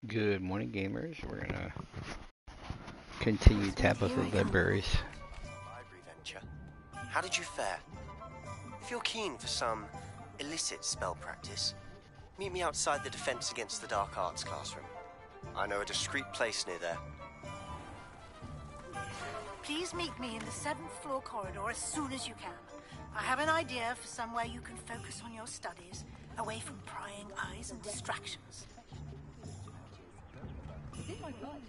Good morning, gamers. We're gonna continue Tabitha Ledbury's. Library venture. How did you fare? If you're keen for some illicit spell practice, meet me outside the Defense Against the Dark Arts classroom. I know a discreet place near there. Please meet me in the 7th floor corridor as soon as you can. I have an idea for somewhere you can focus on your studies, away from prying eyes and distractions. Oh my God.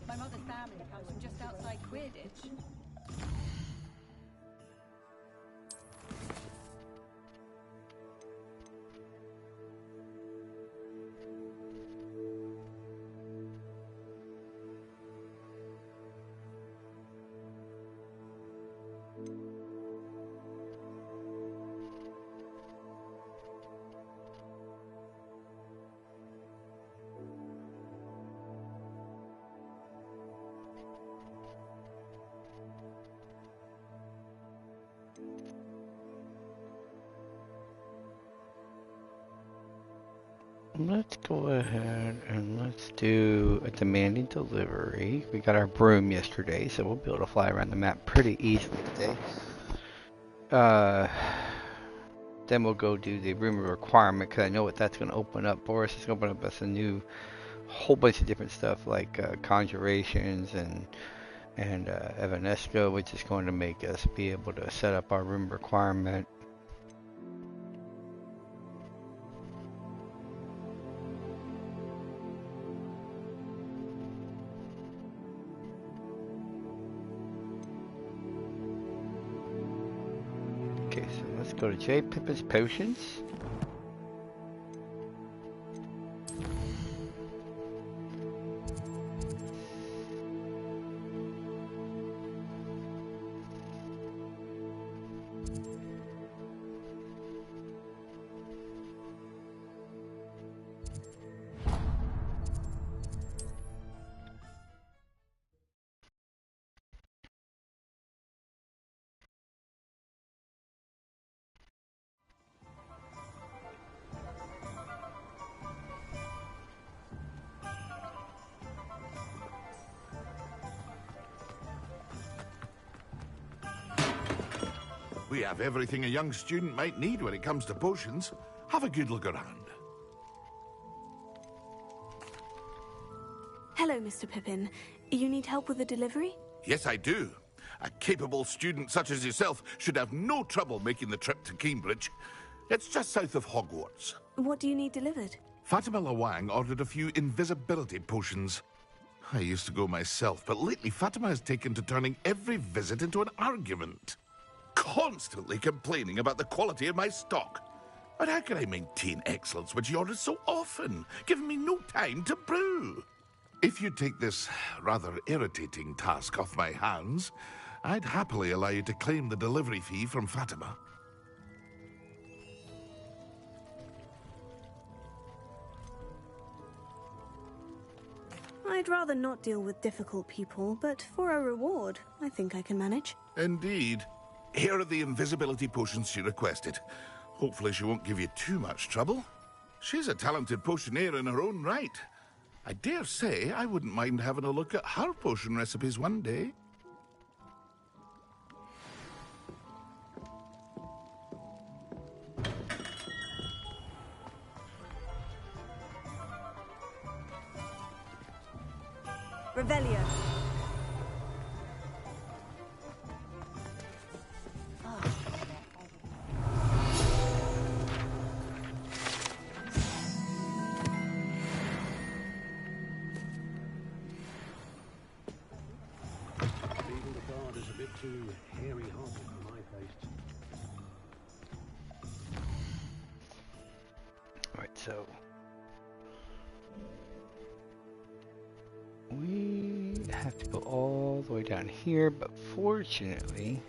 My mother's family comes from just outside Queerditch. Let's go ahead and let's do a demanding delivery. We got our broom yesterday, so we'll be able to fly around the map pretty easily today. Then we'll go do the room requirement, because I know what that's going to open up for us. It's going to open up us a new whole bunch of different stuff like conjurations and Evanesco, which is going to make us be able to set up our room requirement. Okay, so let's go to J. Pippin's Potions. We have everything a young student might need when it comes to potions. Have a good look around. Hello, Mr. Pippin. You need help with the delivery? Yes, I do. A capable student such as yourself should have no trouble making the trip to Cambridge. It's just south of Hogwarts. What do you need delivered? Fatima Lawang ordered a few invisibility potions. I used to go myself, but lately Fatima has taken to turning every visit into an argument. Constantly complaining about the quality of my stock. But how can I maintain excellence when she orders so often, giving me no time to brew? If you take this rather irritating task off my hands, I'd happily allow you to claim the delivery fee from Fatima. I'd rather not deal with difficult people, but for a reward, I think I can manage. Indeed. Here are the invisibility potions she requested. Hopefully she won't give you too much trouble. She's a talented potioneer in her own right. I dare say I wouldn't mind having a look at her potion recipes one day. Revelio. Too hairy-hearted for my taste. Alright, so we have to go all the way down here, but fortunately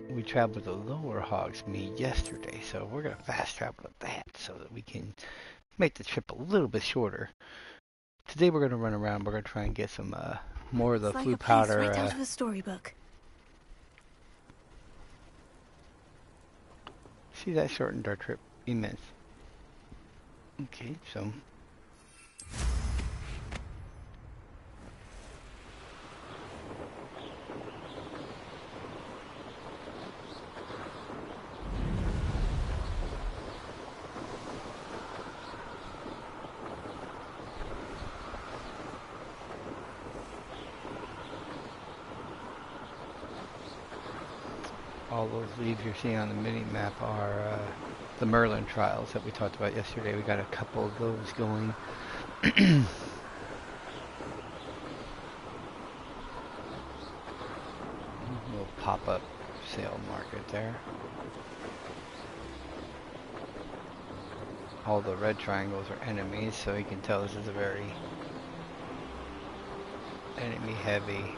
we traveled to Lower Hogsmeade yesterday, so we're going to fast travel to that so that we can make the trip a little bit shorter. Today we're going to run around. We're going to try and get some more of the flue powder. Right out of a storybook. See, that shortened our trip immense. Okay, so all those leaves you're seeing on the mini map are the Merlin trials that we talked about yesterday. We got a couple of those going. Little pop-up sale market there. All the red triangles are enemies, so you can tell this is a very enemy-heavy area.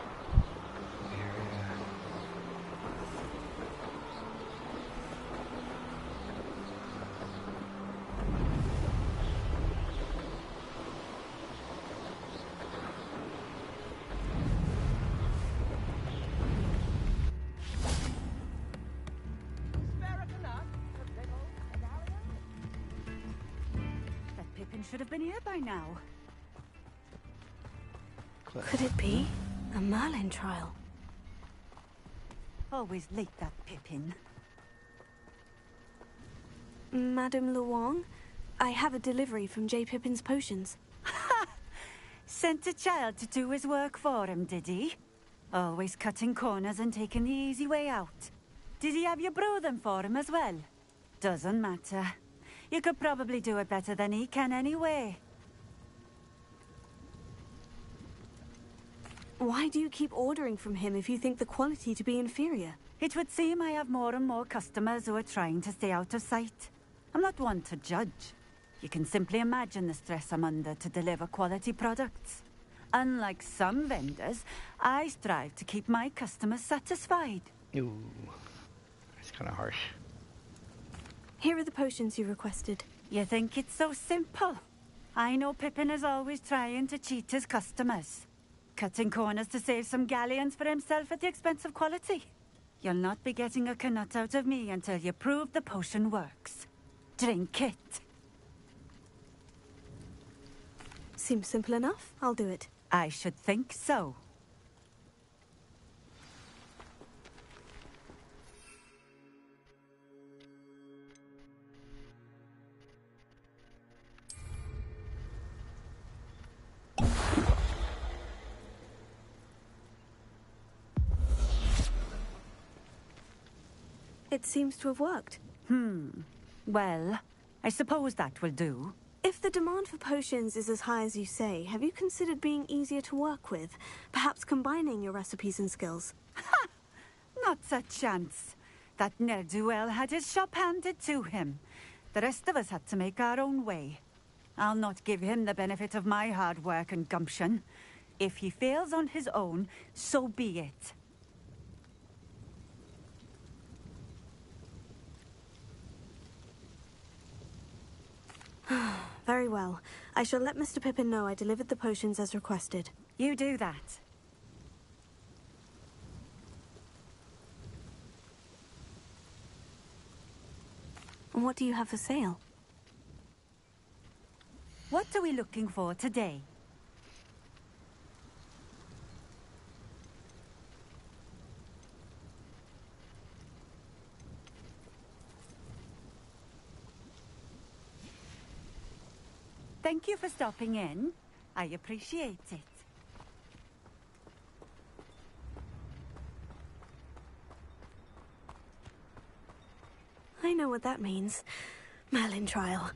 That Pippin should have been here by now. Could it be a Merlin trial? Always late, that Pippin. Madame Luong, I have a delivery from J. Pippin's potions. Sent a child to do his work for him, did he? Always cutting corners and taking the easy way out. Did he have you brew them for him as well? Doesn't matter. You could probably do it better than he can anyway. Why do you keep ordering from him if you think the quality to be inferior? It would seem I have more and more customers who are trying to stay out of sight. I'm not one to judge. You can simply imagine the stress I'm under to deliver quality products. Unlike some vendors, I strive to keep my customers satisfied. Ooh, that's kind of harsh. Here are the potions you requested. You think it's so simple? I know Pippin is always trying to cheat his customers. Cutting corners to save some galleons for himself at the expense of quality. You'll not be getting a canut out of me until you prove the potion works. Drink it. Seems simple enough. I'll do it. I should think so. It seems to have worked. Well, I suppose that will do. If the demand for potions is as high as you say, have you considered being easier to work with? Perhaps combining your recipes and skills? Not a chance. That ne'er-do-well had his shop handed to him. The rest of us had to make our own way. I'll not give him the benefit of my hard work and gumption. If he fails on his own, so be it. Very well. I shall let Mr. Pippin know I delivered the potions as requested. You do that. And what do you have for sale? What are we looking for today? Thank you for stopping in. I appreciate it. I know what that means. Merlin trial.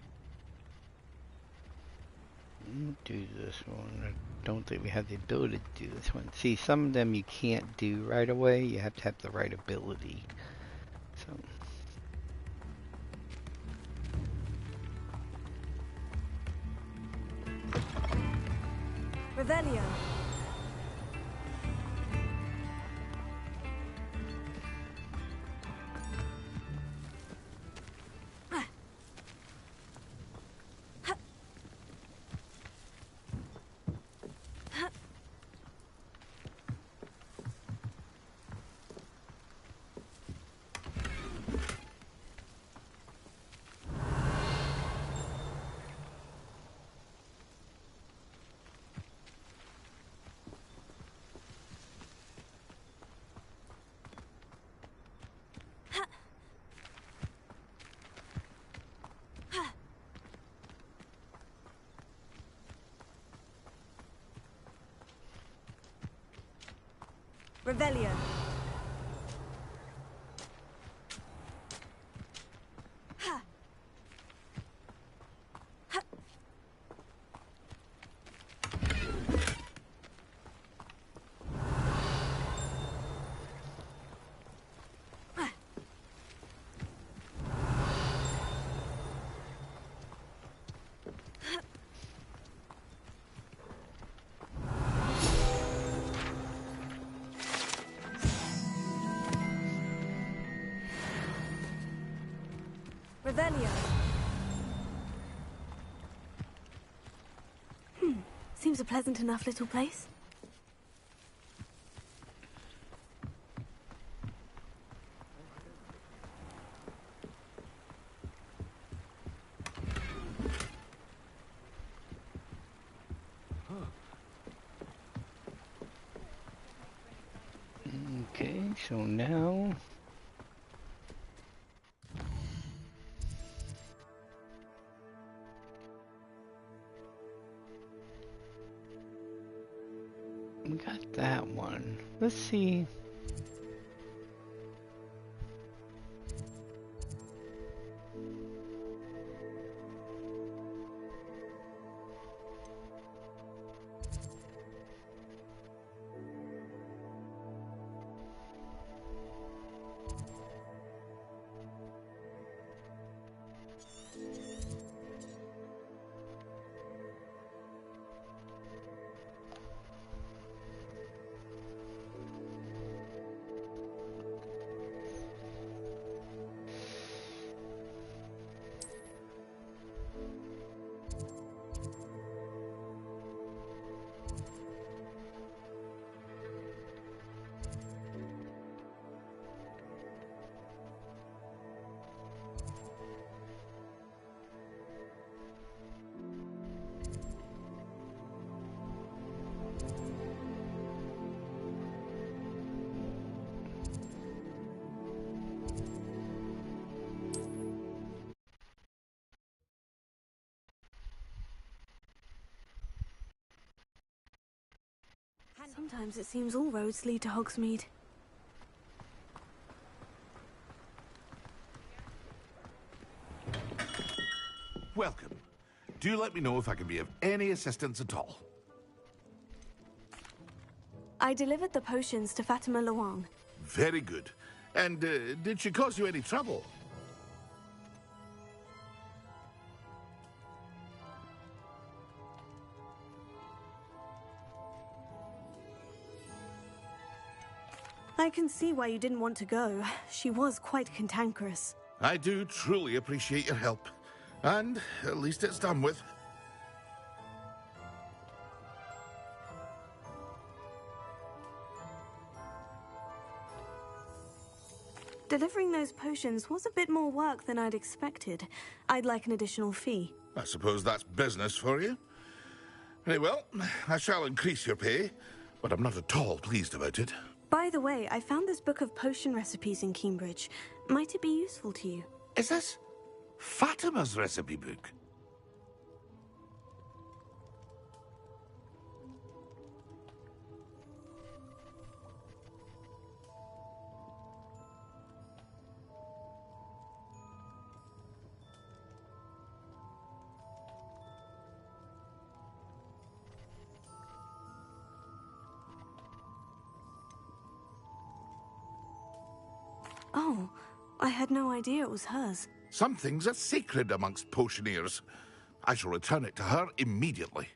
Do this one. I don't think we have the ability to do this one. See, some of them you can't do right away. You have to have the right ability. So. Revelio. Revelio. Ha. Ha. Revelio. Seems a pleasant enough little place. Okay, so now we got that one. Let's see. Sometimes it seems all roads lead to Hogsmeade. Welcome. Do let me know if I can be of any assistance at all. I delivered the potions to Fatima Luang. Very good. And did she cause you any trouble? I can see why you didn't want to go. She was quite cantankerous. I do truly appreciate your help. And at least it's done with. Delivering those potions was a bit more work than I'd expected. I'd like an additional fee. I suppose that's business for you. Very well, I shall increase your pay, but I'm not at all pleased about it. By the way, I found this book of potion recipes in Cambridge. Might it be useful to you? Is this Fatima's recipe book? Oh, I had no idea it was hers. Some things are sacred amongst potioneers. I shall return it to her immediately.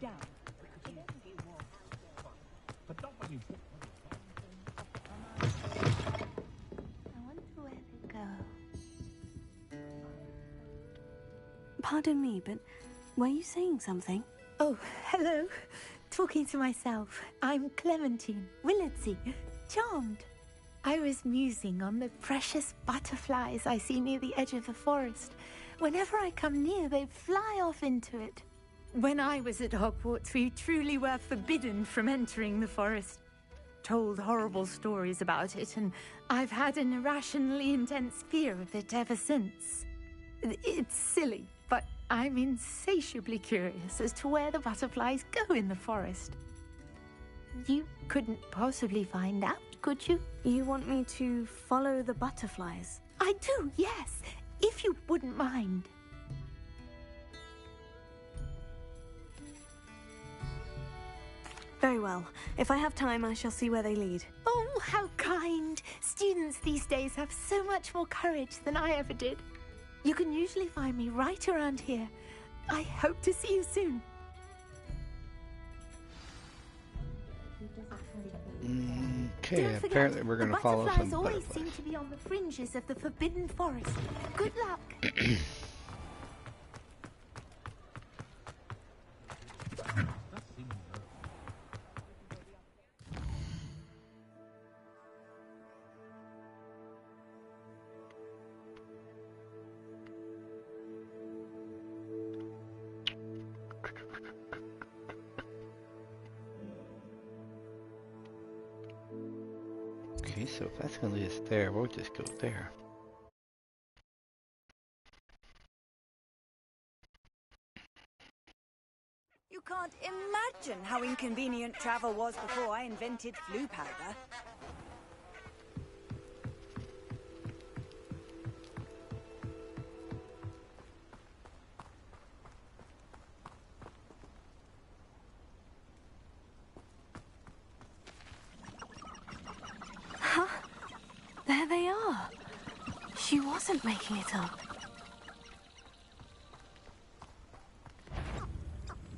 down. But not when you... I wonder where they go. Pardon me, but were you saying something? Oh, hello. Talking to myself. I'm Clementine Willardsey. Charmed. I was musing on the precious butterflies I see near the edge of the forest. Whenever I come near, they fly off into it. When I was at Hogwarts, we truly were forbidden from entering the forest. Told horrible stories about it, and I've had an irrationally intense fear of it ever since. It's silly, but I'm insatiably curious as to where the butterflies go in the forest. You couldn't possibly find out, could you? You want me to follow the butterflies? I do, yes, if you wouldn't mind. Very well. If I have time, I shall see where they lead. Oh, how kind. Students these days have so much more courage than I ever did. You can usually find me right around here. I hope to see you soon. Okay, Don't forget, apparently we're going to follow some the butterflies always butterflies. seem to be on the fringes of the Forbidden Forest. Good luck. Okay, so if that's going to lead us there, we'll just go there. You can't imagine how inconvenient travel was before I invented flu powder. Huh? There they are. She wasn't making it up.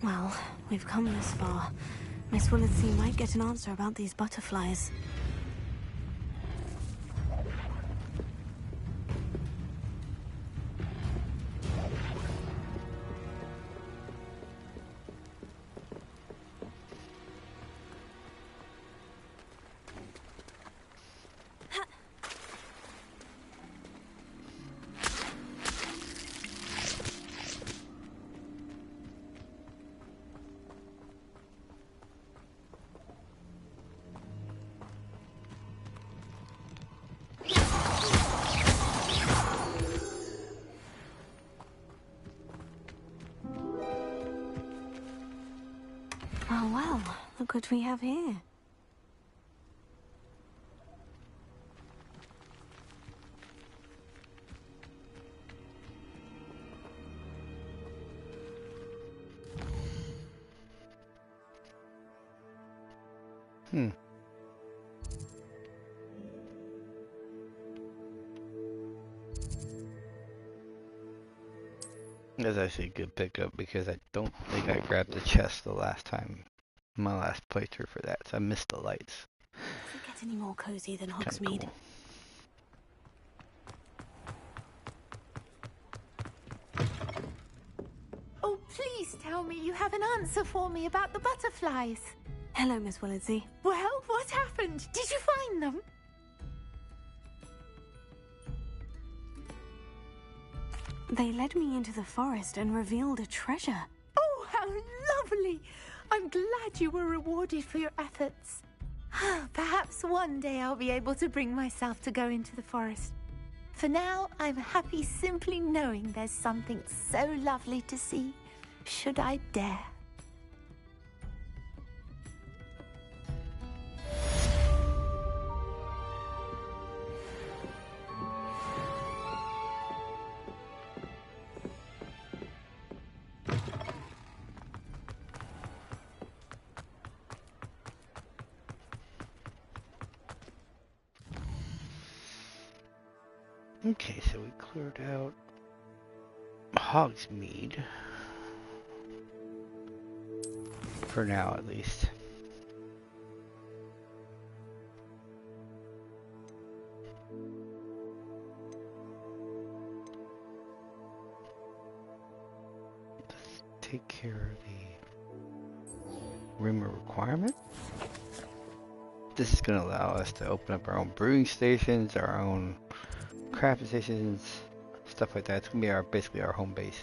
Well, we've come this far. Miss Willardsey might get an answer about these butterflies. Oh, well, look what we have here. That's actually a good pickup because I don't think I grabbed the chest the last time, my last playthrough for that, so I missed the lights. Does it get any more cozy than Kinda Hogsmeade? cool. Oh, please tell me you have an answer for me about the butterflies. Hello, Miss Willardsey. Well, what happened? Did you find them? They led me into the forest and revealed a treasure. Oh, how lovely! I'm glad you were rewarded for your efforts. Perhaps one day I'll be able to bring myself to go into the forest. For now, I'm happy simply knowing there's something so lovely to see, should I dare. Okay, so we cleared out Hogsmeade. For now, at least. Let's take care of the rumor requirement. This is going to allow us to open up our own brewing stations, our own crafting stations, stuff like that. It's going to be basically our home base.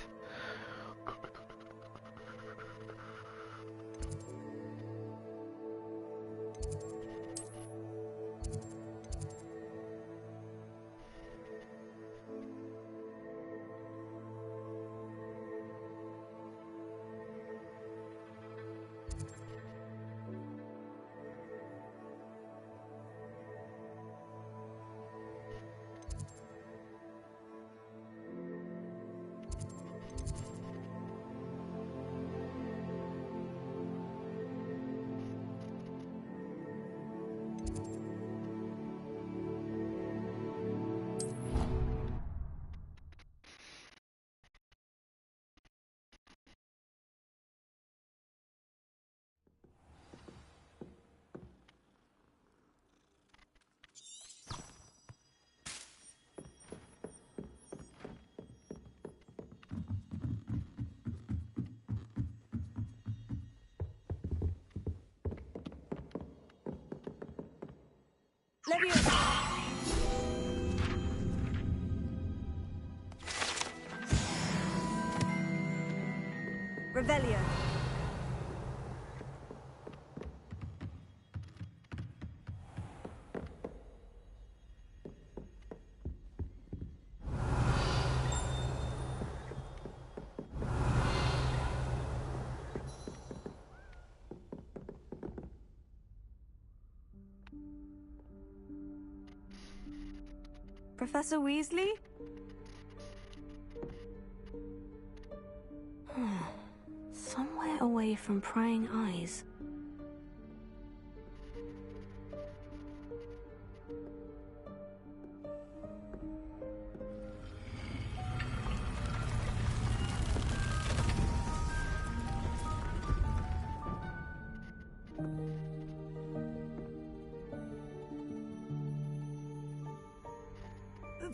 Revelio. Professor Weasley? Somewhere away from prying eyes.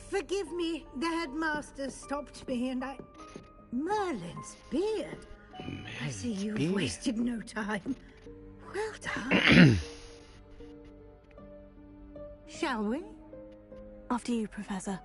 Forgive me, the headmaster stopped me and I... Merlin's beard. I see you've wasted no time. Well done. Shall we? After you, Professor.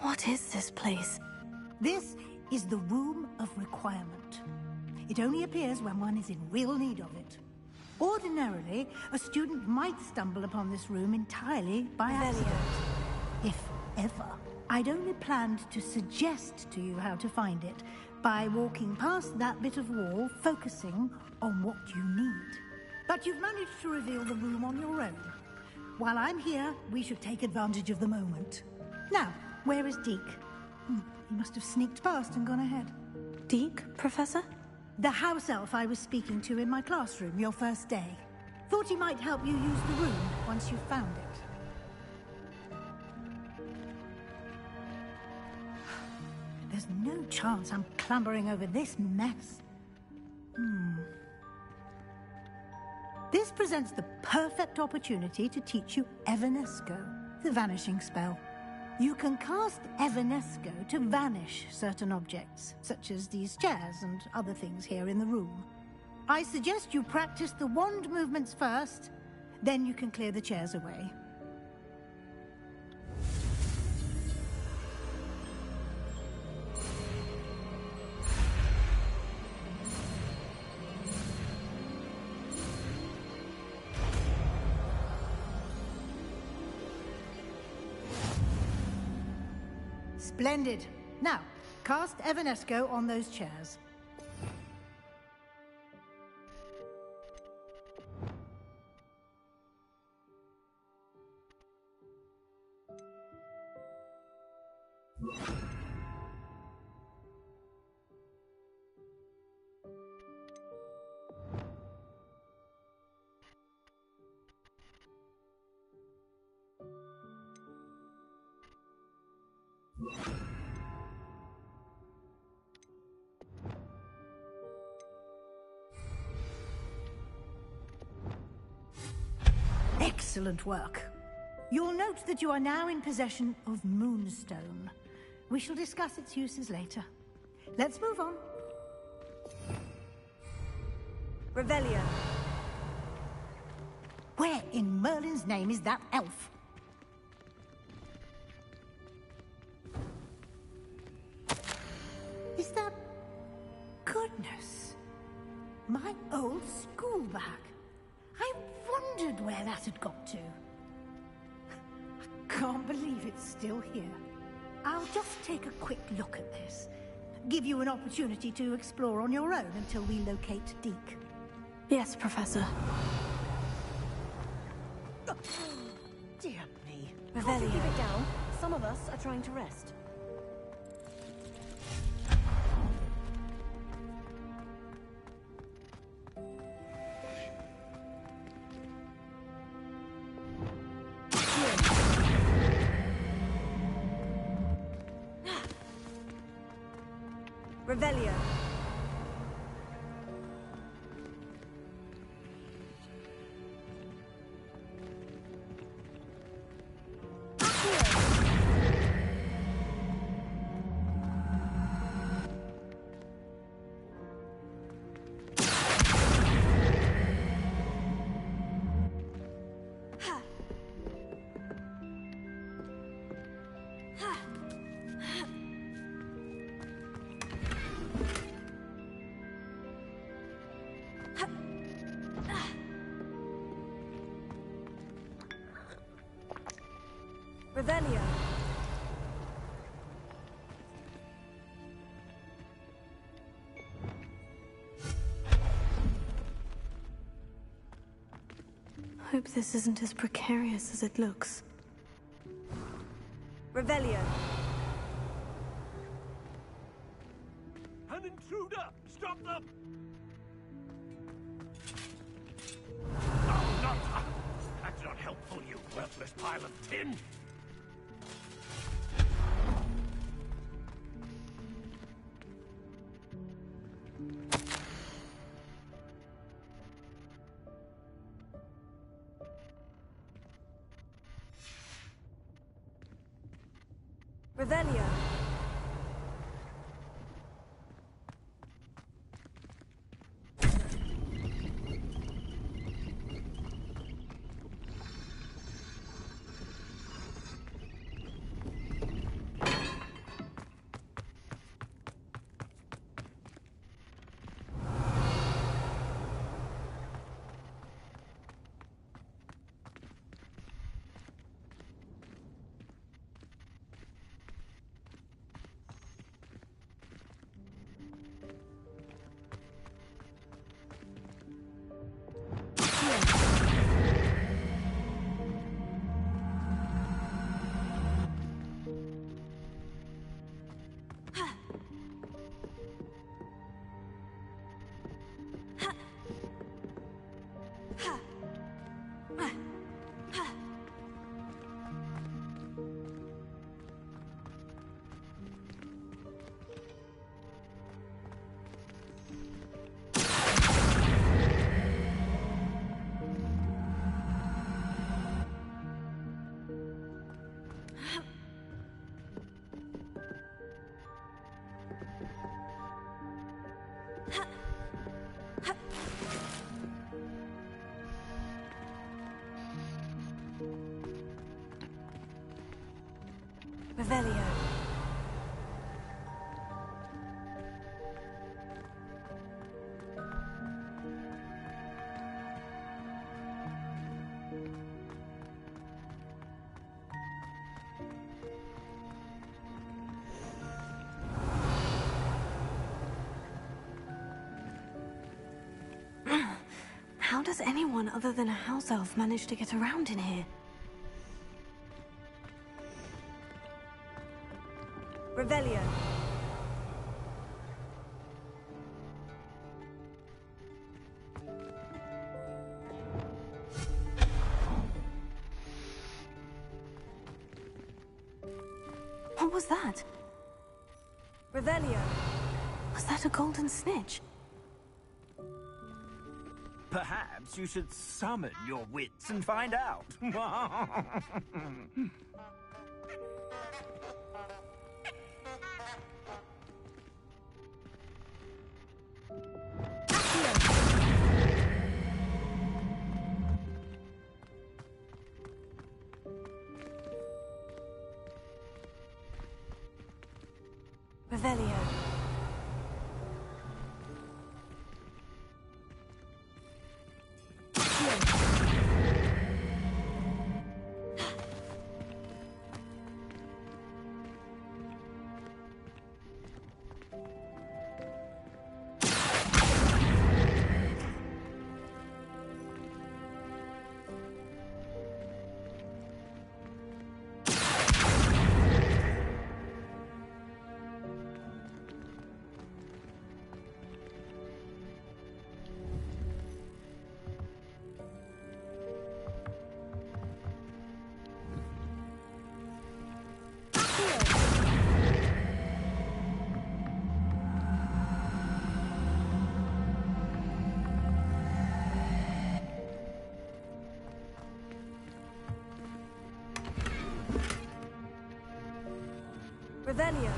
What is this place? This is the Room of Requirement. It only appears when one is in real need of it. Ordinarily, a student might stumble upon this room entirely by accident. If ever. I'd only planned to suggest to you how to find it by walking past that bit of wall, focusing on what you need. But you've managed to reveal the room on your own. While I'm here, we should take advantage of the moment. Now, where is Deke? He must have sneaked past and gone ahead. Deke, Professor? The house elf I was speaking to in my classroom your first day. Thought he might help you use the room once you found it. There's no chance I'm clambering over this mess. This presents the perfect opportunity to teach you Evanesco, the vanishing spell. You can cast Evanesco to vanish certain objects, such as these chairs and other things here in the room. I suggest you practice the wand movements first, then you can clear the chairs away. Splendid. Now, cast Evanesco on those chairs. Excellent work. You'll note that you are now in possession of Moonstone. We shall discuss its uses later. Let's move on. Revelio. Where in Merlin's name is that elf? Is that... Goodness. My old school bag. I wondered where that had got to. I can't believe it's still here. I'll just take a quick look at this. Give you an opportunity to explore on your own until we locate Deke. Yes, Professor. Oh, dear me. Revelio. Keep it down. Some of us are trying to rest. Revelio. Revelio. Hope this isn't as precarious as it looks. Revelio. An intruder! Stop them! Oh, not... That's not helpful, you worthless pile of tin! Revelio. Revelio. How does anyone other than a house elf manage to get around in here? Revelio. What was that? Revelio. Was that a golden snitch? Perhaps you should summon your wits and find out. Revelio. Revelio.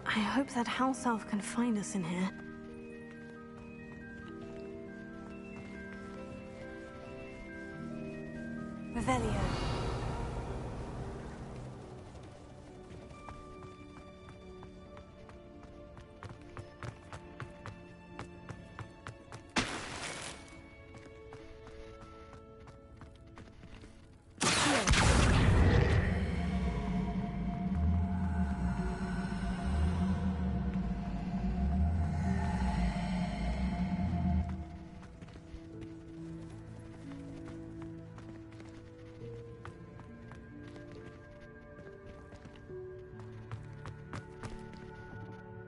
I hope that house elf can find us in here. Revelio.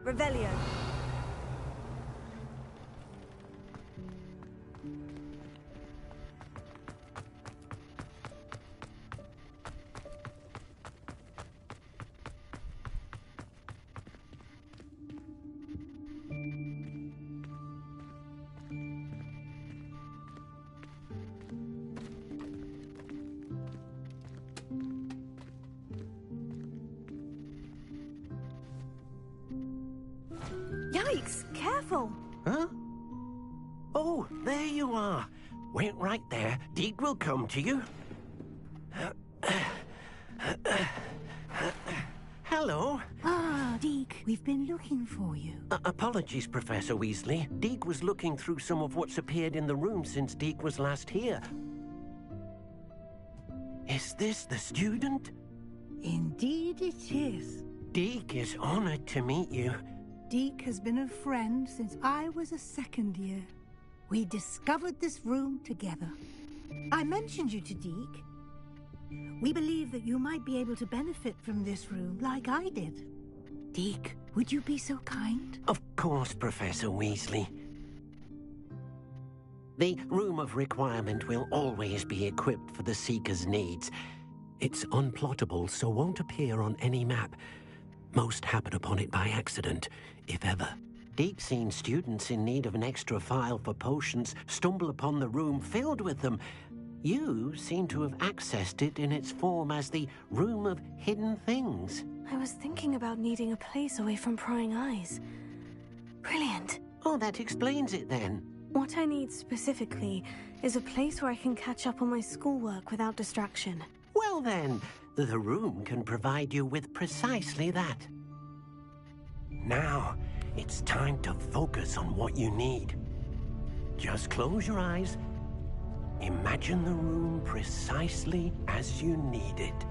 Revelio. Yikes! Careful! Huh? Oh, there you are. Wait right there. Deek will come to you. Hello. Ah, Deek, we've been looking for you. Apologies, Professor Weasley. Deek was looking through some of what's appeared in the room since Deek was last here. Is this the student? Indeed it is. Deek is honored to meet you. Deek has been a friend since I was a second year. We discovered this room together. I mentioned you to Deek. We believe that you might be able to benefit from this room like I did. Deek, would you be so kind? Of course, Professor Weasley. The Room of Requirement will always be equipped for the Seeker's needs. It's unplottable, so won't appear on any map. Most happen upon it by accident, if ever. Deek's seen students in need of an extra vial for potions stumble upon the room filled with them. You seem to have accessed it in its form as the Room of Hidden Things. I was thinking about needing a place away from prying eyes. Brilliant. Oh, that explains it then. What I need specifically is a place where I can catch up on my schoolwork without distraction. Well then, the room can provide you with precisely that. Now, it's time to focus on what you need. Just close your eyes. Imagine the room precisely as you need it.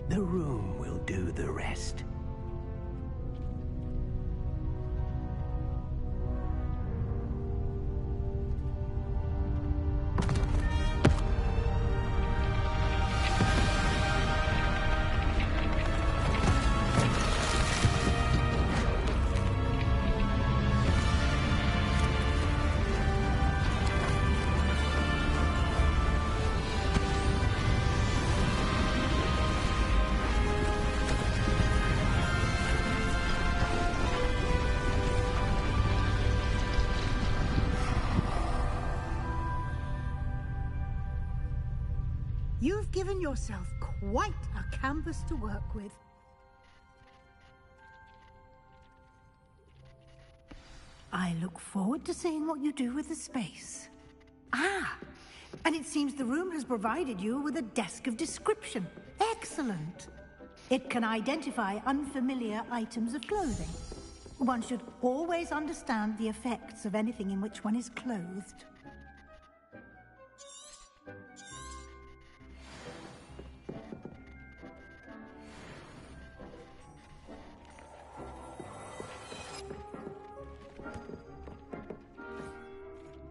The room will do the rest. You've given yourself quite a canvas to work with. I look forward to seeing what you do with the space. Ah, and it seems the room has provided you with a desk of description. Excellent. It can identify unfamiliar items of clothing. One should always understand the effects of anything in which one is clothed.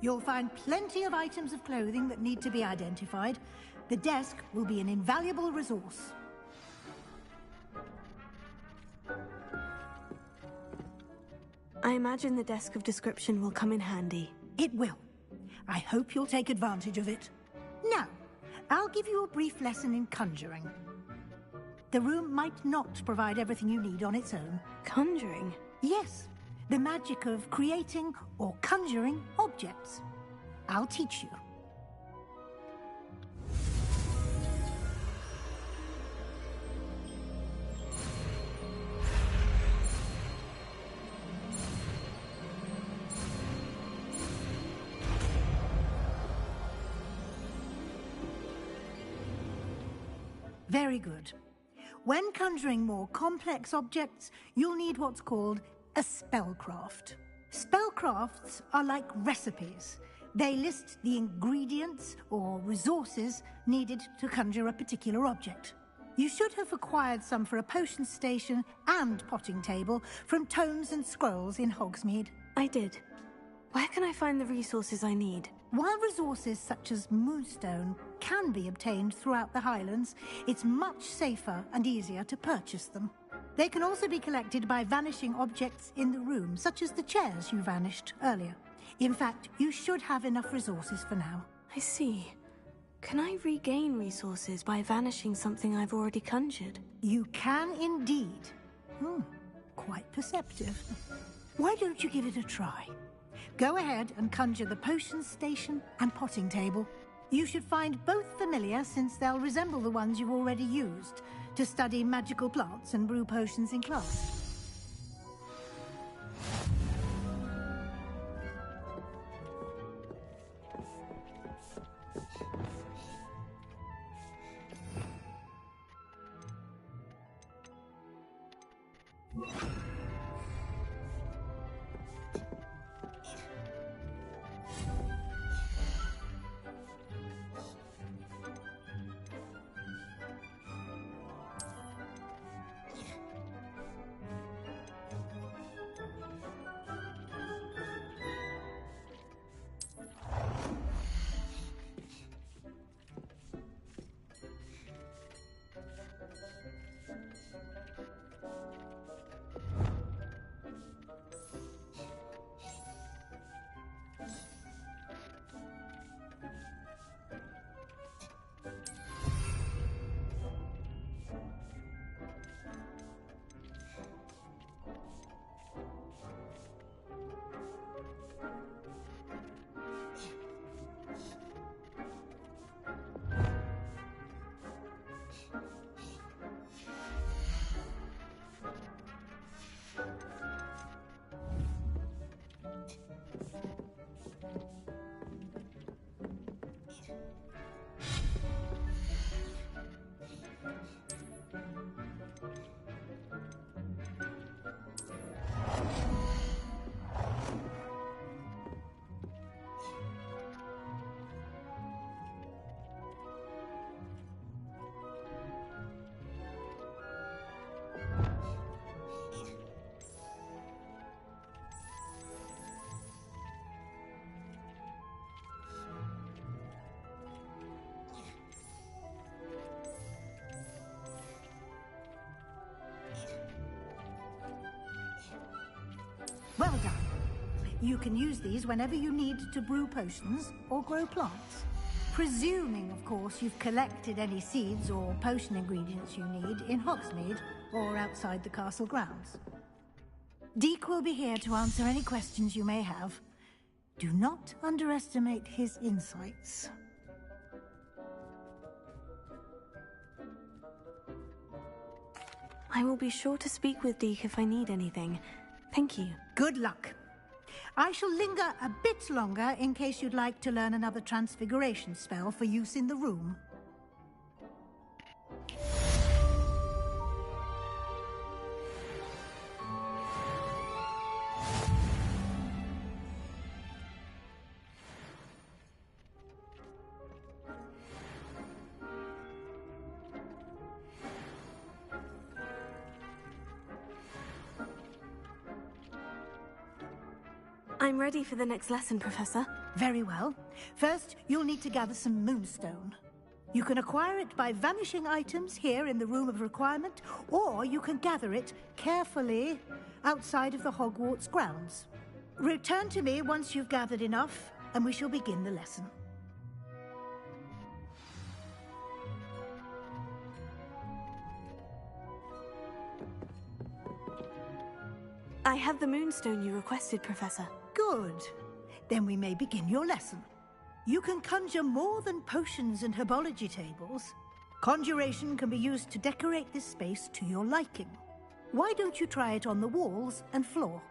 You'll find plenty of items of clothing that need to be identified. The desk will be an invaluable resource. I imagine the desk of description will come in handy. It will. I hope you'll take advantage of it. Now, I'll give you a brief lesson in conjuring. The room might not provide everything you need on its own. Conjuring? Yes. The magic of creating or conjuring objects. I'll teach you. Very good. When conjuring more complex objects, you'll need what's called a spellcraft. Spellcrafts are like recipes. They list the ingredients or resources needed to conjure a particular object. You should have acquired some for a potion station and potting table from tomes and scrolls in Hogsmeade. I did. Where can I find the resources I need? While resources such as moonstone can be obtained throughout the Highlands, it's much safer and easier to purchase them. They can also be collected by vanishing objects in the room, such as the chairs you vanished earlier. In fact, you should have enough resources for now. I see. Can I regain resources by vanishing something I've already conjured? You can indeed. Quite perceptive. Why don't you give it a try? Go ahead and conjure the potion station and potting table. You should find both familiar, since they'll resemble the ones you've already used to study magical plants and brew potions in class. Well done. You can use these whenever you need to brew potions or grow plants. Presuming, of course, you've collected any seeds or potion ingredients you need in Hogsmeade or outside the castle grounds. Deek will be here to answer any questions you may have. Do not underestimate his insights. I will be sure to speak with Deke if I need anything. Thank you. Good luck. I shall linger a bit longer in case you'd like to learn another transfiguration spell for use in the room. I'm ready for the next lesson, Professor. Very well. First, you'll need to gather some moonstone. You can acquire it by vanishing items here in the Room of Requirement, or you can gather it carefully outside of the Hogwarts grounds. Return to me once you've gathered enough, and we shall begin the lesson. I have the moonstone you requested, Professor. Good. Then we may begin your lesson. You can conjure more than potions and herbology tables. Conjuration can be used to decorate this space to your liking. Why don't you try it on the walls and floor?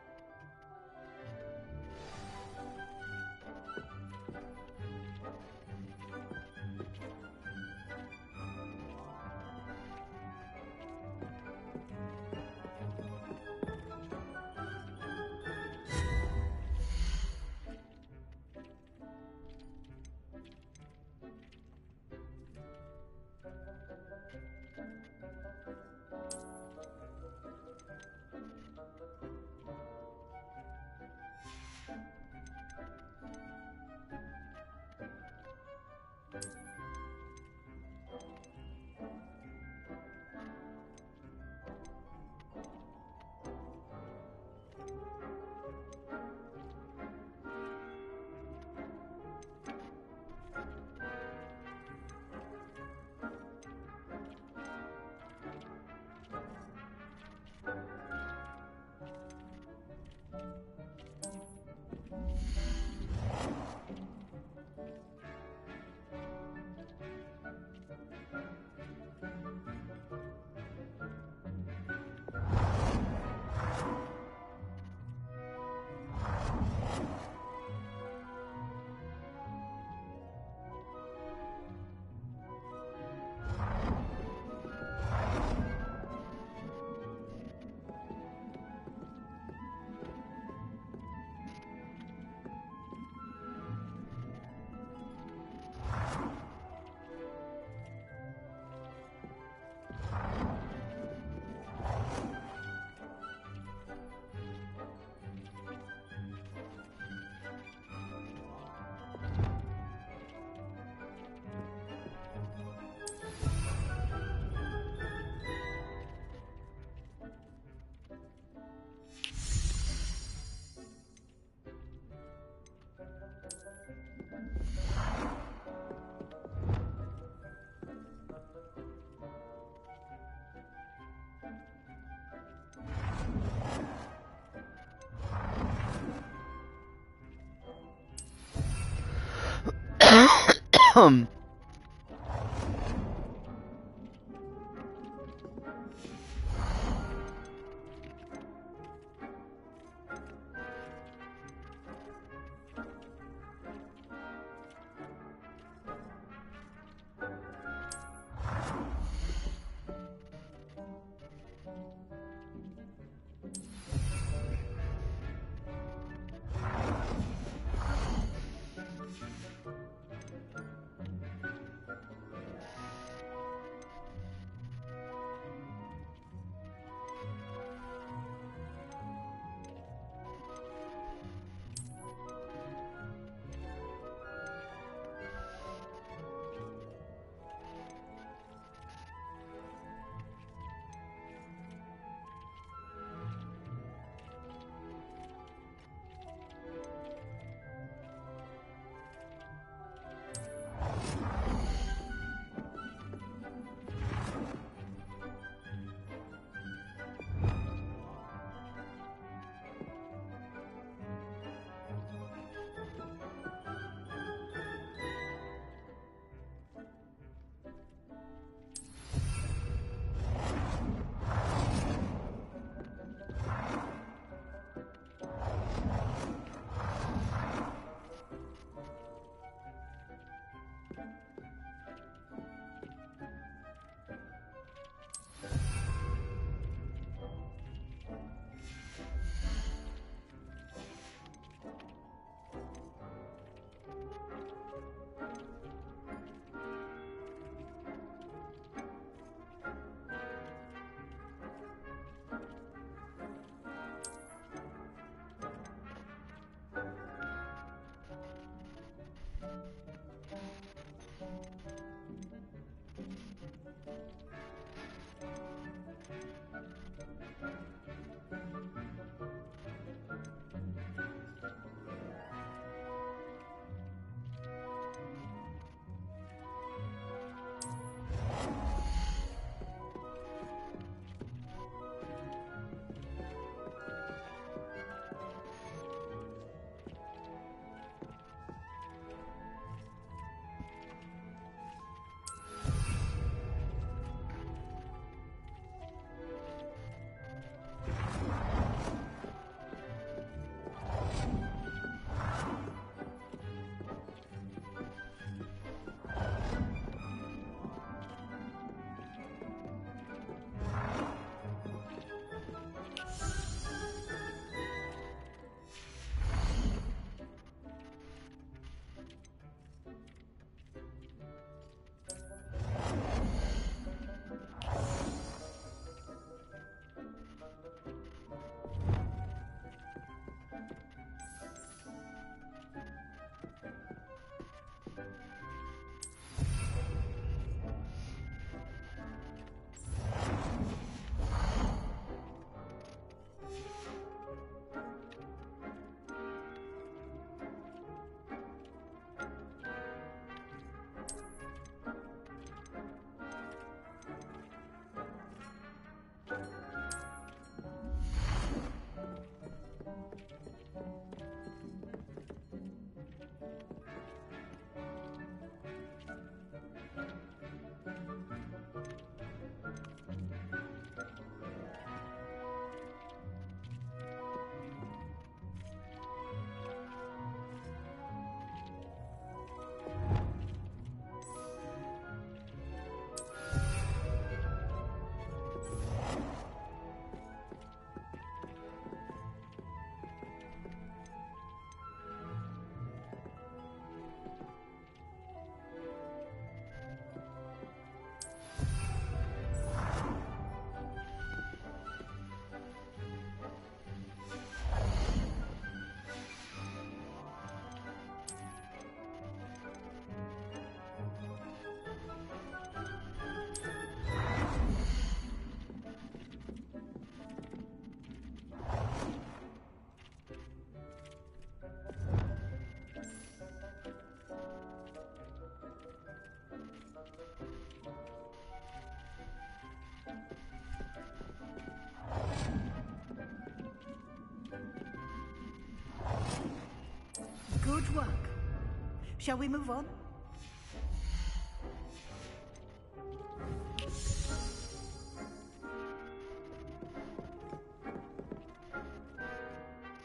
Shall we move on?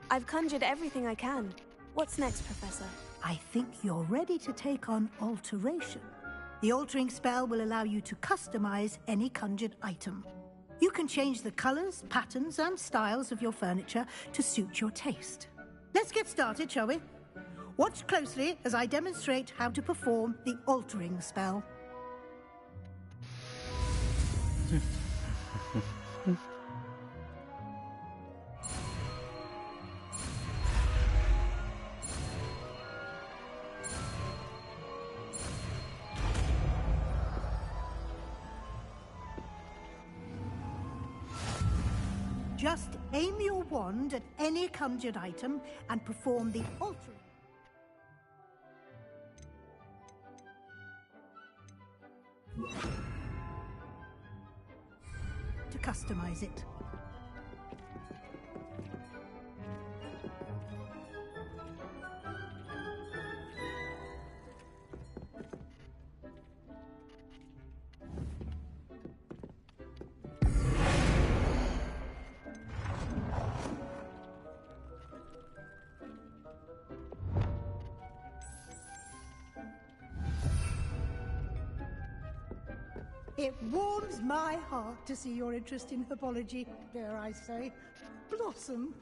I've conjured everything I can. What's next, Professor? I think you're ready to take on alteration. The altering spell will allow you to customize any conjured item. You can change the colors, patterns, and styles of your furniture to suit your taste. Let's get started, shall we? Watch closely as I demonstrate how to perform the altering spell. Just aim your wand at any conjured item and perform the altering. To customize it. It warms my heart to see your interest in herbology, dare I say, blossom.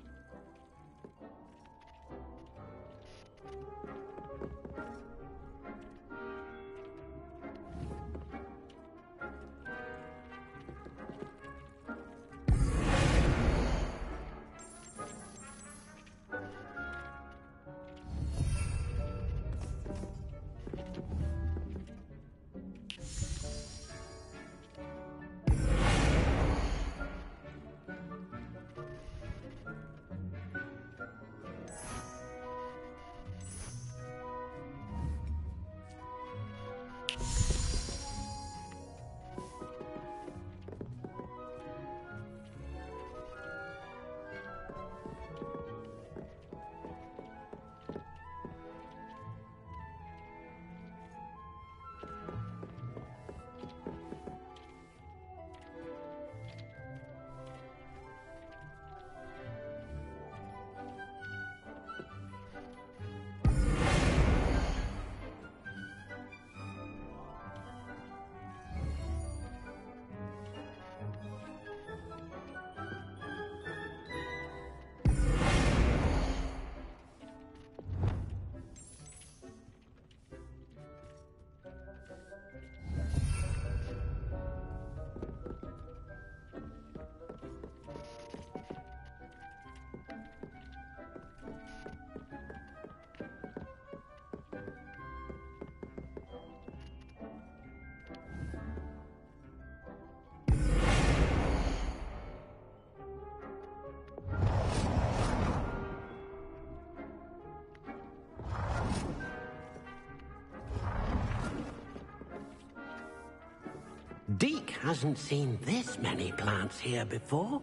Deke hasn't seen this many plants here before.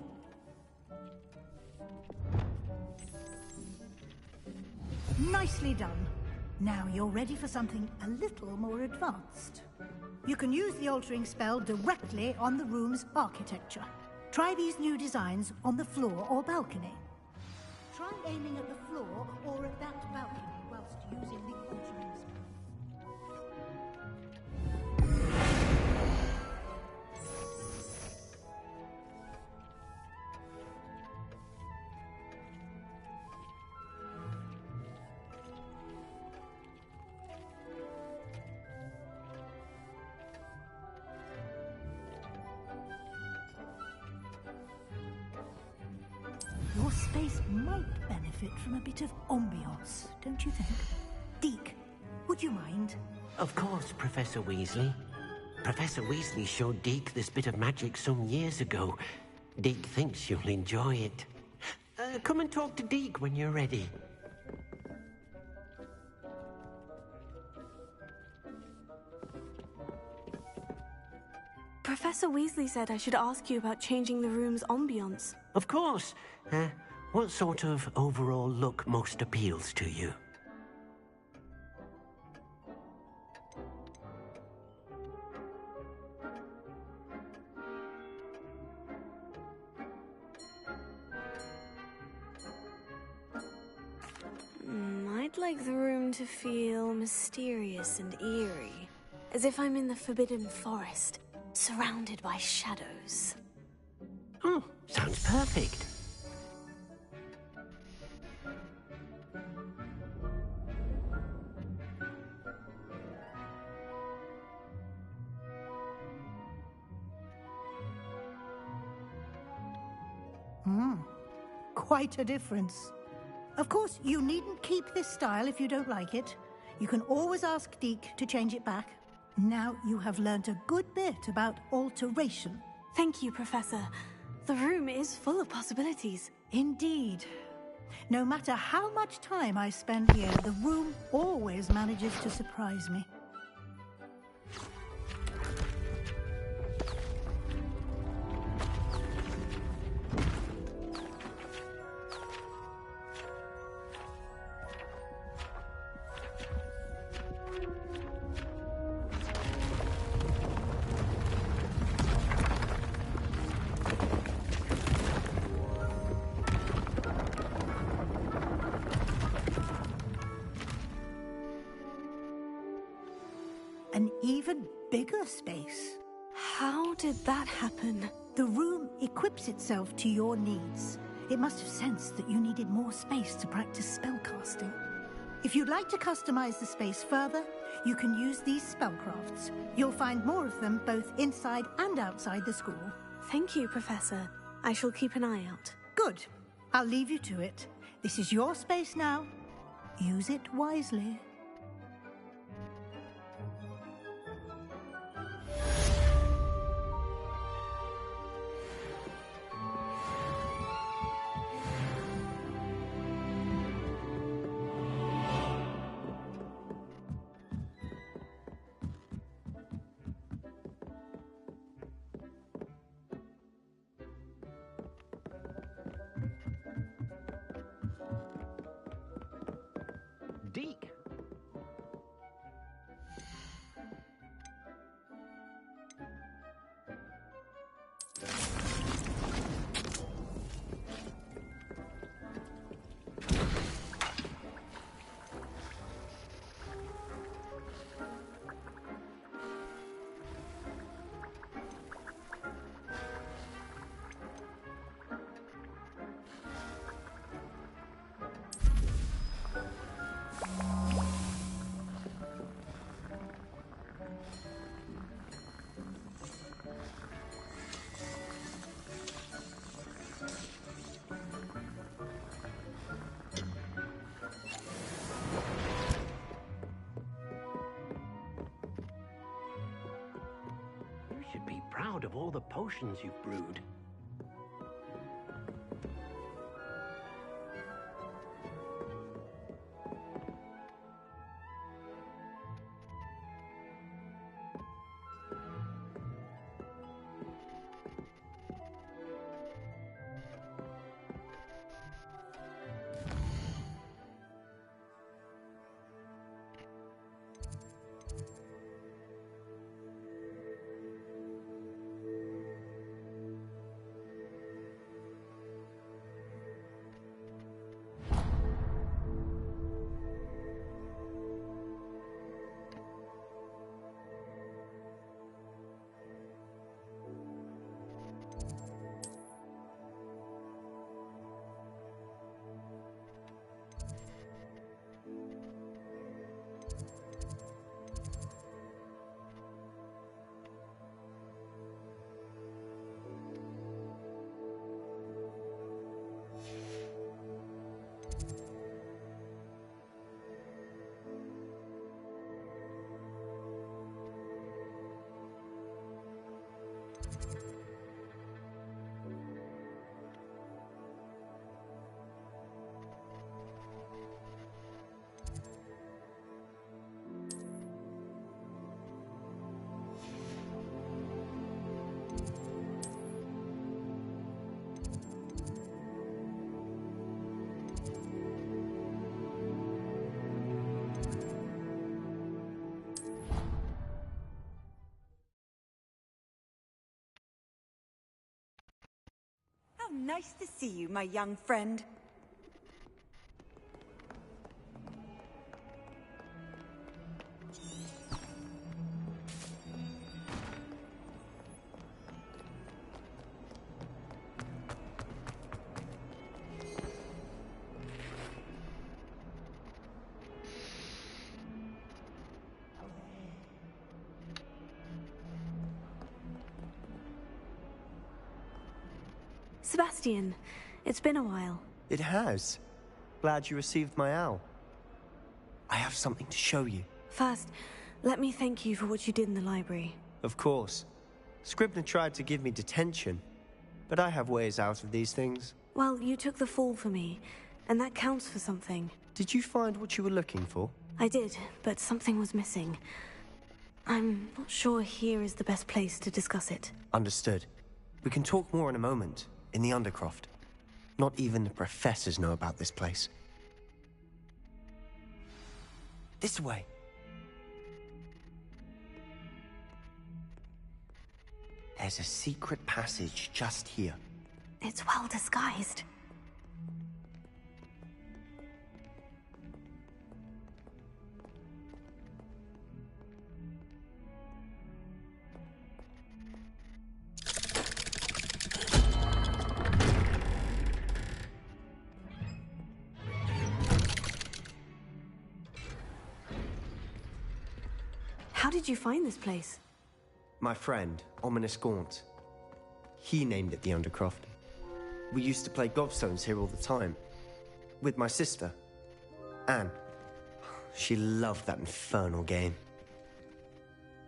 Nicely done. Now you're ready for something a little more advanced. You can use the altering spell directly on the room's architecture. Try these new designs on the floor or balcony. Try aiming at the floor or at that balcony whilst using the altering spell. Your space might benefit from a bit of ambiance, don't you think? Deke, would you mind? Of course, Professor Weasley. Professor Weasley showed Deke this bit of magic some years ago. Deke thinks you'll enjoy it. Come and talk to Deke when you're ready. Professor Weasley said I should ask you about changing the room's ambiance. Of course. What sort of overall look most appeals to you? like the room to feel mysterious and eerie, as if I'm in the Forbidden Forest, surrounded by shadows. Oh, sounds perfect. Quite a difference. Of course, you needn't keep this style if you don't like it. You can always ask Deke to change it back. Now you have learnt a good bit about alteration. Thank you, Professor. The room is full of possibilities. Indeed. No matter how much time I spend here, the room always manages to surprise me. An even bigger space. How did that happen? The room equips itself to your needs. It must have sensed that you needed more space to practice spellcasting. If you'd like to customize the space further, you can use these spellcrafts. You'll find more of them both inside and outside the school. Thank you, Professor. I shall keep an eye out. Good. I'll leave you to it. This is your space now. Use it wisely. Deke! Should be proud of all the potions you've brewed. How nice to see you, my young friend. Sebastian, it's been a while. It has. Glad you received my owl. I have something to show you. First, let me thank you for what you did in the library. Of course. Scribner tried to give me detention, but I have ways out of these things. Well, you took the fall for me, and that counts for something. Did you find what you were looking for? I did, but something was missing. I'm not sure here is the best place to discuss it. Understood. We can talk more in a moment, in the Undercroft. Not even the professors know about this place. This way. There's a secret passage just here. It's well disguised. How did you find this place? My friend, Ominous Gaunt. He named it the Undercroft. We used to play gobstones here all the time. With my sister, Anne. She loved that infernal game.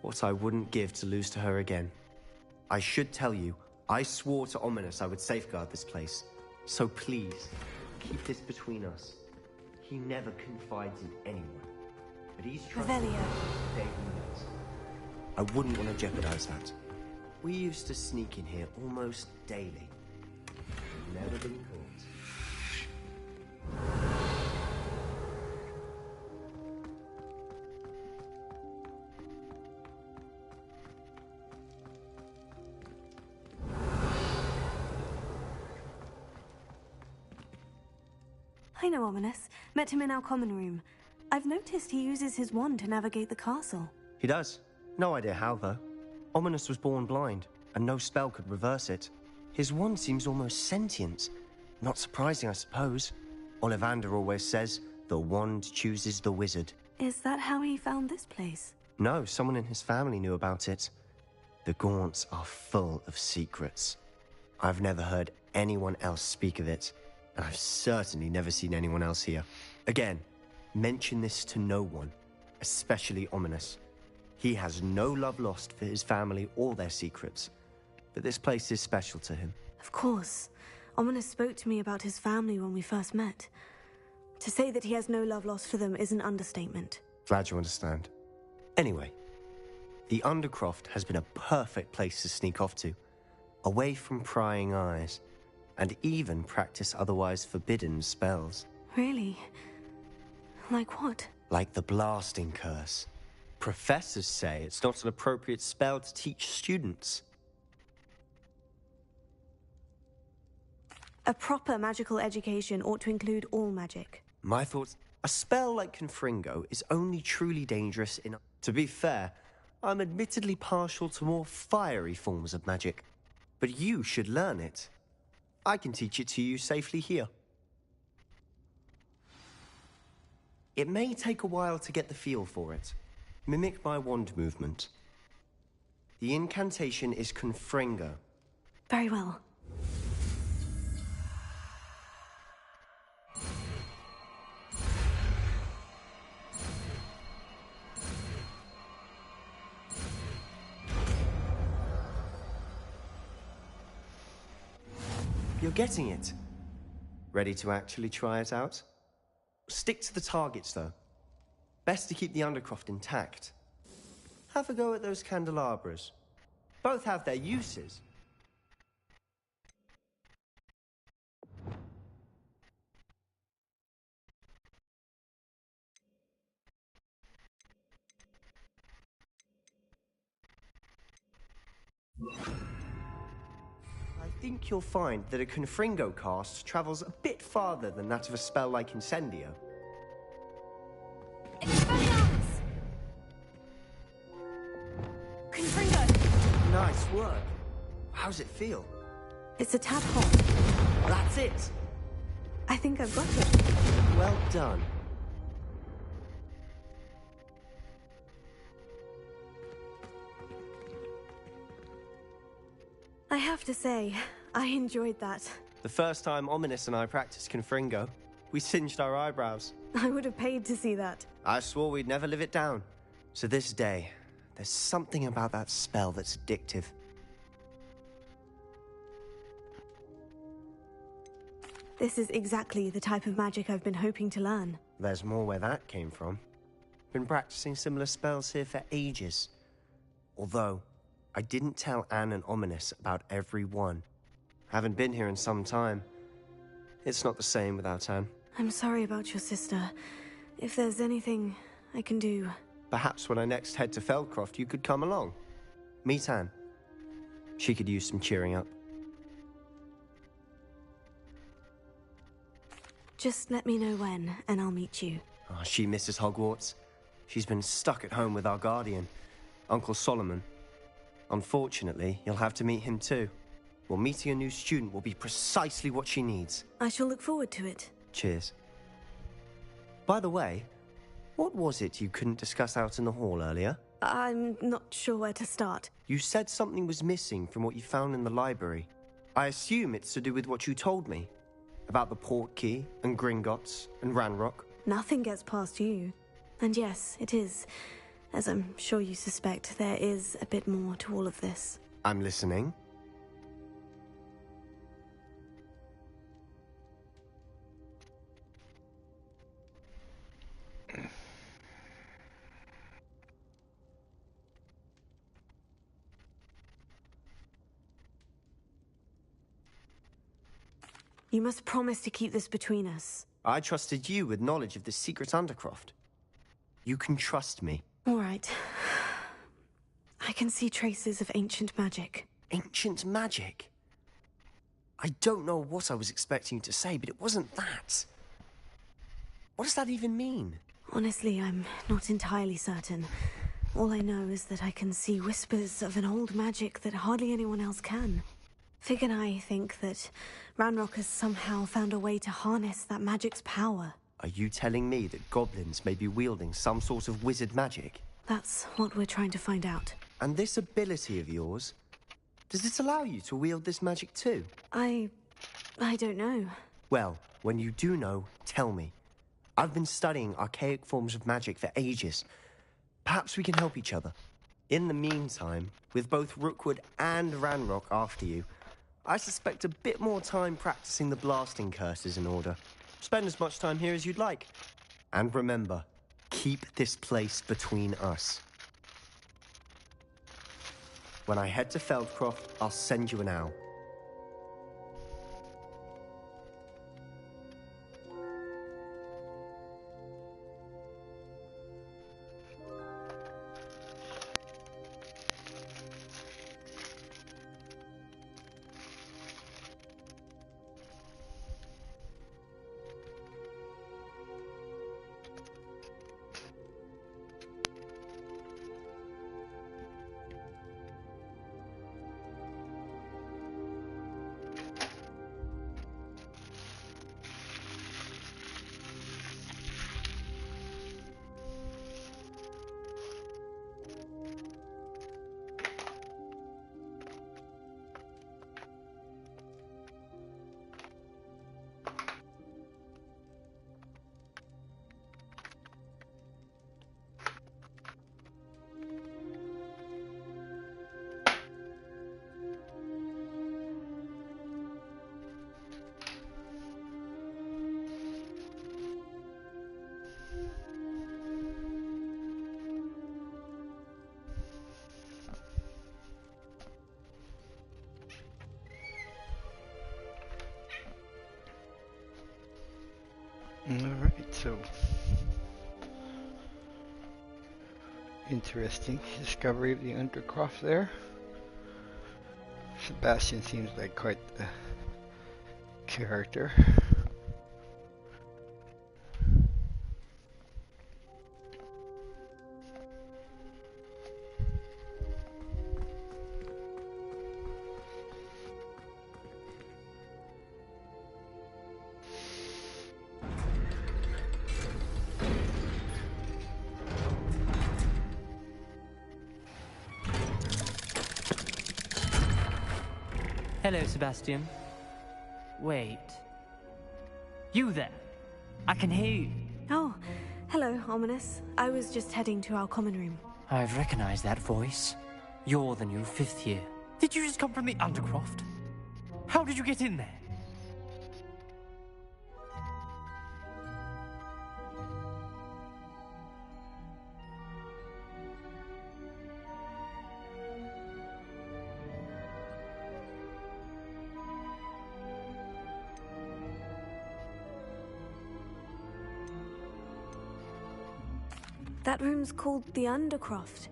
What I wouldn't give to lose to her again. I should tell you, I swore to Ominous I would safeguard this place. So please, keep this between us. He never confides in anyone. But he's trying to stay with us. I wouldn't want to jeopardize that. We used to sneak in here almost daily. Never been caught. I know Ominous. Met him in our common room. I've noticed he uses his wand to navigate the castle. He does. No idea how, though. Ominous was born blind, and no spell could reverse it. His wand seems almost sentient. Not surprising, I suppose. Ollivander always says, the wand chooses the wizard. Is that how he found this place? No, someone in his family knew about it. The Gaunts are full of secrets. I've never heard anyone else speak of it, and I've certainly never seen anyone else here. Again, mention this to no one, especially Ominous. He has no love lost for his family or their secrets, but this place is special to him. Of course. Ominous spoke to me about his family when we first met. To say that he has no love lost for them is an understatement. Glad you understand. Anyway, the Undercroft has been a perfect place to sneak off to, away from prying eyes, and even practice otherwise forbidden spells. Really? Like what? Like the blasting curse. Professors say it's not an appropriate spell to teach students. A proper magical education ought to include all magic. My thoughts... A spell like Confringo is only truly dangerous in... To be fair, I'm admittedly partial to more fiery forms of magic. But you should learn it. I can teach it to you safely here. It may take a while to get the feel for it. Mimic my wand movement. The incantation is Confringo. Very well. You're getting it. Ready to actually try it out? Stick to the targets, though. Best to keep the Undercroft intact. Have a go at those candelabras. Both have their uses. I think you'll find that a Confringo cast travels a bit farther than that of a spell like Incendio. Confringo! Nice work. How's it feel? It's a tad hot. That's it. I think I've got it. Well done. I have to say, I enjoyed that. The first time Ominous and I practiced Confringo, we singed our eyebrows. I would have paid to see that. I swore we'd never live it down. So this day, there's something about that spell that's addictive. This is exactly the type of magic I've been hoping to learn. There's more where that came from. Been practicing similar spells here for ages. Although, I didn't tell Anne and Ominous about every one. Haven't been here in some time. It's not the same without Anne. I'm sorry about your sister. If there's anything I can do... Perhaps when I next head to Feldcroft, you could come along. Meet Anne. She could use some cheering up. Just let me know when, and I'll meet you. Oh, she misses Hogwarts. She's been stuck at home with our guardian, Uncle Solomon. Unfortunately, you'll have to meet him too. Well, meeting a new student will be precisely what she needs. I shall look forward to it. Cheers. By the way, what was it you couldn't discuss out in the hall earlier? I'm not sure where to start. You said something was missing from what you found in the library. I assume it's to do with what you told me. About the Portkey, and Gringotts, and Ranrock. Nothing gets past you. And yes, it is. As I'm sure you suspect, there is a bit more to all of this. I'm listening. You must promise to keep this between us. I trusted you with knowledge of the secret Undercroft. You can trust me. All right. I can see traces of ancient magic. Ancient magic? I don't know what I was expecting you to say, but it wasn't that. What does that even mean? Honestly, I'm not entirely certain. All I know is that I can see whispers of an old magic that hardly anyone else can. Fig and I think that Ranrock has somehow found a way to harness that magic's power. Are you telling me that goblins may be wielding some sort of wizard magic? That's what we're trying to find out. And this ability of yours, does it allow you to wield this magic too? I don't know. Well, when you do know, tell me. I've been studying archaic forms of magic for ages. Perhaps we can help each other. In the meantime, with both Rookwood and Ranrock after you, I suspect a bit more time practicing the blasting curse is in order. Spend as much time here as you'd like. And remember, keep this place between us. When I head to Feldcroft, I'll send you an owl. Alright, so interesting discovery of the Undercroft there. Sebastian seems like quite the character. Hello, Sebastian. Wait. You there? I can hear you. Oh, hello, Ominous. I was just heading to our common room. I've recognized that voice. You're the new 5th year. Did you just come from the Undercroft? How did you get in there? That room's called the Undercroft.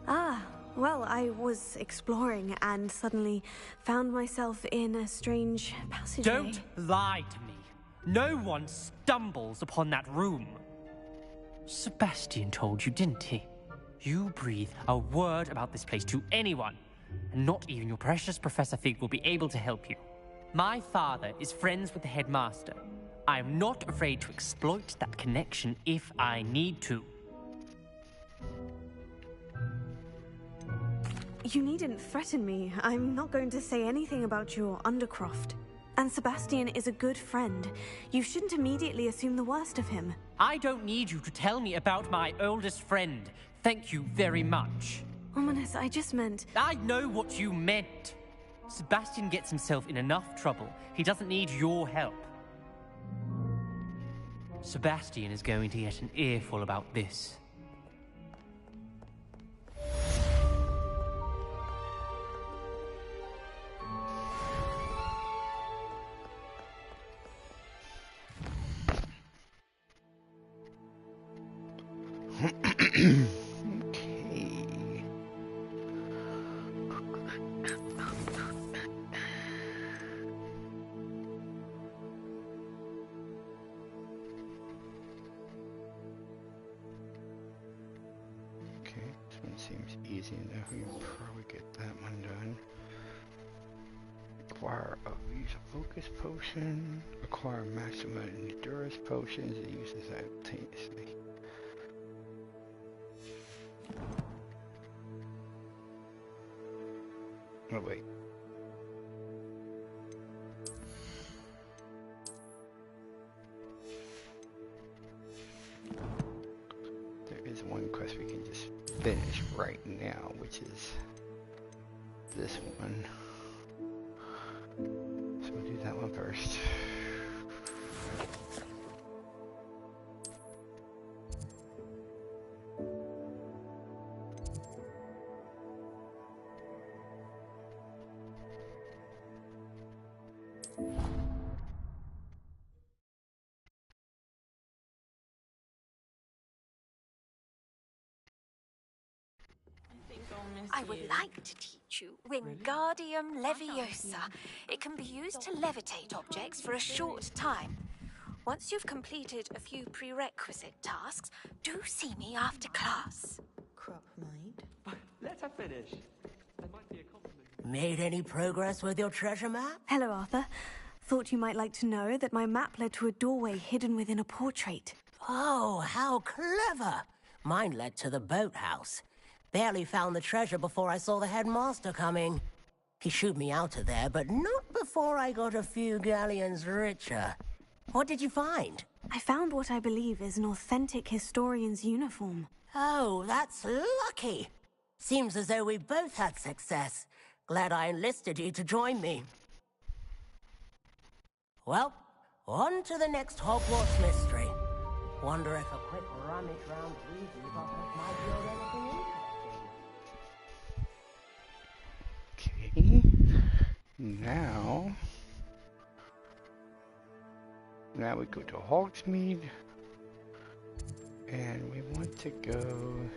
Ah, well, I was exploring and suddenly found myself in a strange passageway. Don't lie to me. No one stumbles upon that room. Sebastian told you, didn't he? You breathe a word about this place to anyone, and not even your precious Professor Fig will be able to help you. My father is friends with the headmaster. I am not afraid to exploit that connection if I need to. You needn't threaten me. I'm not going to say anything about your Undercroft. And Sebastian is a good friend. You shouldn't immediately assume the worst of him. I don't need you to tell me about my oldest friend. Thank you very much. Ominous, I just meant... I know what you meant. Sebastian gets himself in enough trouble. He doesn't need your help. Sebastian is going to get an earful about this. Okay. This one seems easy enough. We can probably get that one done. Acquire a use a focus potion. Acquire maximum endurance potions. It uses simultaneously. Oh wait. There is one quest we can just finish right now, which is this one. So we'll do that one first. I would like to teach you Wingardium Leviosa. It can be used to levitate objects for a short time. Once you've completed a few prerequisite tasks, do see me after class. Crop might. Let her finish. There might be a compliment. Made any progress with your treasure map? Hello, Arthur. Thought you might like to know that my map led to a doorway hidden within a portrait. Oh, how clever! Mine led to the boathouse. Barely found the treasure before I saw the headmaster coming. He shooed me out of there, but not before I got a few galleons richer. What did you find? I found what I believe is an authentic historian's uniform. Oh, that's lucky. Seems as though we both had success. Glad I enlisted you to join me. Well, on to the next Hogwarts mystery. Wonder if a quick rummage round Weasley's office might yield anything interesting. Okay. Now we go to Hogsmeade. And we want to go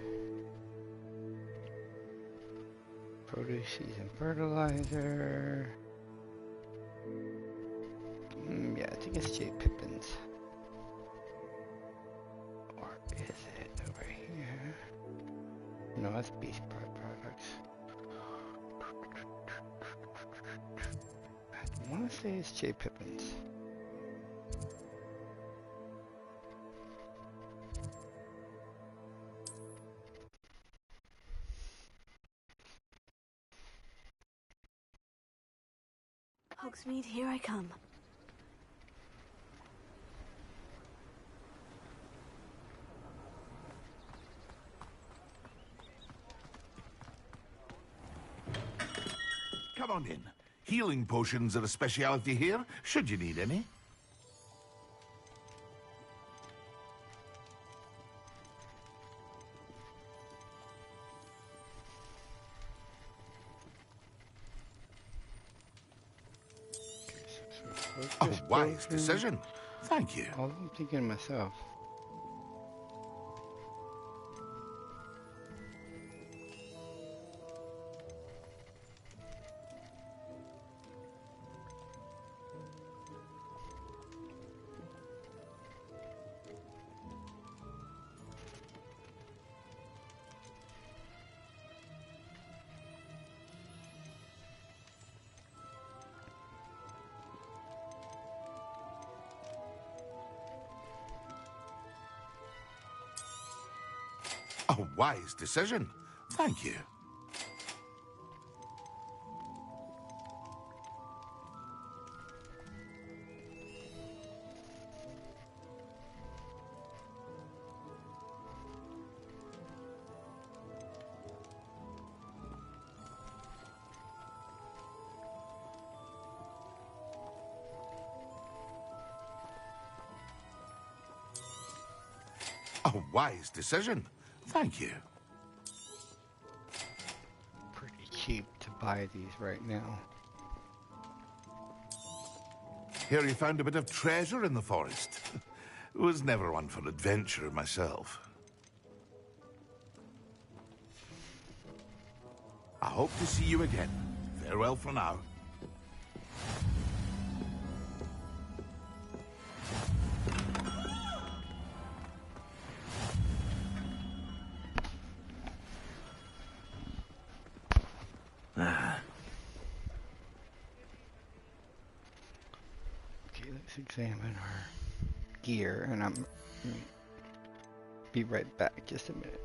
produce season fertilizer. Yeah, I think it's J. Pippin's. Or is it over here? No, that's Beast Products. I want to say it's J. Pippin's. Hogsmeade, here I come. Come on in. Healing potions are a speciality here, should you need any. A wise decision. Thank you. I'm thinking myself. A wise decision. Thank you. A wise decision. Thank you. Pretty cheap to buy these right now. Here you found a bit of treasure in the forest. Was never one for adventure myself. I hope to see you again. Farewell for now. Okay, let's examine our gear, and I'm be right back. Just a minute.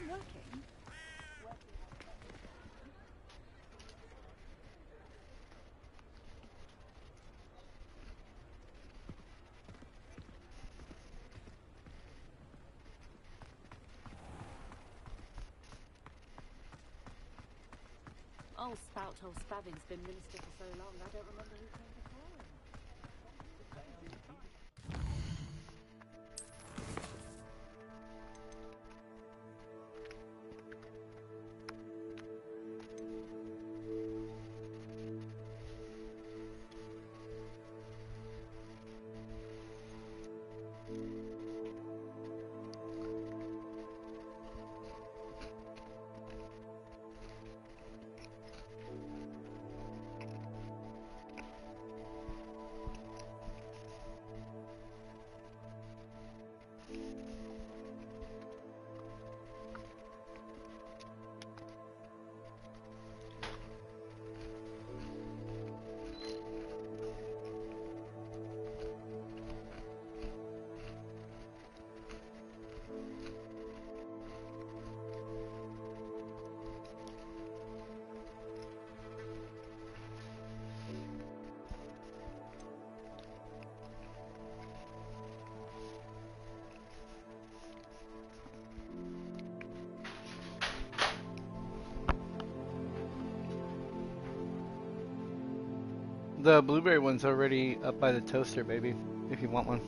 I'm working. Old spout old Spavin's been minister for so long, I don't remember who came before him. The blueberry one's already up by the toaster, baby, if you want one.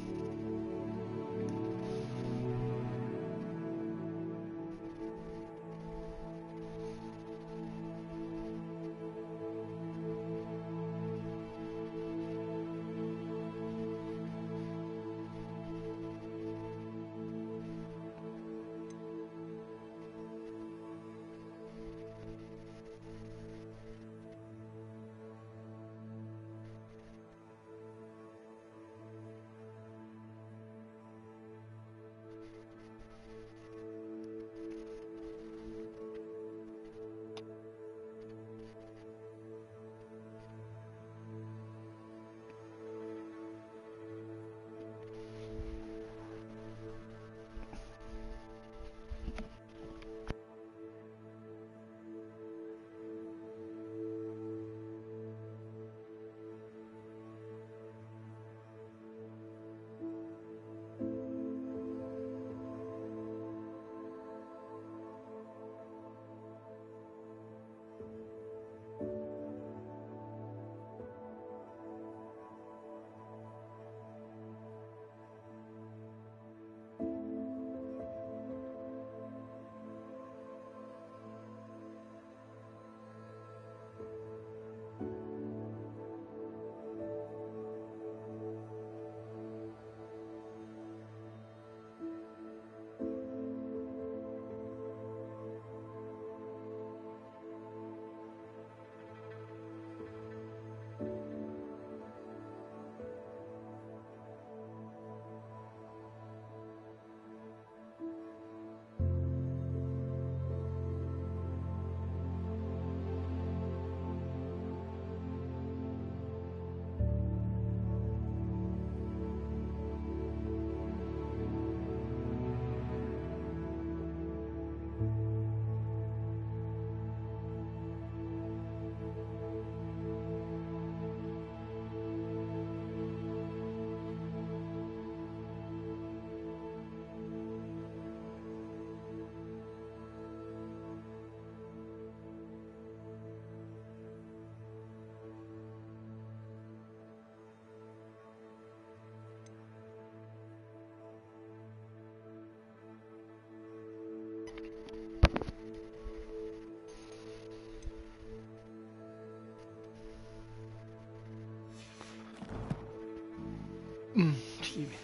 Excuse me.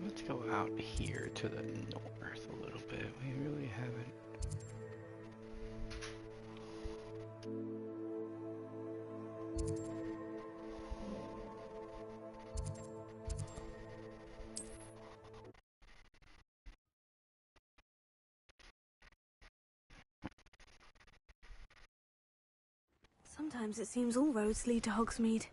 Let's go out here to the north a little bit. We really haven't. Sometimes it seems all roads lead to Hogsmeade.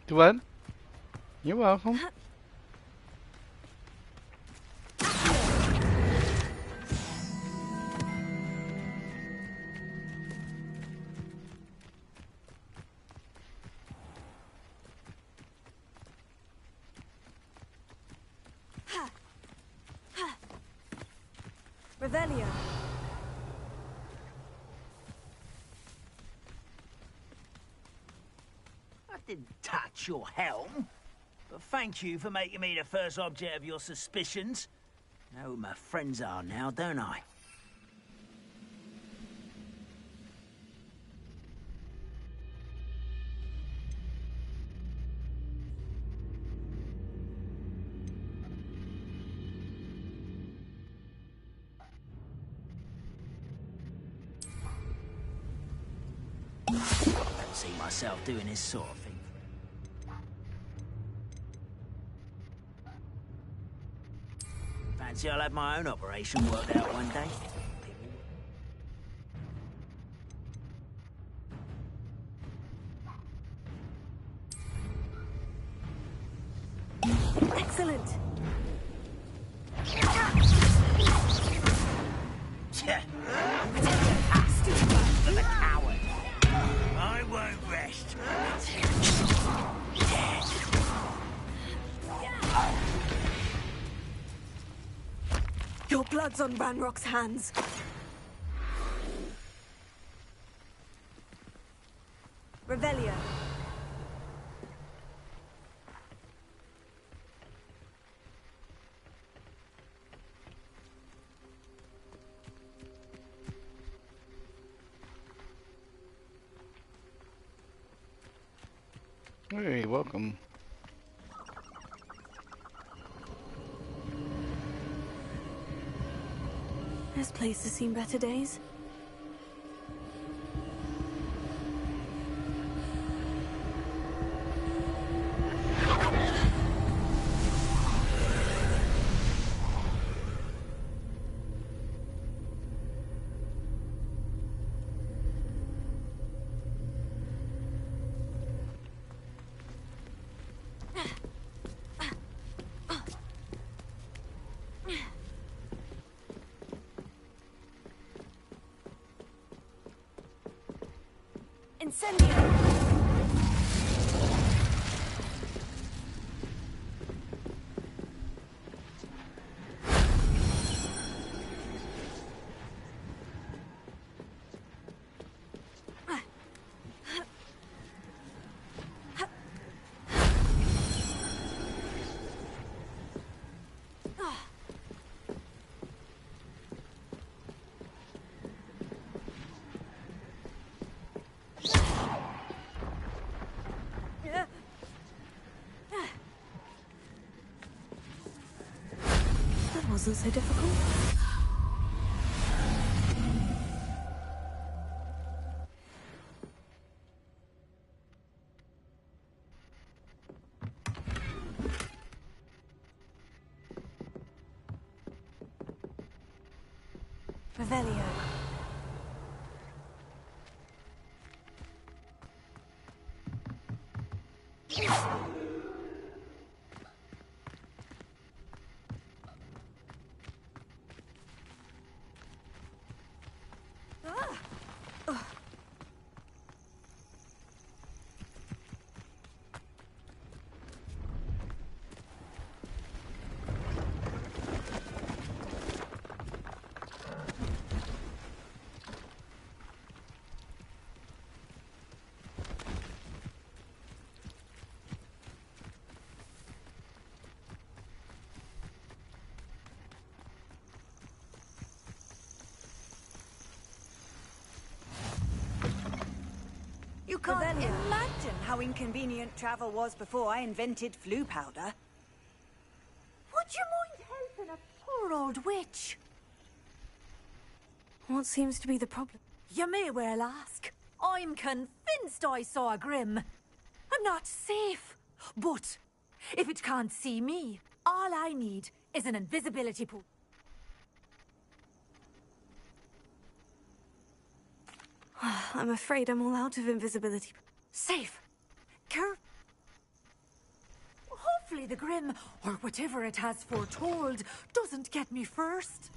Do what? You're welcome. Revelio. I didn't touch your helm, but thank you for making me the first object of your suspicions. I know who my friends are now, don't I? I don't see myself doing this sort of thing. Fancy I'll have my own operation worked out one day. Excellent. The coward. I won't rest. Your blood's on Ranrock's hands. Revelio. Hey, welcome. This place has seen better days. Incendio! Wasn't so difficult. Revelio. can't imagine how inconvenient travel was before I invented flu powder. Would you mind helping a poor old witch? What seems to be the problem? You may well ask. I'm convinced I saw a Grim. I'm not safe. But if it can't see me, all I need is an invisibility pool. I'm afraid I'm all out of invisibility. Safe. Hopefully the Grim, or whatever it has foretold, doesn't get me first.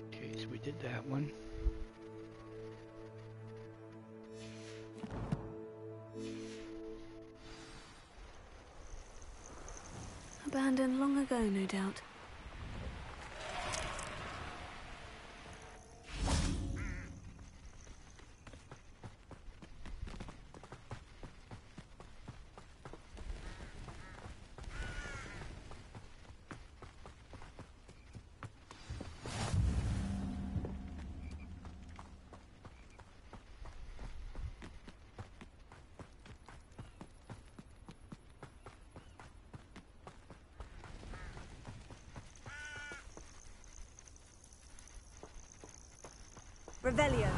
Okay, so we did that one. Abandoned long ago, no doubt. Revelio.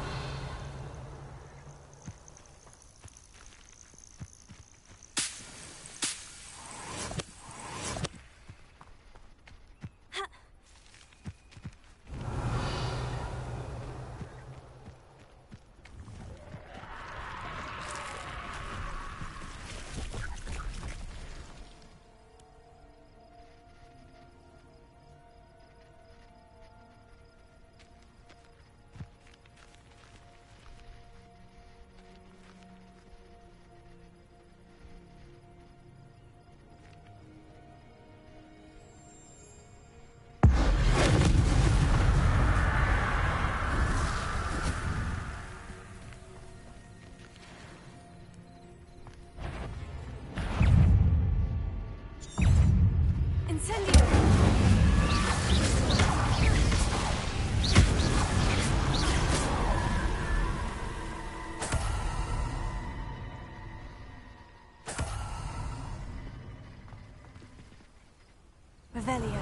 Revelio.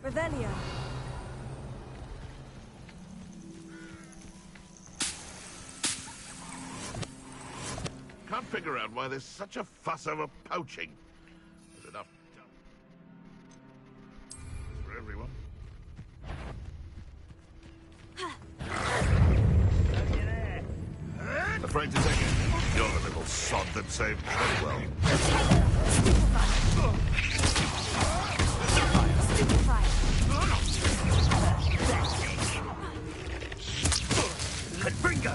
Revelio. Can't figure out why there's such a fuss over poaching. There's enough for everyone. Afraid to take it. You're the little sod that saved Treadwell. Bingo!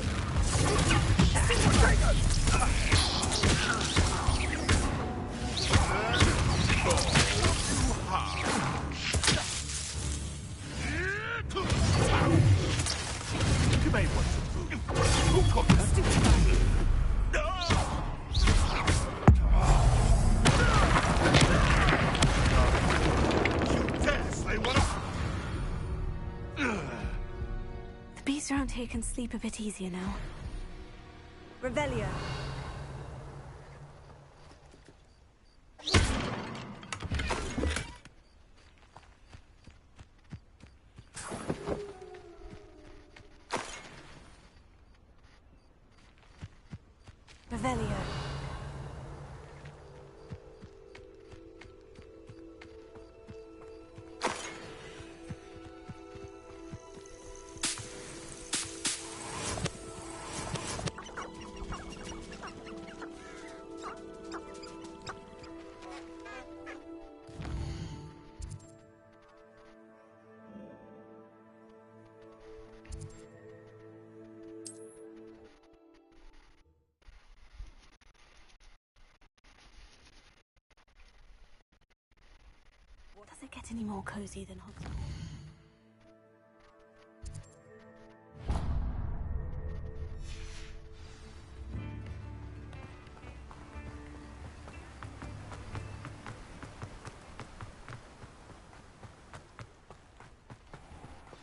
You may want to move. Who caught that? The beasts around here can sleep a bit easier now. Revelio. Revelio. Does it get any more cozy than Hogwarts?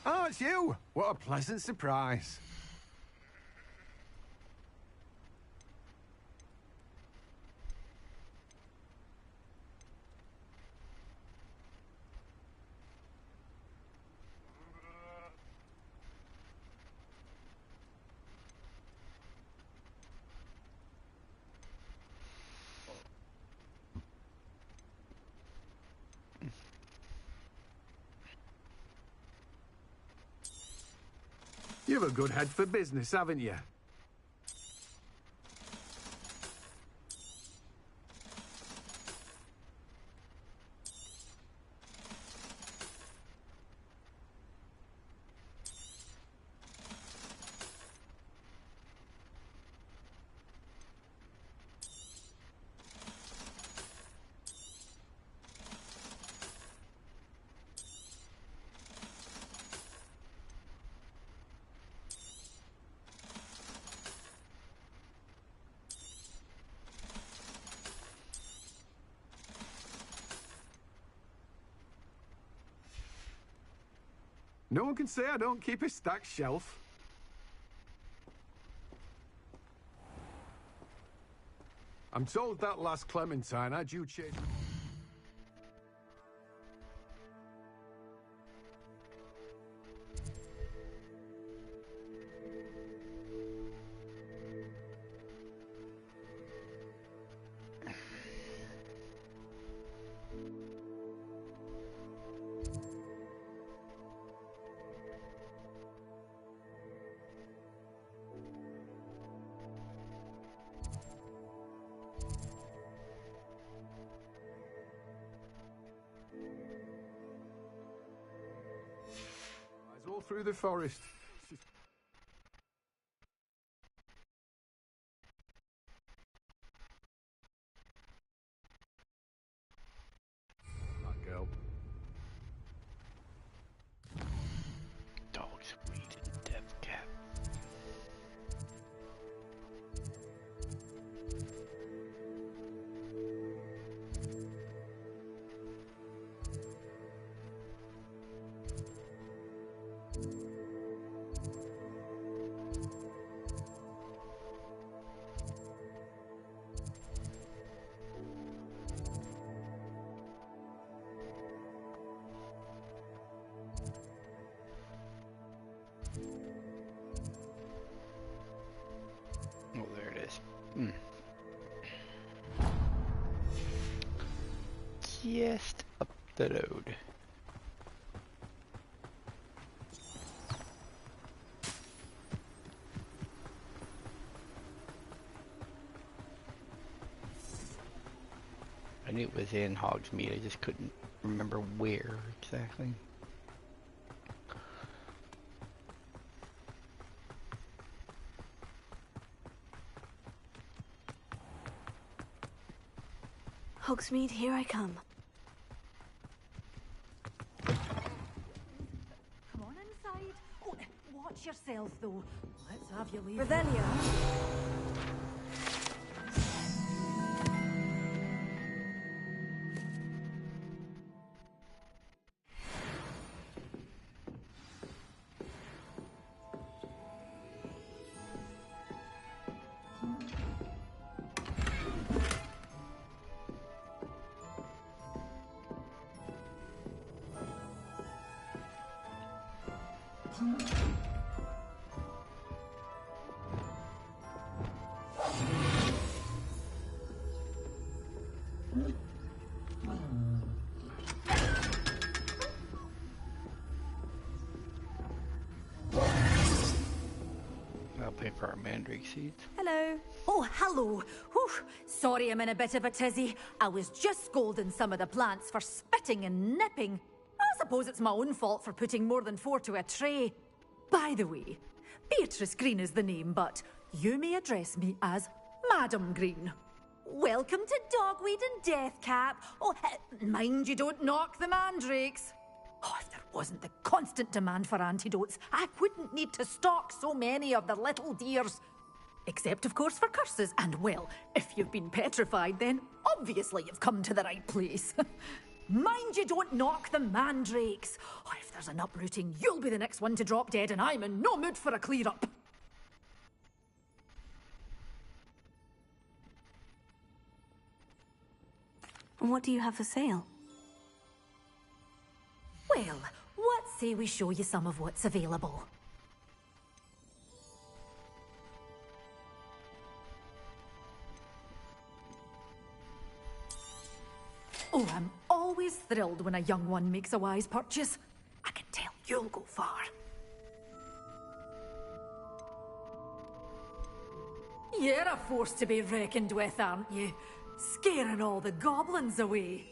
Oh, it's you! What a pleasant surprise. You've a good head for business, haven't you? No one can say I don't keep a stacked shelf. I'm told that last Clementine had you chase... all through the forest. That girl. Dogs weed and death cat. Oh, there it is. Just up the road. I knew it was in Hogsmeade, I just couldn't remember where exactly. Hogsmeade, here I come. Come on inside. Oh, watch yourself, though. Let's have you leave. Revelio. I'll pay for our mandrake seeds. Hello. Oh, hello. Whew. Sorry I'm in a bit of a tizzy. I was just scolding some of the plants for spitting and nipping. I suppose it's my own fault for putting more than 4 to a tray. By the way, Beatrice Green is the name, but you may address me as Madam Green. Welcome to Dogweed and Deathcap. Oh, mind you don't knock the mandrakes. Oh, if there wasn't the constant demand for antidotes, I wouldn't need to stock so many of the little dears. Except, of course, for curses. And, well, if you've been petrified, then obviously you've come to the right place. Mind you don't knock the mandrakes. Oh, if there's an uprooting, you'll be the next one to drop dead, and I'm in no mood for a clear-up. What do you have for sale? Well, what say we show you some of what's available? Oh, I'm always thrilled when a young one makes a wise purchase. I can tell you'll go far. You're a force to be reckoned with, aren't you? Scaring all the goblins away.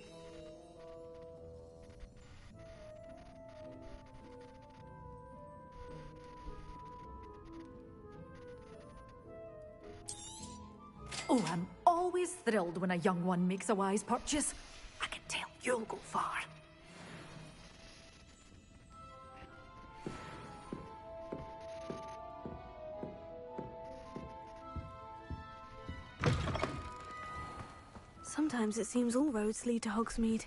Oh, I'm always thrilled when a young one makes a wise purchase. I can tell you'll go far. Sometimes it seems all roads lead to Hogsmeade.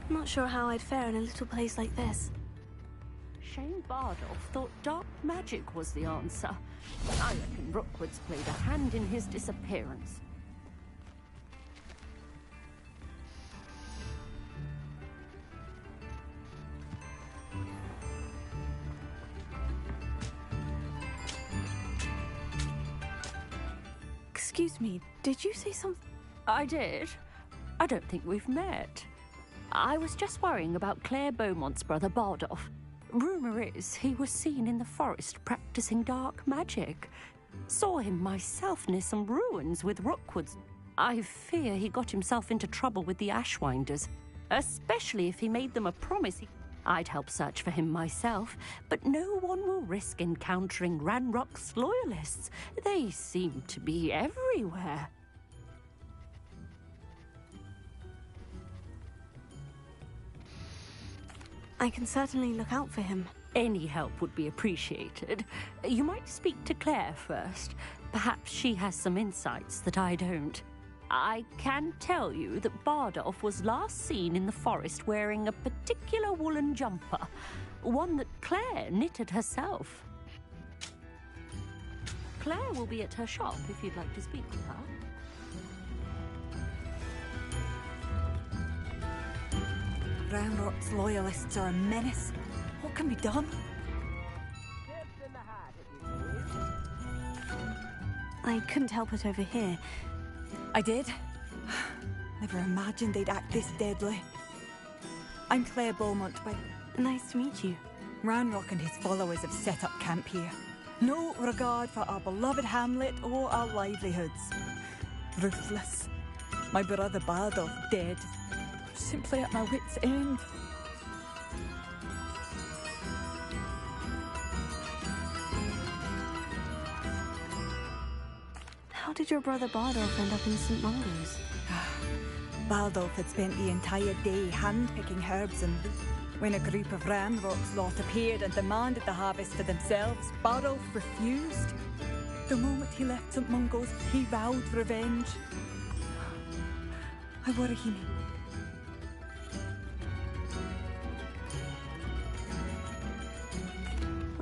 Not sure how I'd fare in a little place like this. Shane Bardolph thought dark magic was the answer. I reckon Rookwood's played a hand in his disappearance. Excuse me, did you say something? I did. I don't think we've met. I was just worrying about Claire Beaumont's brother Bardolph. Rumor is he was seen in the forest practicing dark magic. Saw him myself near some ruins with Rookwoods. I fear he got himself into trouble with the Ashwinders, especially if he made them a promise. I'd help search for him myself, but no one will risk encountering Ranrock's loyalists. They seem to be everywhere. I can certainly look out for him. Any help would be appreciated. You might speak to Claire first. Perhaps she has some insights that I don't. I can tell you that Bardolph was last seen in the forest wearing a particular woolen jumper, one that Claire knitted herself. Claire will be at her shop if you'd like to speak with her. Ranrock's loyalists are a menace. What can be done? I couldn't help it over here. I did. Never imagined they'd act this deadly. I'm Claire Beaumont, but... Nice to meet you. Ranrock and his followers have set up camp here. No regard for our beloved hamlet or our livelihoods. Ruthless. My brother Bardolph dead. Simply at my wit's end. How did your brother Bardolph end up in St. Mungo's? Bardolph had spent the entire day hand-picking herbs and when a group of Ranrock's lot appeared and demanded the harvest for themselves, Bardolph refused. The moment he left St. Mungo's, he vowed revenge. I worry he may.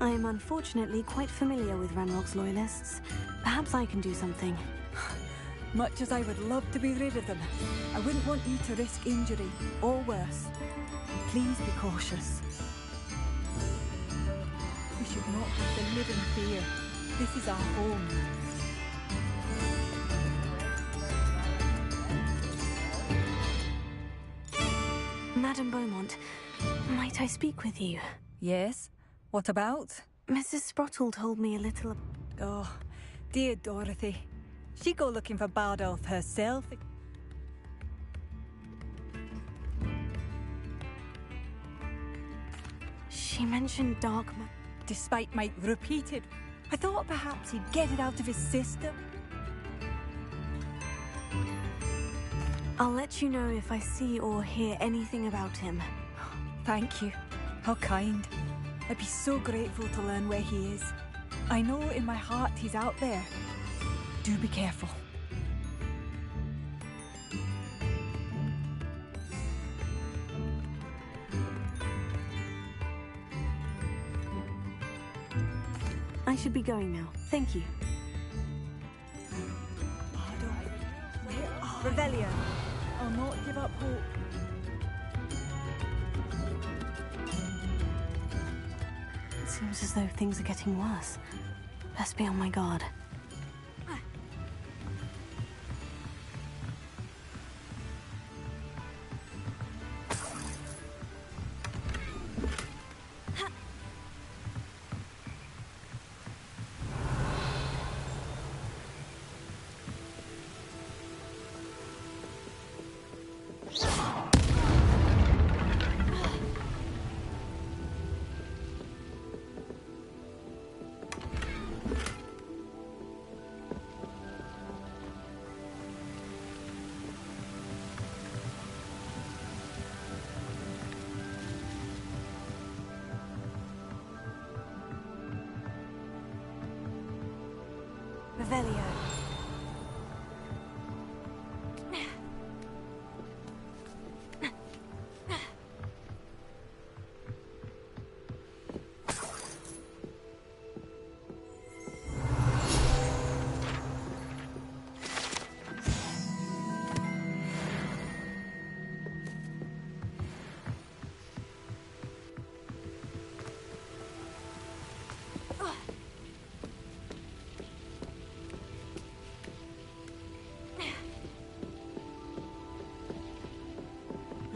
I am unfortunately quite familiar with Ranrock's loyalists. Perhaps I can do something. Much as I would love to be rid of them, I wouldn't want you to risk injury, or worse. Please be cautious. We should not have to live in fear. This is our home. Madame Beaumont, might I speak with you? Yes? What about? Mrs. Sprottle told me a little... Oh, dear Dorothy. She'd go looking for Bardolph herself. She mentioned dark magic. Despite my repeated... I thought perhaps he'd get it out of his system. I'll let you know if I see or hear anything about him. Thank you. How kind. I'd be so grateful to learn where he is. I know in my heart he's out there. Do be careful. I should be going now. Thank you. Revelio. I'll not give up hope. It seems as though things are getting worse. Best be on my guard. Revelio.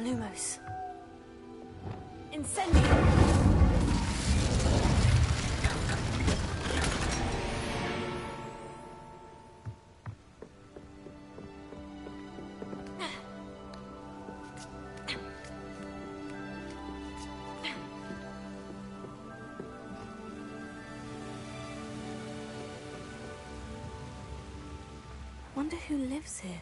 Lumos. Incendio! wonder who lives here.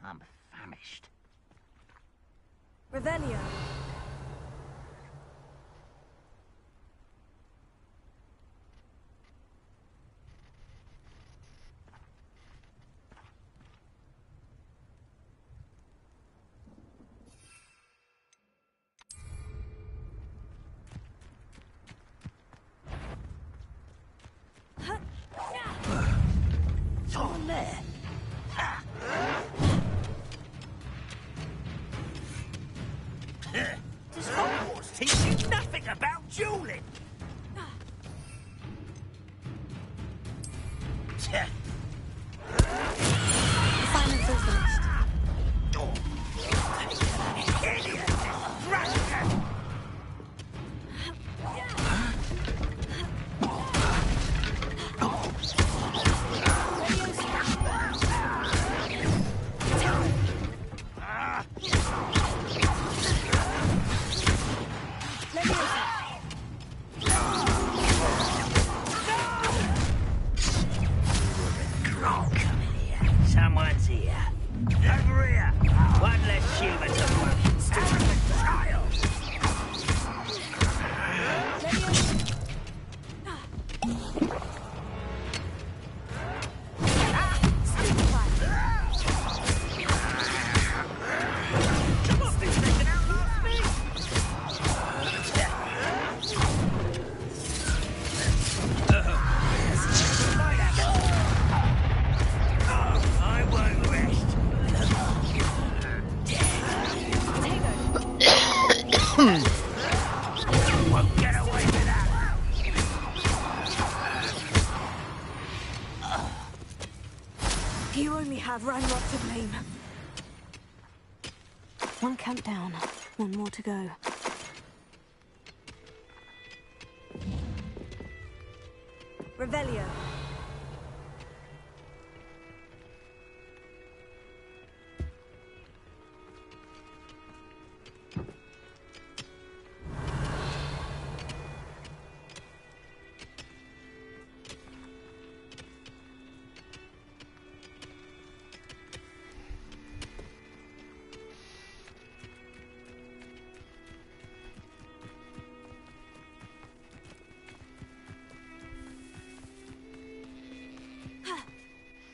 I'm famished. Revelio. Someone there. Ha! Does Hogwarts teach you nothing about dueling? Silence is finished. Idiot! Rascal! Someone's here. Over here. One less human to worry. Stupid child. Come on, this thing can outlast me. I won't rest. Won't get away with that. You only have Ranrock to blame. One camp down, one more to go. Revelio.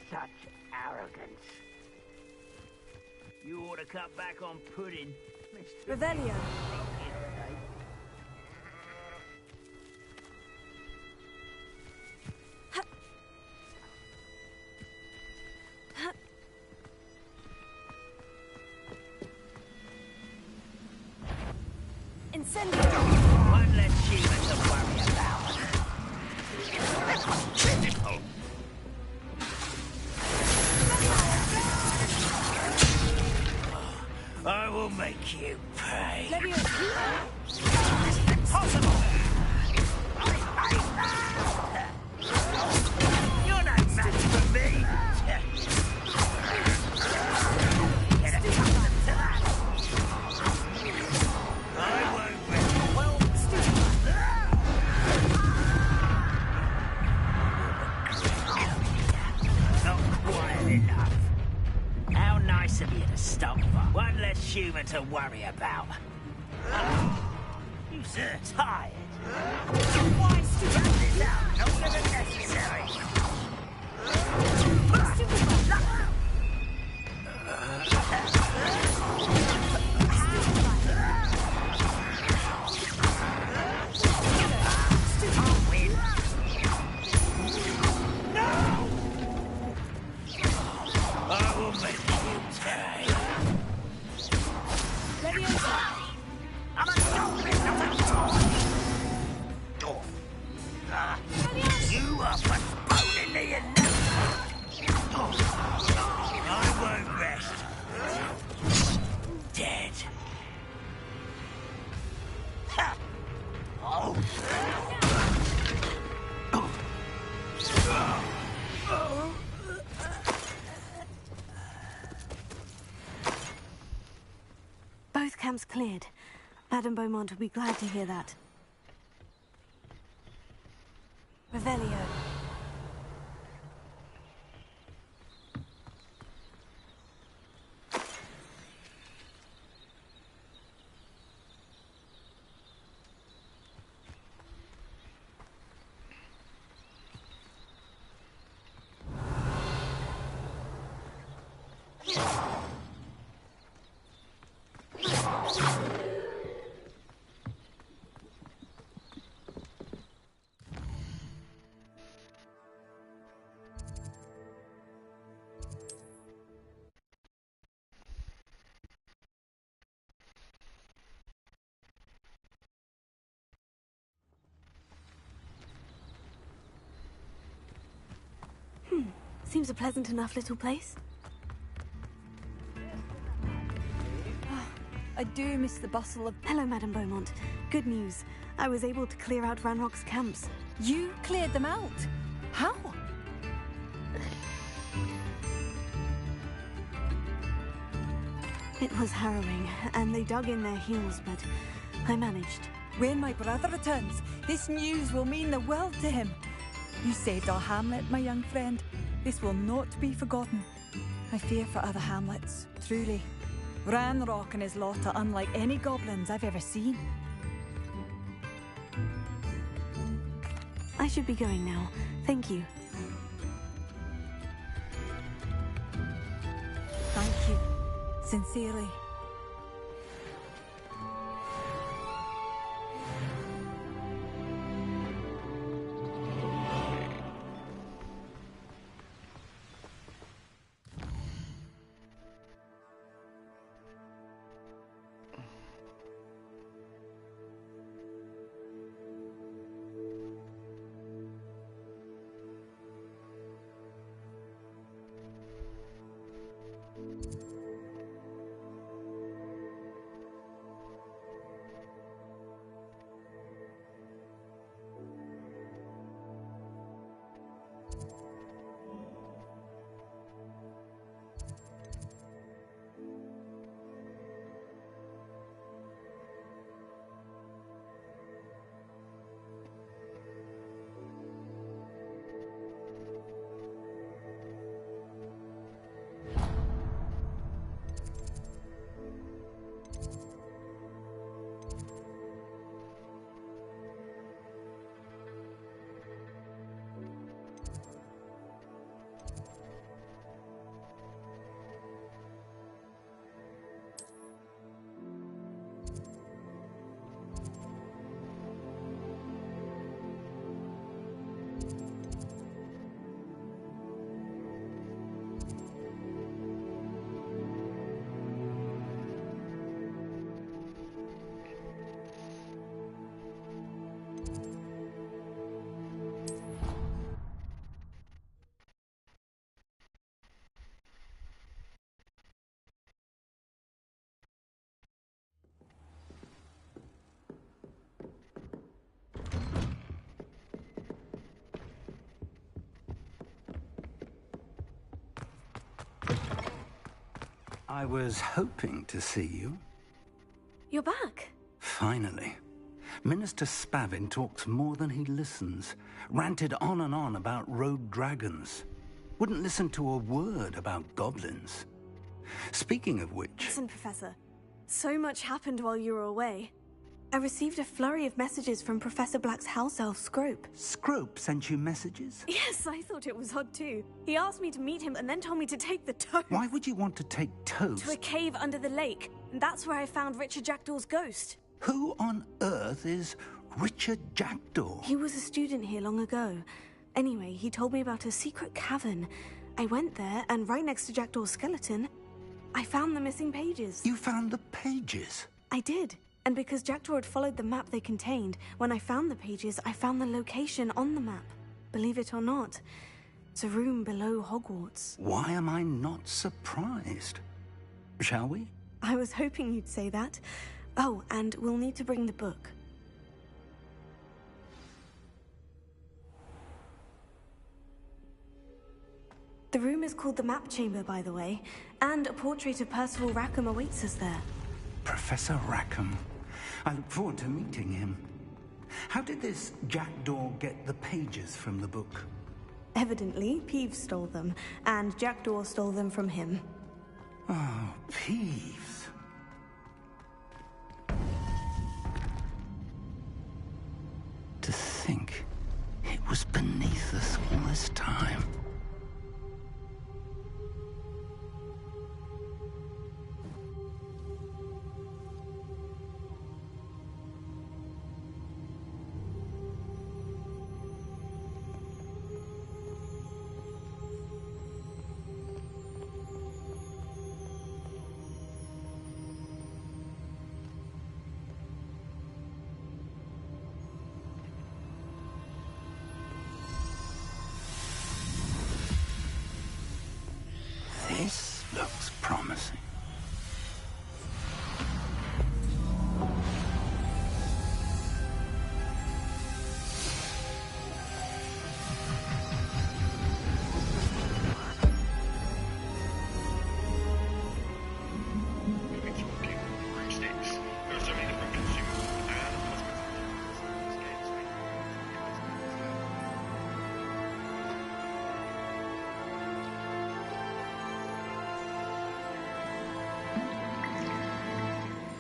Such arrogance. You ought to cut back on pudding, Mr. Revelio. Incendio. One less human to worry about. Critical. I will make you pay. This is impossible. You're no match for me. Get accustomed to that. I won't rest. Well, not quite enough. How nice of you to stop by. One less human to worry about. You sir, tired. Why stupid this out longer than necessary? I'll win. No! I will make you pay. I'm a dog! are for spooning me and I won't rest. Dead. Ha! Oh. Both camps cleared. Madame Beaumont will be glad to hear that. Revelio. Seems a pleasant enough little place. I do miss the bustle of... Hello, Madame Beaumont. Good news. I was able to clear out Ranrock's camps. You cleared them out? How? It was harrowing, and they dug in their heels, but I managed. When my brother returns, this news will mean the world to him. You saved our hamlet, my young friend. This will not be forgotten. I fear for other hamlets, truly. Ranrock and his lot are unlike any goblins I've ever seen. I should be going now. Thank you. Thank you. Sincerely. I was hoping to see you. You're back. Finally. Minister Spavin talks more than he listens. Ranted on and on about rogue dragons. Wouldn't listen to a word about goblins. Speaking of which... Listen, Professor. So much happened while you were away. I received a flurry of messages from Professor Black's house elf, Scrope. Scrope sent you messages? Yes, I thought it was odd too. He asked me to meet him and then told me to take the toad. Why would you want to take toads? To a cave under the lake. And that's where I found Richard Jackdaw's ghost. Who on earth is Richard Jackdaw? He was a student here long ago. Anyway, he told me about a secret cavern. I went there, and right next to Jackdaw's skeleton, I found the missing pages. You found the pages? I did. And because Jackdaw had followed the map they contained, when I found the pages, I found the location on the map. believe it or not. It's a room below Hogwarts. Why am I not surprised? Shall we? I was hoping you'd say that. Oh, and we'll need to bring the book. The room is called the Map Chamber, by the way, and a portrait of Percival Rackham awaits us there. Professor Rackham. I look forward to meeting him. How did this jackdaw get the pages from the book? Evidently, Peeves stole them, and Jackdaw stole them from him. Oh, Peeves. To think it was beneath us all this time. This looks promising.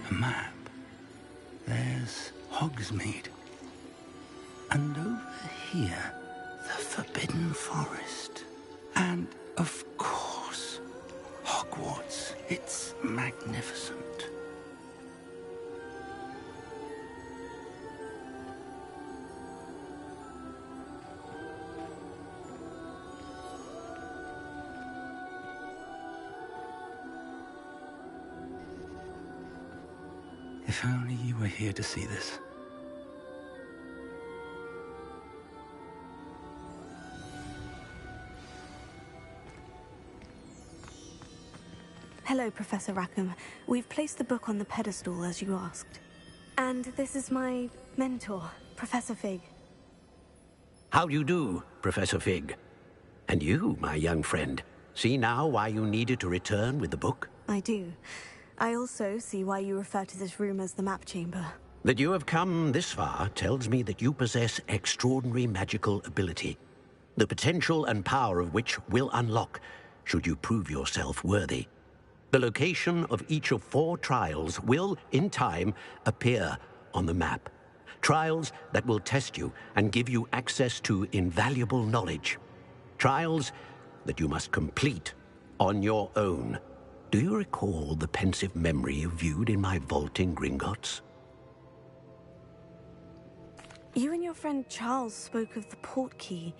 A map. There's Hogsmeade. And over here, the Forbidden Forest. And, of course, Hogwarts. It's magnificent. If only you were here to see this. Hello, Professor Rackham. We've placed the book on the pedestal, as you asked. And this is my mentor, Professor Fig. How do you do, Professor Fig? And you, my young friend, see now why you needed to return with the book? I do. I also see why you refer to this room as the Map Chamber. That you have come this far tells me that you possess extraordinary magical ability, the potential and power of which will unlock should you prove yourself worthy. The location of each of 4 trials will, in time, appear on the map. Trials that will test you and give you access to invaluable knowledge. Trials that you must complete on your own. Do you recall the pensive memory you viewed in my vault in Gringotts? You and your friend Charles spoke of the portkey,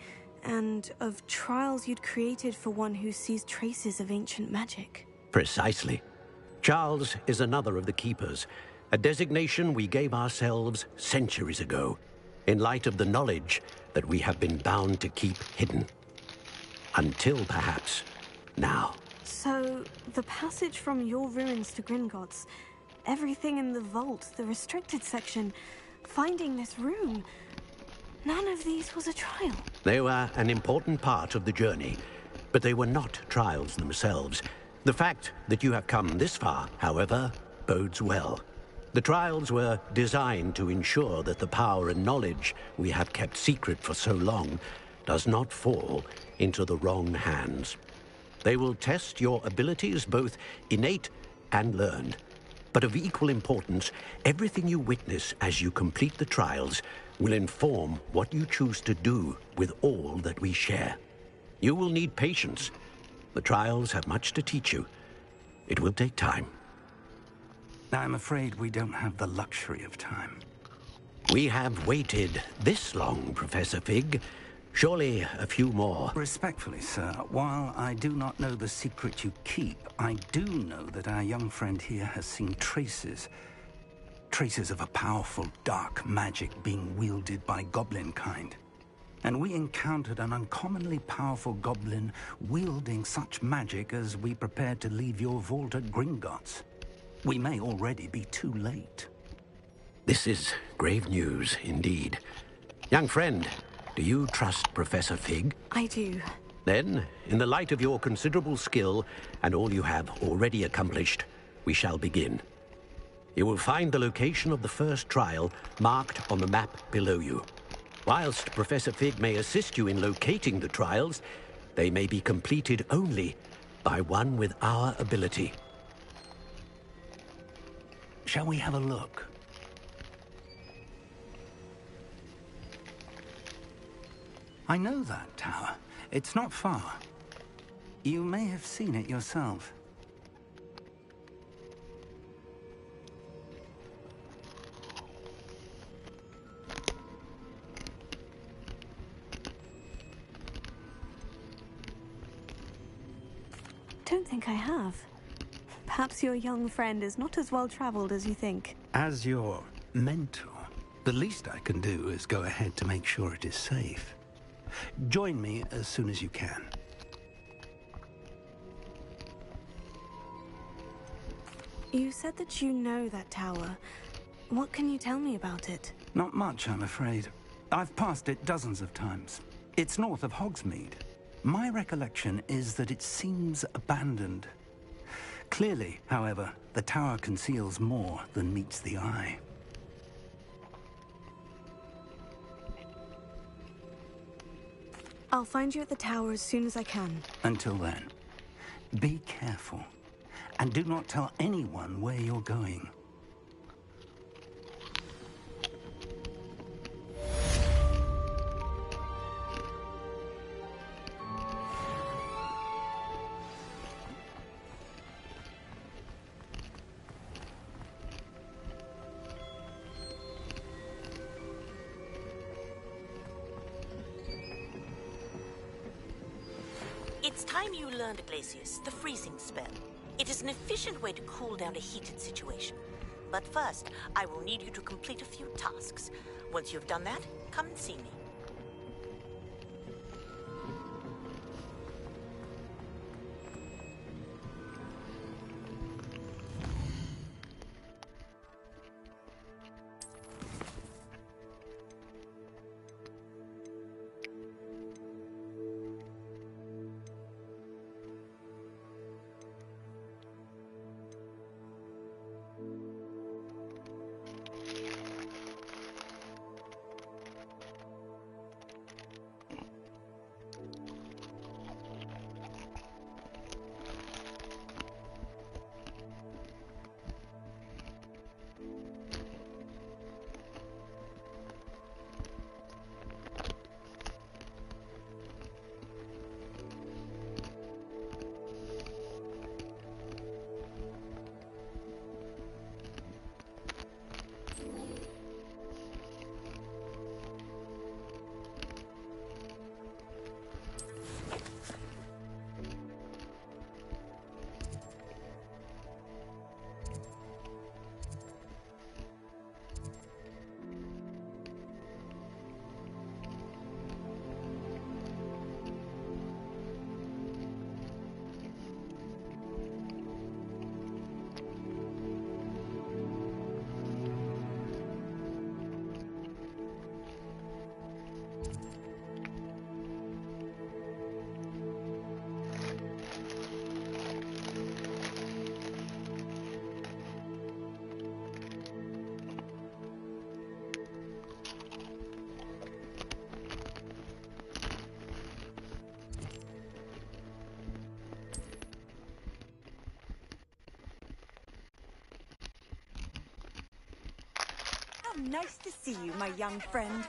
and of trials you'd created for one who sees traces of ancient magic. Precisely. Charles is another of the Keepers, a designation we gave ourselves centuries ago, in light of the knowledge that we have been bound to keep hidden. Until, perhaps, now. So, the passage from your ruins to Gringotts, everything in the vault, the restricted section, finding this room, none of these was a trial. They were an important part of the journey, but they were not trials themselves. The fact that you have come this far, however, bodes well. The trials were designed to ensure that the power and knowledge we have kept secret for so long does not fall into the wrong hands. They will test your abilities, both innate and learned. But of equal importance, everything you witness as you complete the trials will inform what you choose to do with all that we share. You will need patience. The trials have much to teach you. It will take time. I'm afraid we don't have the luxury of time. We have waited this long, Professor Fig. Surely a few more. Respectfully, sir, while I do not know the secret you keep, I do know that our young friend here has seen traces of a powerful dark magic being wielded by goblin kind. And we encountered an uncommonly powerful goblin wielding such magic as we prepared to leave your vault at Gringotts. We may already be too late. This is grave news, indeed. Young friend, do you trust Professor Fig? I do. Then, in the light of your considerable skill and all you have already accomplished, we shall begin. You will find the location of the first trial marked on the map below you. Whilst Professor Fig may assist you in locating the trials, they may be completed only by one with our ability. Shall we have a look? I know that tower. It's not far. You may have seen it yourself. Don't think I have. Perhaps your young friend is not as well traveled as you think. As your mentor, the least I can do is go ahead to make sure it is safe. Join me as soon as you can. You said that you know that tower. What can you tell me about it? Not much, I'm afraid. I've passed it dozens of times. It's north of Hogsmeade. My recollection is that it seems abandoned. Clearly, however, the tower conceals more than meets the eye. I'll find you at the tower as soon as I can. Until then, be careful, and do not tell anyone where you're going. It's time you learned, Glacius, the freezing spell. It is an efficient way to cool down a heated situation. But first, I will need you to complete a few tasks. Once you've done that, come and see me. How nice to see you, my young friend.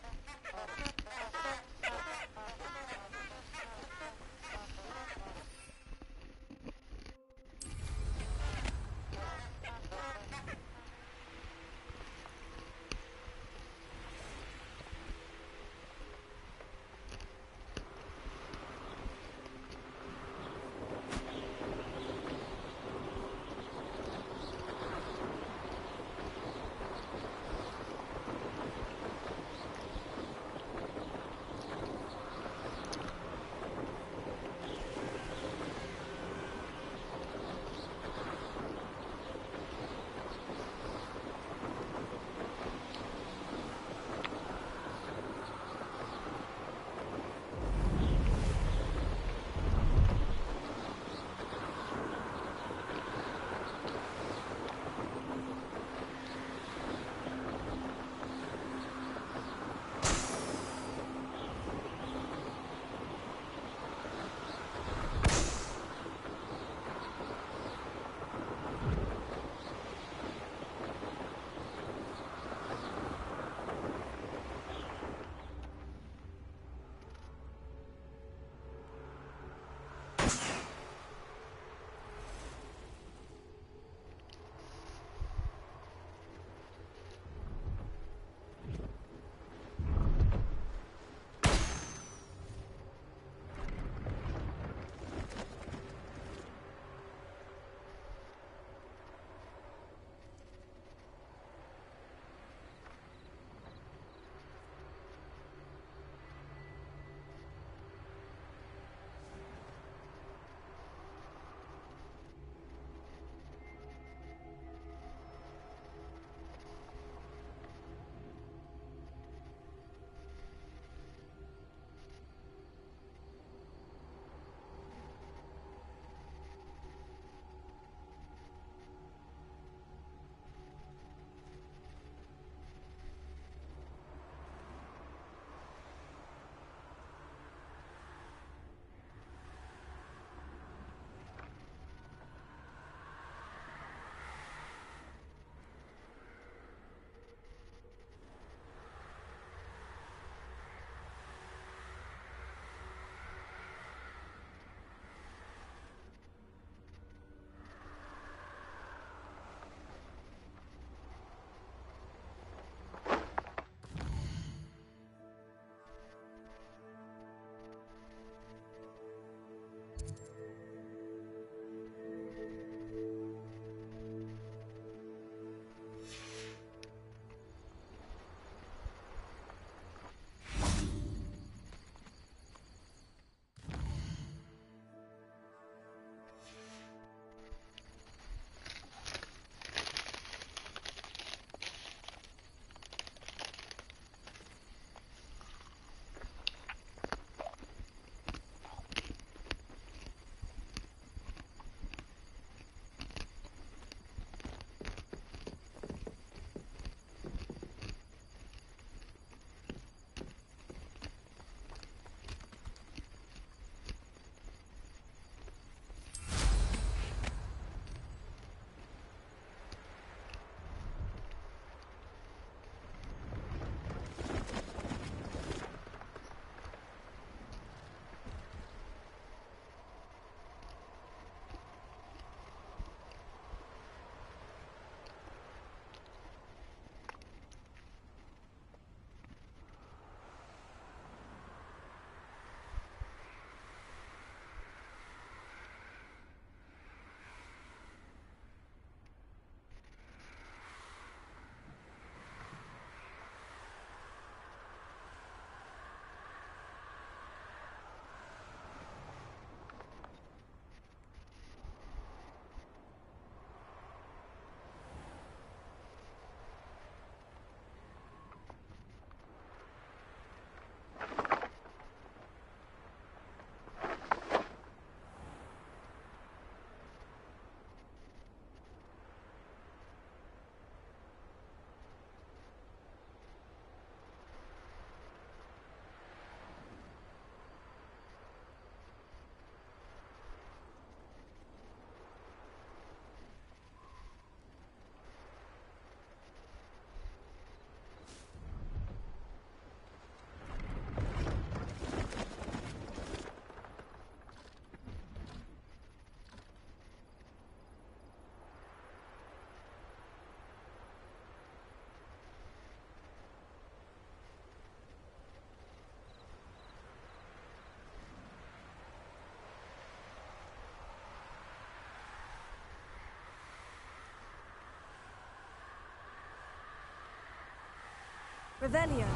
Revelio.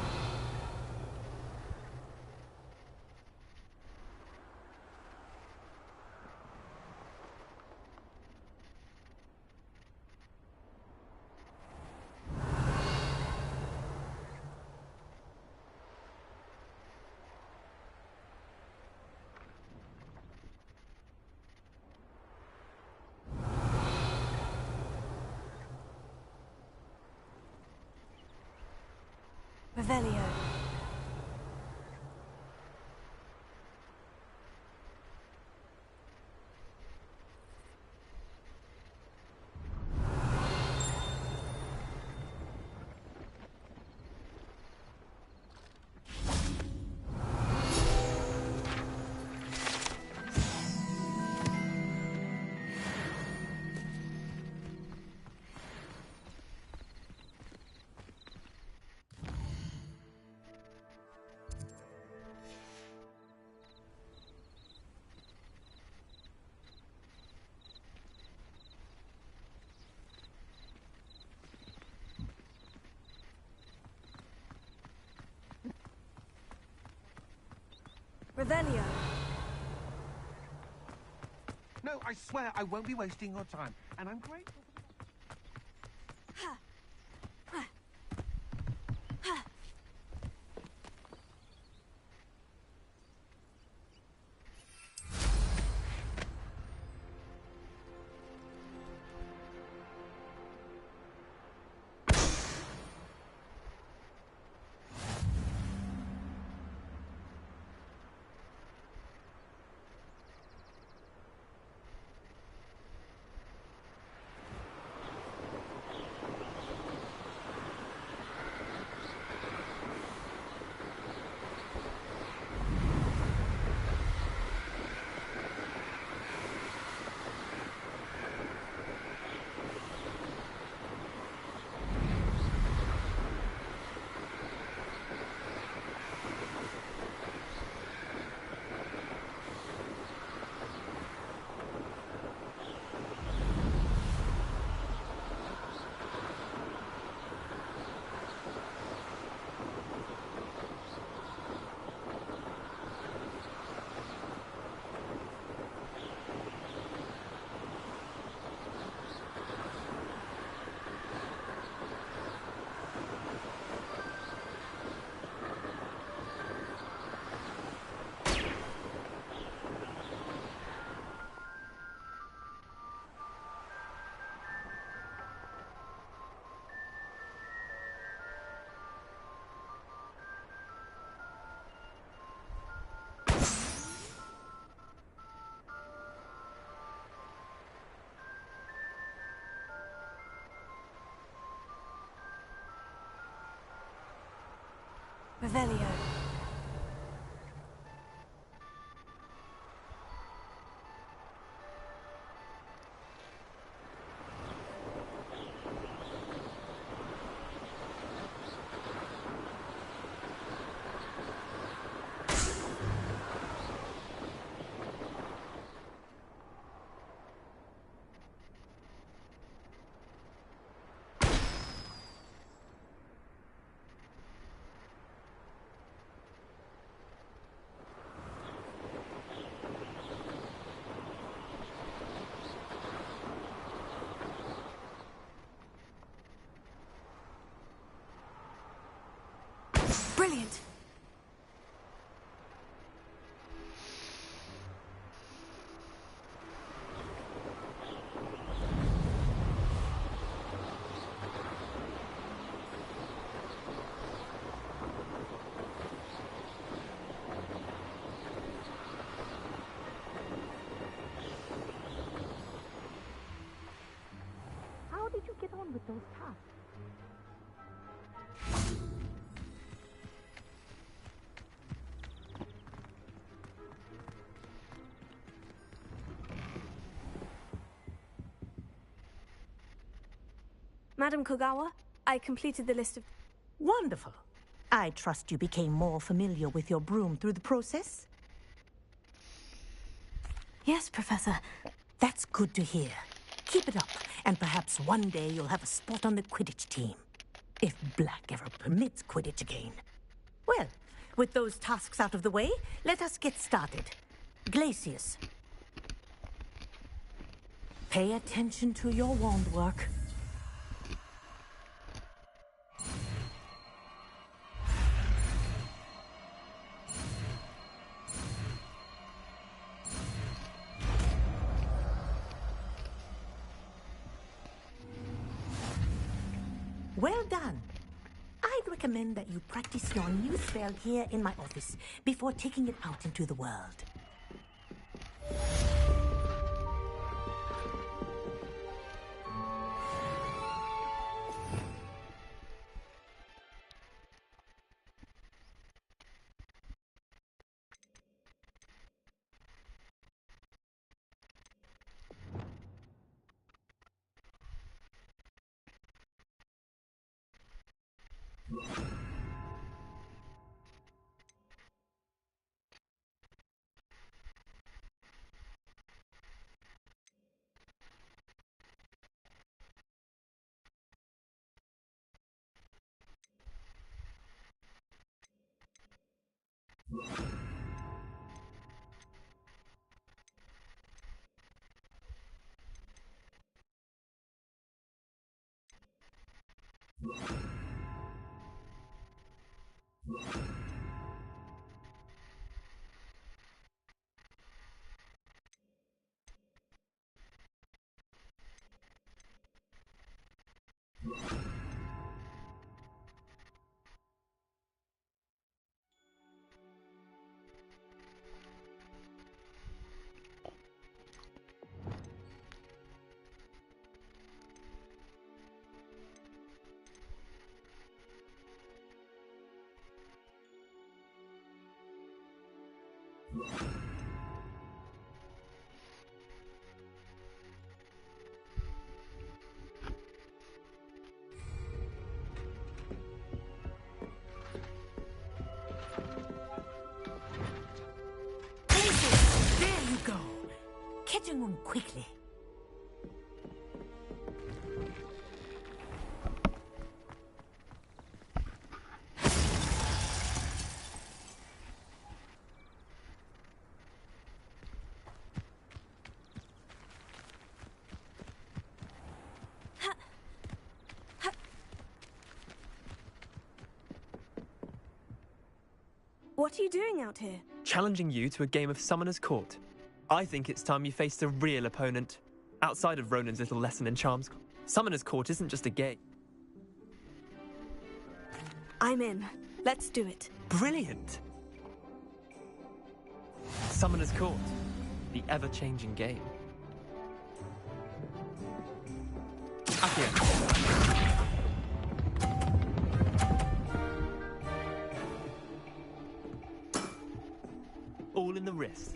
Revelio. Revelio. No, I swear I won't be wasting your time, and I'm grateful. Revelio. Brilliant. How did you get on with those tasks? Madam Kogawa, I completed the list of... Wonderful. I trust you became more familiar with your broom through the process? Yes, Professor. That's good to hear. Keep it up, and perhaps one day you'll have a spot on the Quidditch team. If Black ever permits Quidditch again. Well, with those tasks out of the way, let us get started. Glacius. Pay attention to your wand work. Well done. I'd recommend that you practice your new spell here in my office before taking it out into the world. There you go. Catching on quickly. What are you doing out here? Challenging you to a game of Summoner's Court. I think it's time you faced a real opponent. Outside of Ronan's little lesson in charms, Summoner's Court isn't just a game. I'm in. Let's do it. Brilliant! Summoner's Court, the ever-changing game. Accio. All in the wrist.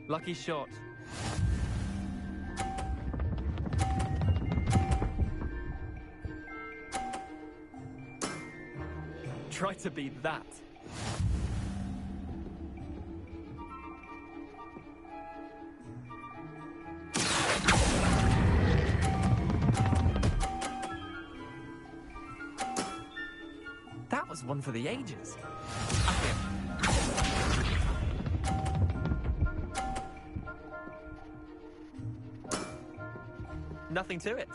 Lucky shot. Try to beat that. That was one for the ages. Nothing to it.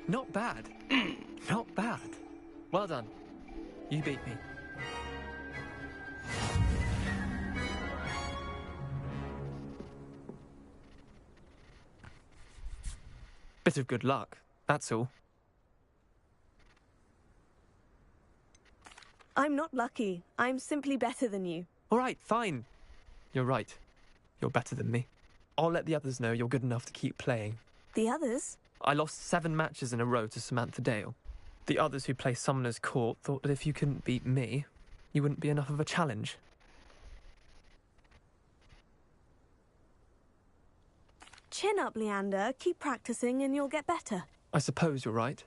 Not bad. Not bad. Well done. You beat me. Bit of good luck, that's all. I'm not lucky. I'm simply better than you. All right, fine. You're right. You're better than me. I'll let the others know you're good enough to keep playing. The others? I lost 7 matches in a row to Samantha Dale. The others who play Summoner's Court thought that if you couldn't beat me, you wouldn't be enough of a challenge. Chin up, Leander. Keep practicing and you'll get better. I suppose you're right.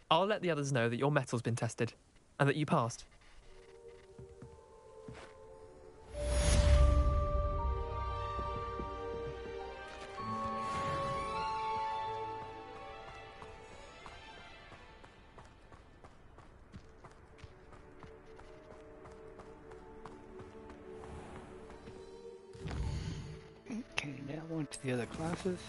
I'll let the others know that your metal's been tested, and that you passed. Okay, now on to the other classes.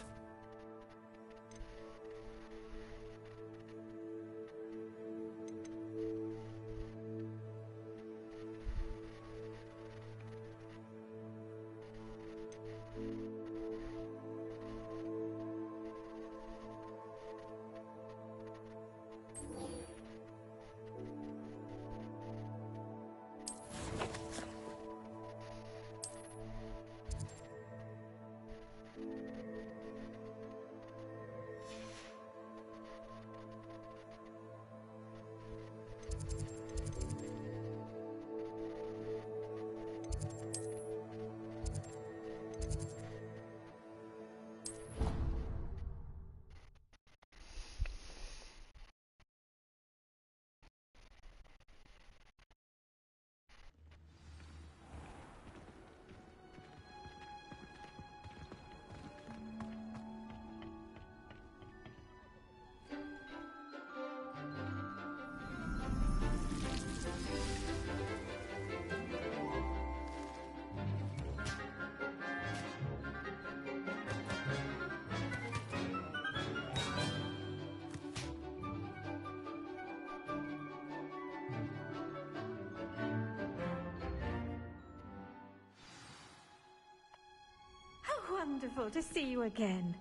Wonderful to see you again.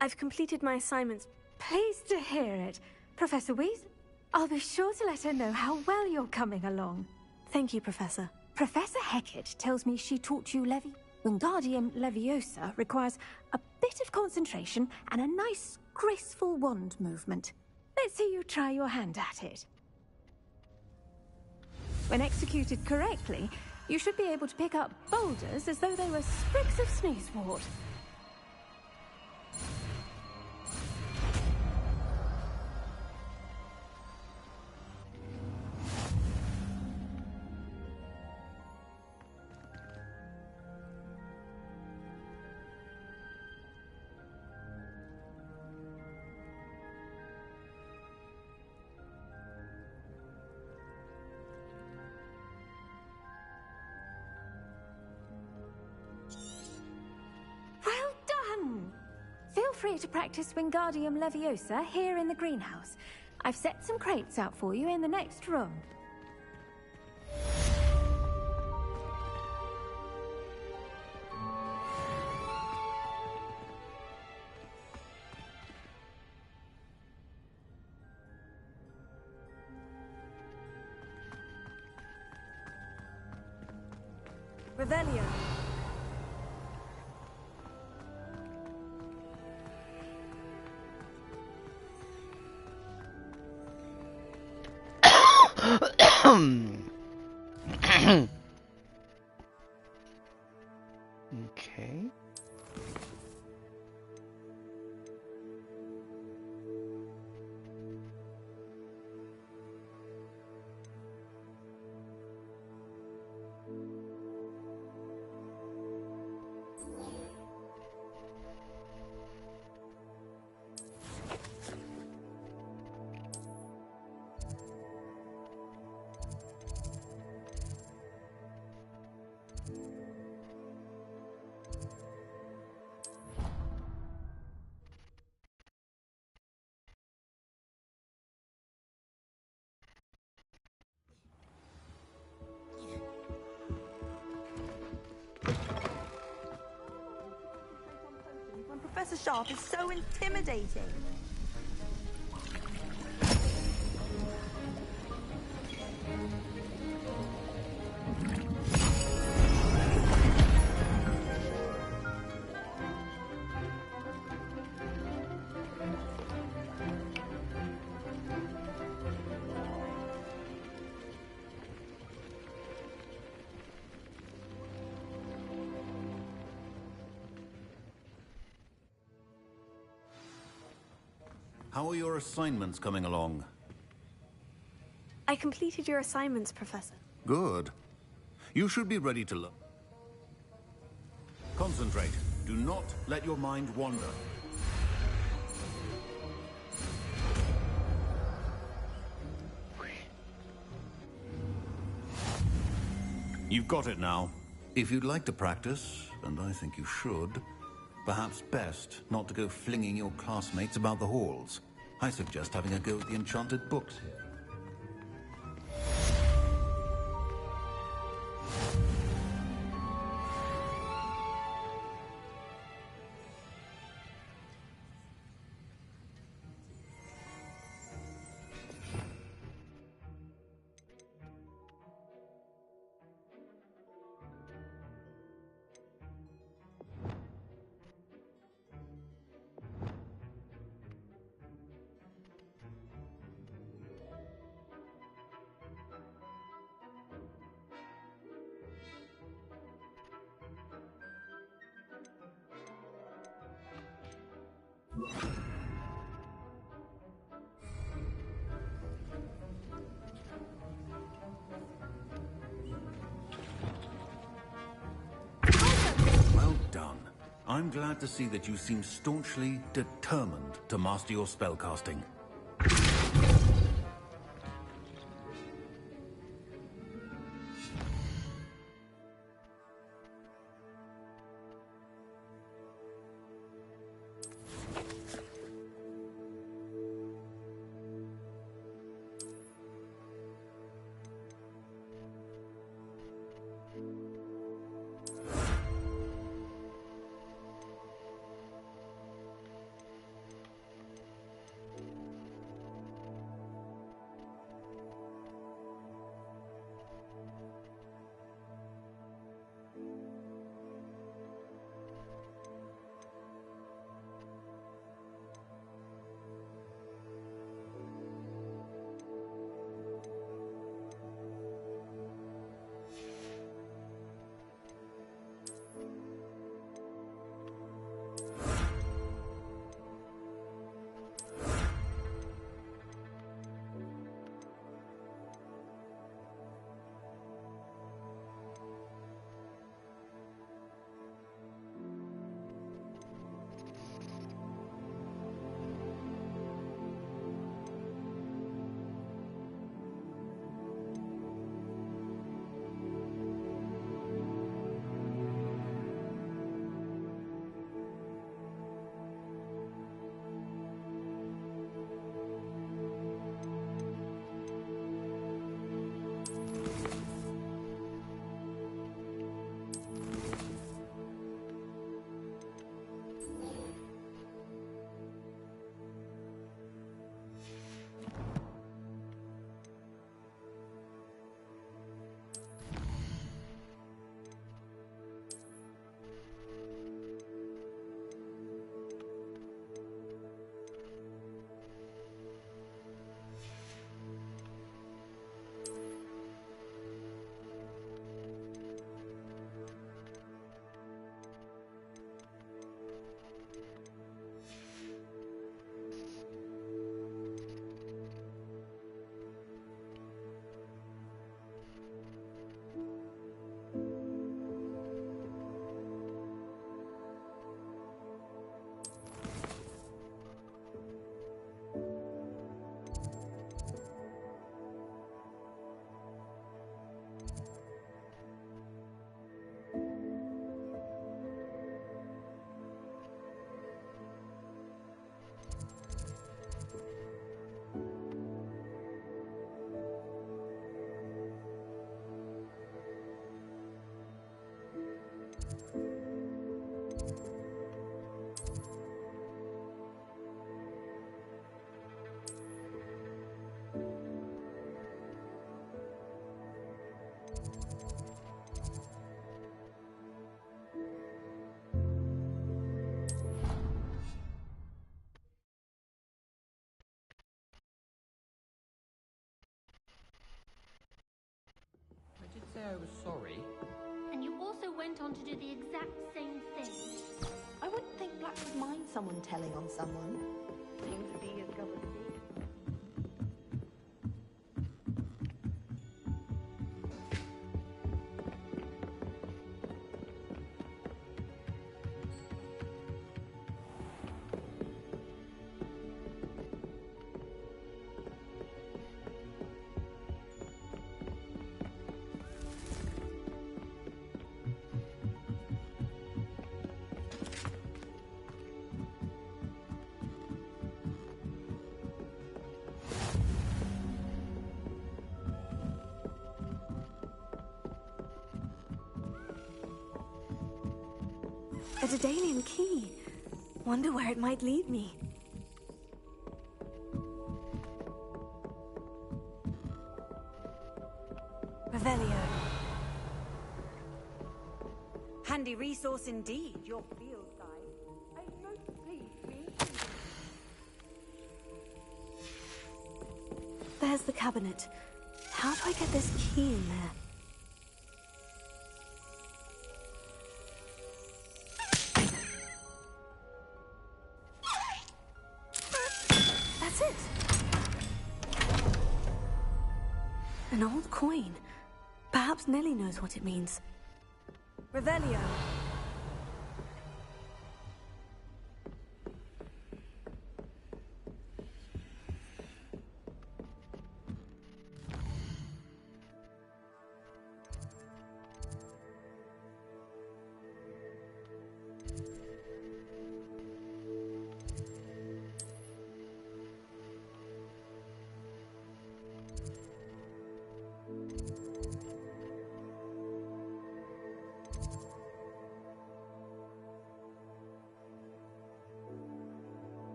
I've completed my assignments. Pleased to hear it. Professor Weasley, I'll be sure to let her know how well you're coming along. Thank you, Professor. Professor Hecat tells me she taught you Wingardium Leviosa requires a bit of concentration and a nice, graceful wand movement. Let's see you try your hand at it. When executed correctly, you should be able to pick up boulders as though they were sprigs of sneezewort. Feel free to practice Wingardium Leviosa here in the greenhouse. I've set some crates out for you in the next room. Revelio. Okay. Professor Sharp is so intimidating. How are your assignments coming along? I completed your assignments, Professor. Good. You should be ready to learn. Concentrate. Do not let your mind wander. You've got it now. If you'd like to practice, and I think you should, perhaps best not to go flinging your classmates about the halls. I suggest having a go at the enchanted books here. Well done. I'm glad to see that you seem staunchly determined to master your spellcasting. Say I was sorry. And you also went on to do the exact same thing. I wouldn't think Black would mind someone telling on someone. Seems to be his cup A Daedalian key. Wonder where it might lead me. Revelio. Handy resource indeed, your field guide. I'm most pleased. There's the cabinet. How do I get this key in there? That's it! An old coin. Perhaps Nellie knows what it means. Revelio.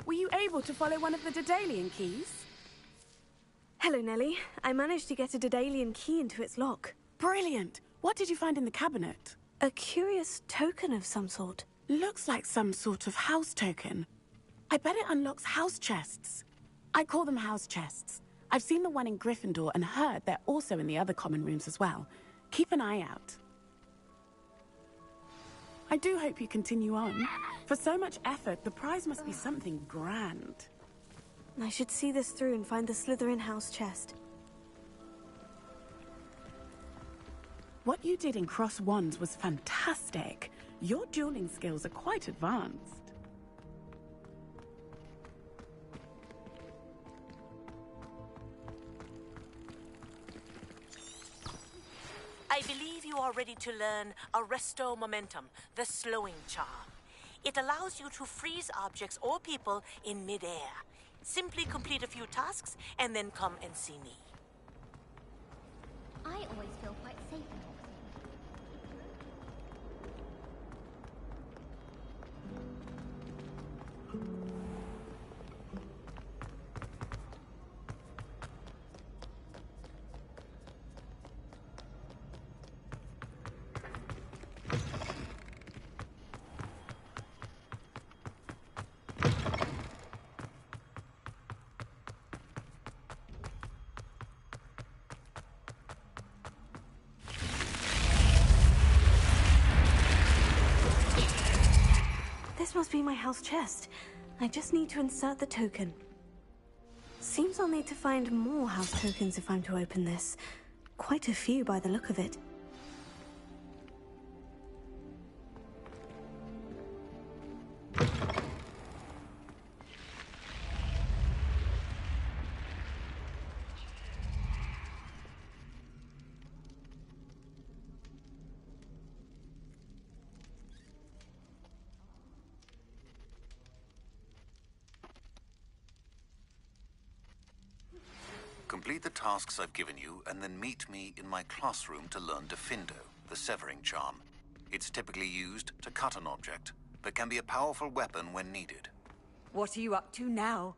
Were you able to follow one of the Daedalian keys? Hello, Nellie. I managed to get a Daedalian key into its lock. Brilliant! What did you find in the cabinet? A curious token of some sort. Looks like some sort of house token. I bet it unlocks house chests. I call them house chests. I've seen the one in Gryffindor and heard they're also in the other common rooms as well. Keep an eye out. I do hope you continue on. For so much effort, the prize must be something grand. I should see this through and find the Slytherin house chest. What you did in Cross Wands was fantastic. Your dueling skills are quite advanced. I believe you are ready to learn Arresto Momentum, the slowing charm. It allows you to freeze objects or people in mid-air. Simply complete a few tasks and then come and see me. I always feel quite safe in Oxford. This must be my house chest. I just need to insert the token. Seems I'll need to find more house tokens if I'm to open this. Quite a few by the look of it. Complete the tasks I've given you, and then meet me in my classroom to learn Defindo, the severing charm. It's typically used to cut an object, but can be a powerful weapon when needed. What are you up to now?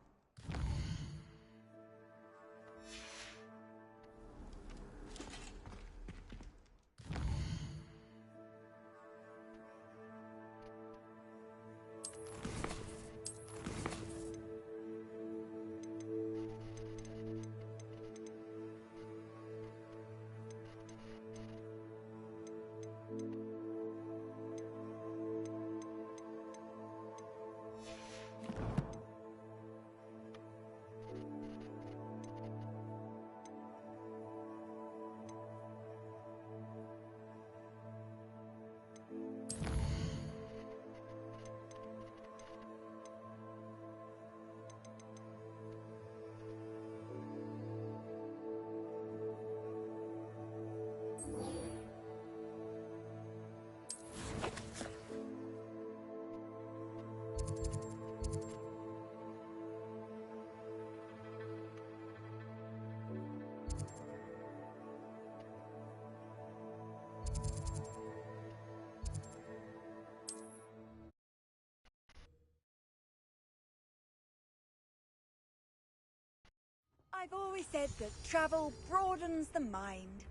I've always said that travel broadens the mind.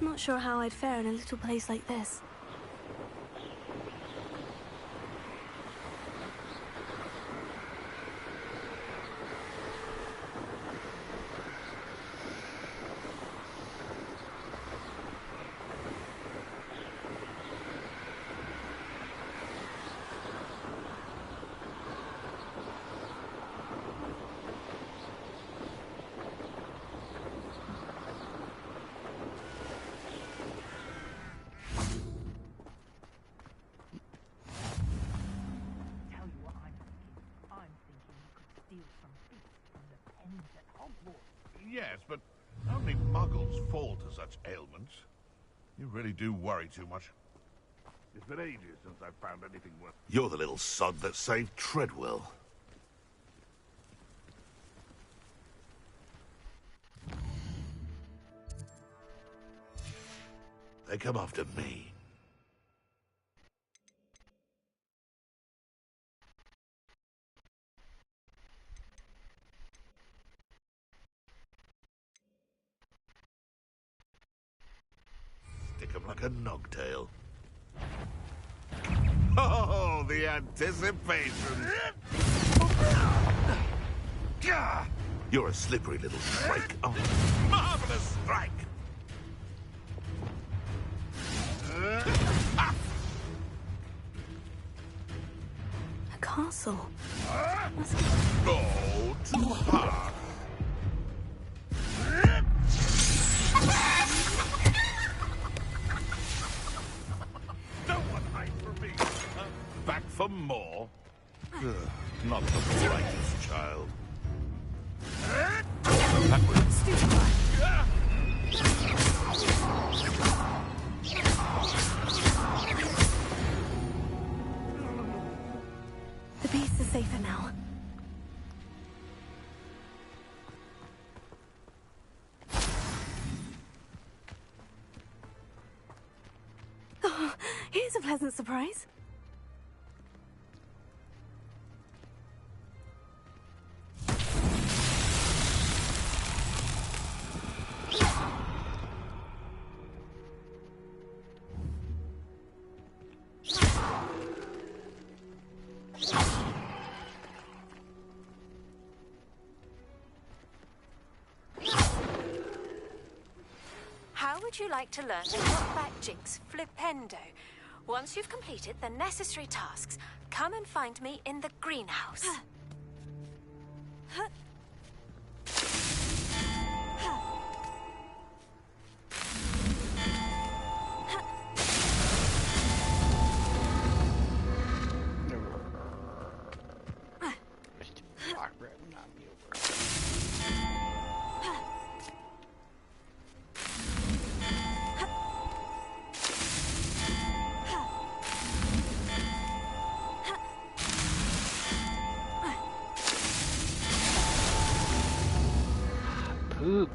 Not sure how I'd fare in a little place like this. Tell you what I'm thinking. I'm thinking you could steal some bits from the pens at Hogwarts. Yes, but only muggles fall to such ailments. You really do worry too much. It's been ages since I've found anything worth... You're the little sod that saved Treadwell. They come after me. Stick 'em like a nogtail. Oh, the anticipation! You're a slippery little shrike. Oh, marvelous strike! A castle. No, too hard. No one hides from me. Back for more? Ugh, not the brightest child. The beasts are safer now. Oh, here's a pleasant surprise. How would you like to learn the knockback jinx flipendo? Once you've completed the necessary tasks, come and find me in the greenhouse. Poop.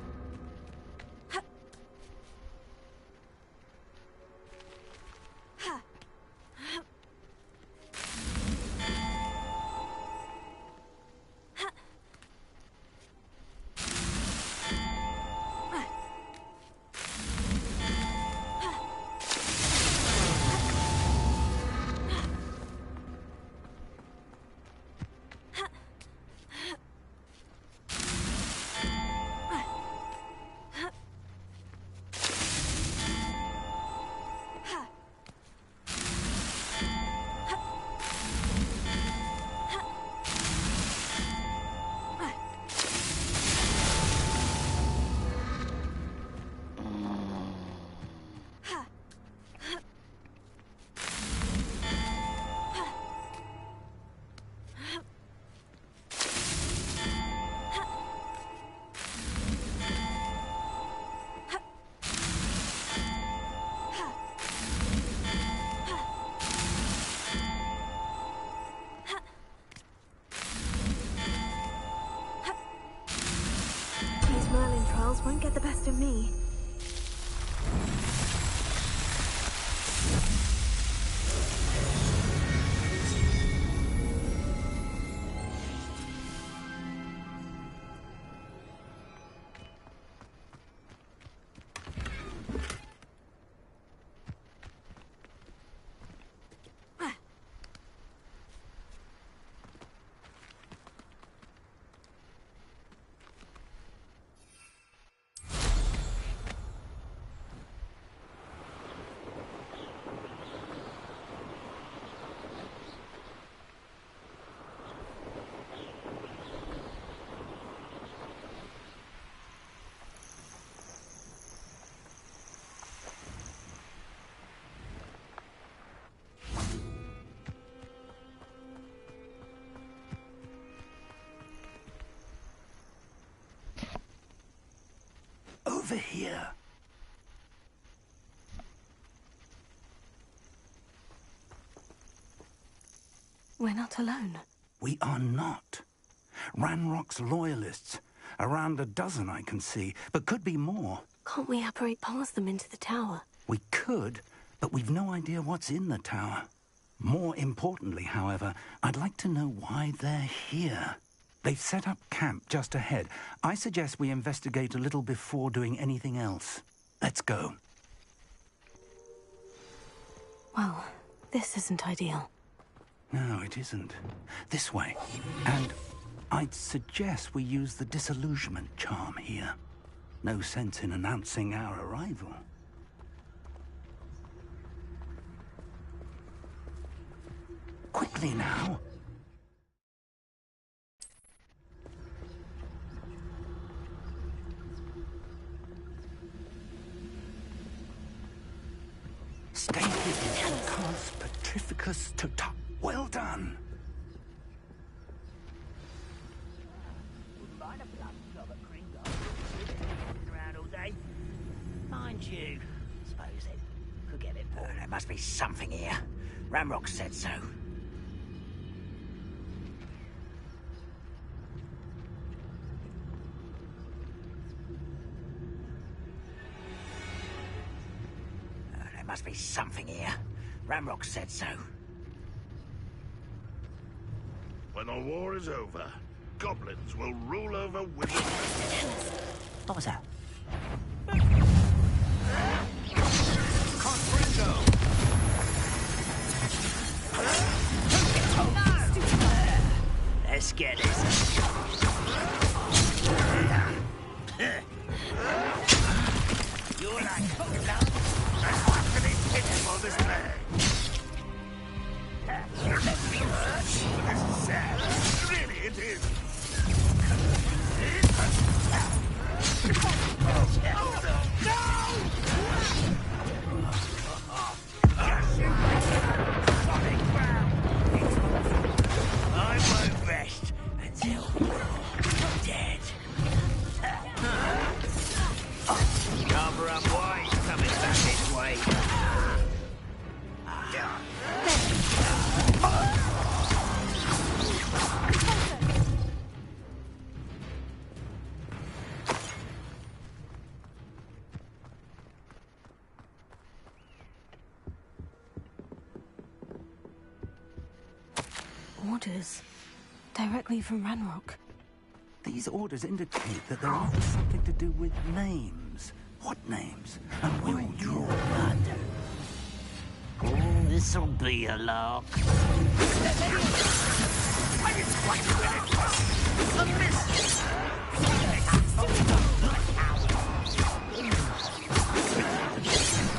Won't get the best of me. here. We're not alone. We are not. Ranrock's loyalists. Around a dozen I can see, but could be more. Can't we apparate past them into the tower? We could, but we've no idea what's in the tower. More importantly, however, I'd like to know why they're here. They've set up camp just ahead. I suggest we investigate a little before doing anything else. Let's go. Well, this isn't ideal. No, it isn't. This way. And I'd suggest we use the disillusionment charm here. No sense in announcing our arrival. Quickly now. Stay hidden. Cos Petrificus Tota. Well done. Around all day. Mind you, suppose it could get a bit bored. There must be something here. Ramrock said so. There must be something here. Ramrock said so. When the war is over, goblins will rule over wizards. What was that? Let's get this. You're like that's actually pitiful display. This is sad. Really, it is. I won't rest until you're dead. Cover up white coming back this way. Orders. Directly from Ranrock. These orders indicate that they're after something to do with names. What names? And we'll draw blood. Oh, this'll be a lark. I didn't quite win it. A miss.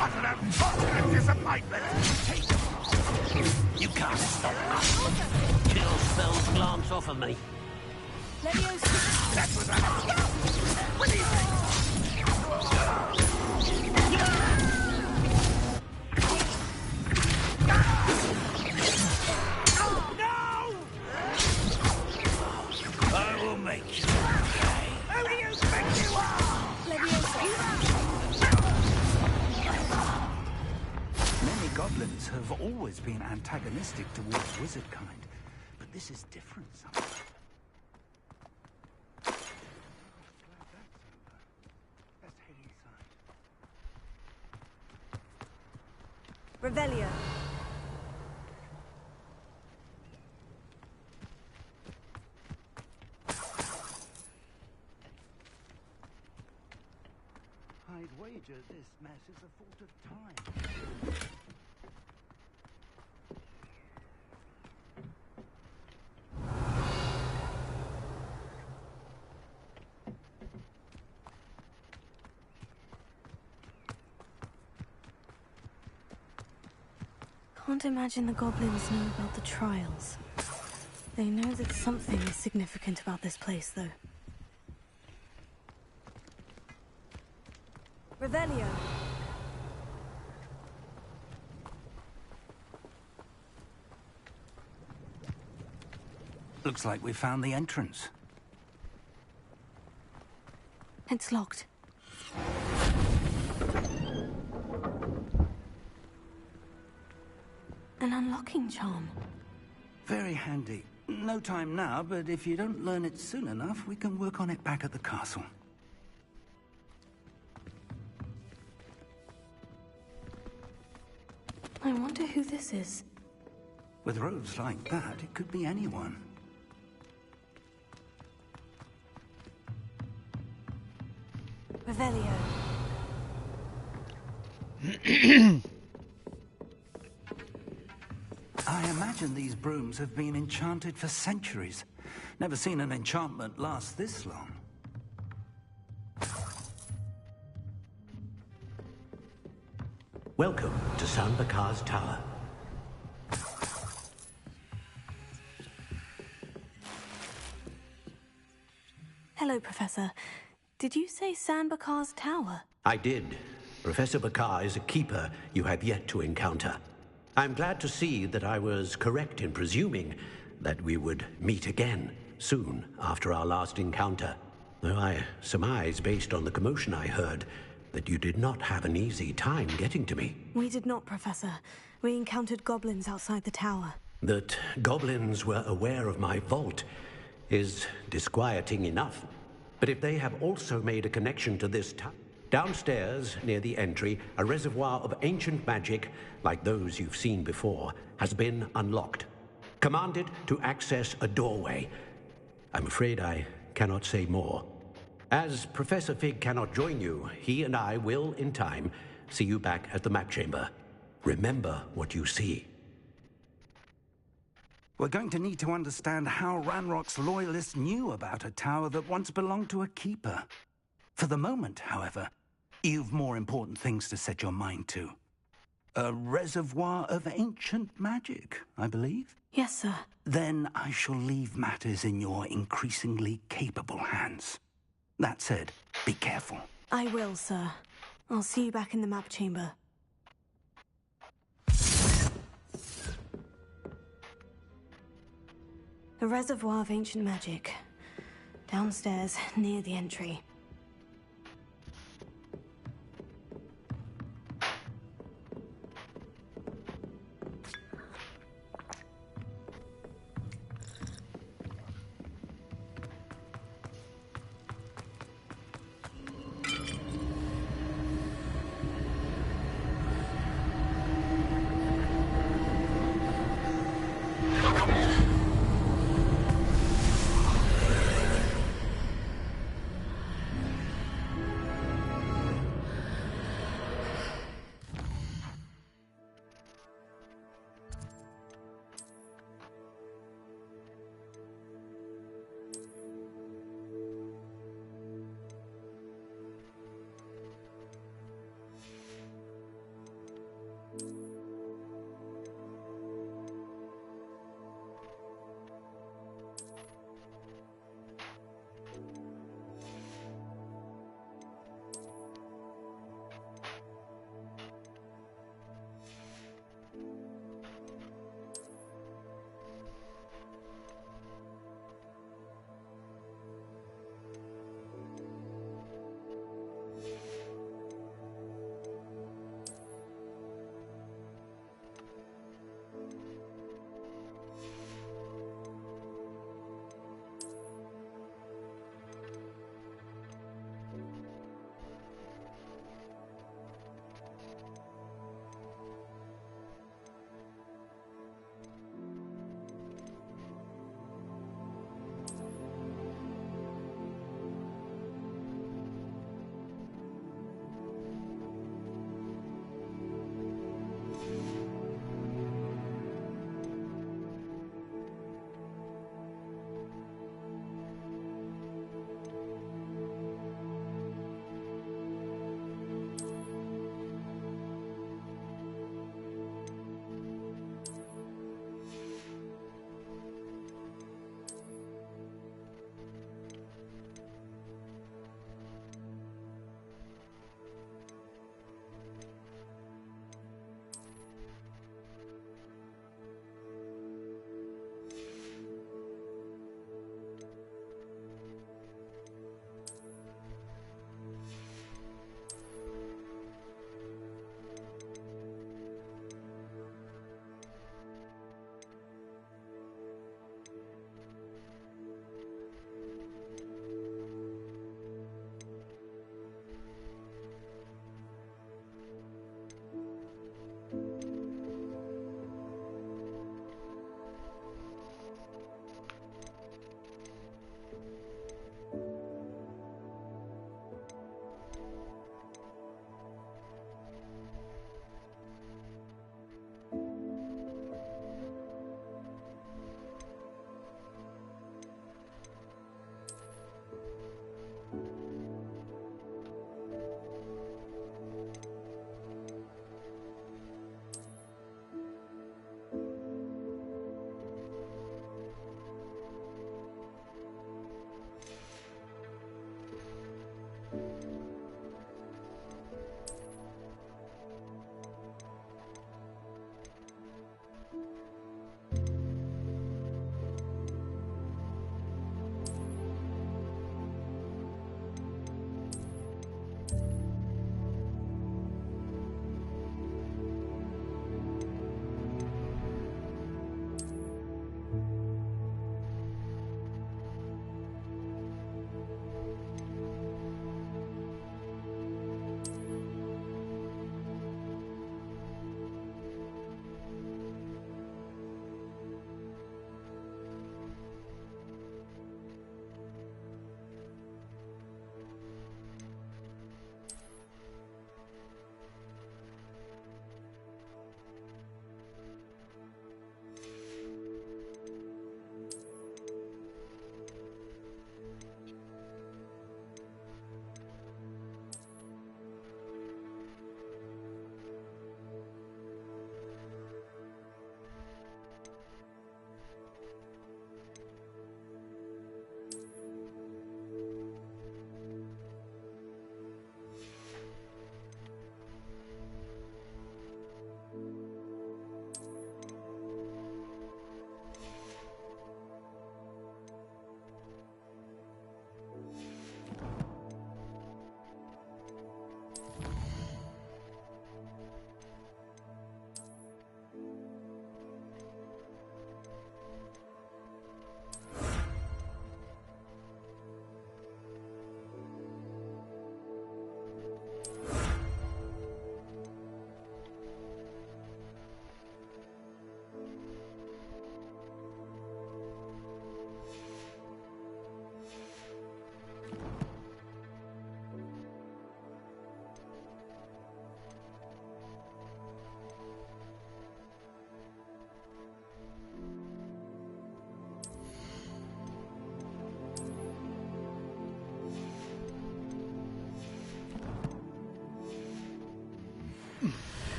Utter disappointment. You can't stop us. Kill spells glance off of me. That was a... What do you think? No! I will make you pay. Who do you think you are? Many goblins have always been antagonistic towards wizard kind, but this is different somehow. Revelio. I'd wager this mess is a fault of time. Can't imagine the goblins know about the trials. They know that something is significant about this place, though. Revelio. Looks like we found the entrance. It's locked. An unlocking charm. Very handy. No time now, but if you don't learn it soon enough, we can work on it back at the castle. I wonder who this is. With robes like that, it could be anyone. Revelio. I imagine these brooms have been enchanted for centuries. Never seen an enchantment last this long. Welcome to San Bakar's Tower. Hello, Professor. Did you say San Bakar's Tower? I did. Professor Bakar is a keeper you have yet to encounter. I'm glad to see that I was correct in presuming that we would meet again soon after our last encounter. Though I surmise, based on the commotion I heard, that you did not have an easy time getting to me. We did not, Professor. We encountered goblins outside the tower. That goblins were aware of my vault is disquieting enough. But if they have also made a connection to this tower, downstairs, near the entry, a reservoir of ancient magic, like those you've seen before, has been unlocked. Commanded to access a doorway. I'm afraid I cannot say more. As Professor Fig cannot join you, he and I will, in time, see you back at the map chamber. Remember what you see. We're going to need to understand how Ranrock's loyalists knew about a tower that once belonged to a keeper. For the moment, however, you've more important things to set your mind to. A reservoir of ancient magic, I believe? Yes, sir. Then I shall leave matters in your increasingly capable hands. That said, be careful. I will, sir. I'll see you back in the map chamber. A reservoir of ancient magic. Downstairs, near the entry.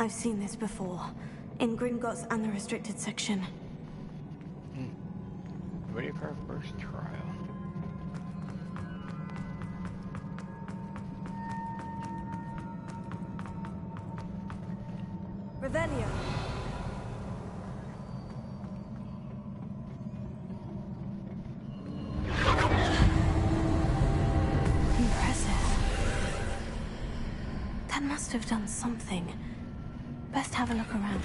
I've seen this before. In Gringotts and the restricted section. Ready for our first trial. Revelio. Impressive. That must have done something. Best have a look around.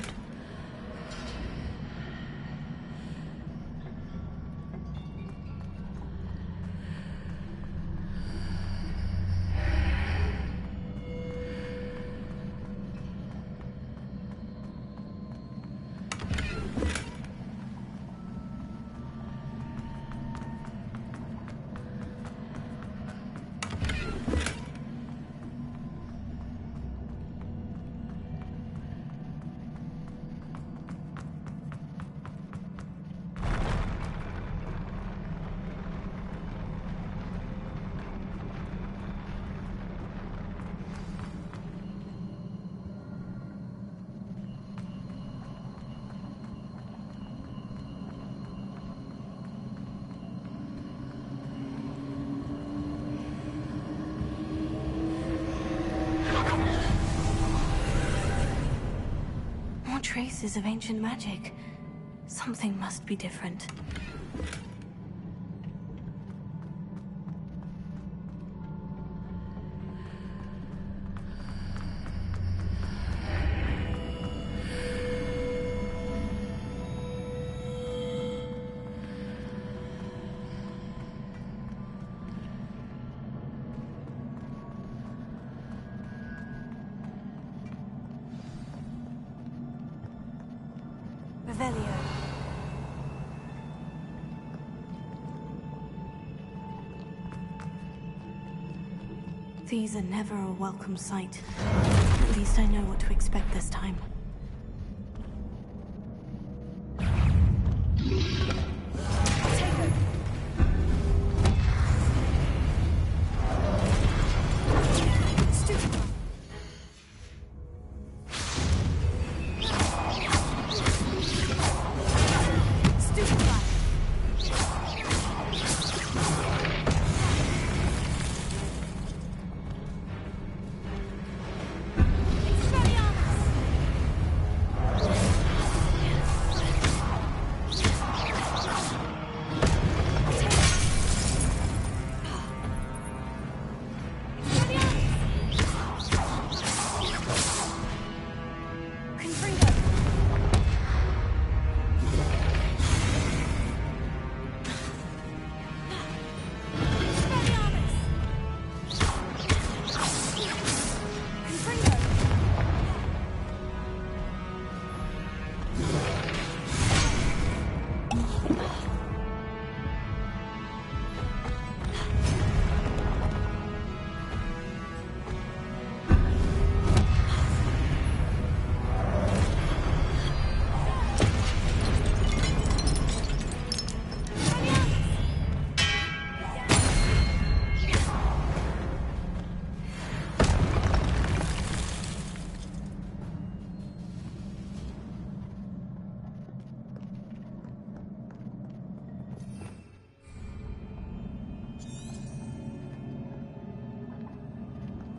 Traces of ancient magic. Something must be different. These are never a welcome sight. At least I know what to expect this time.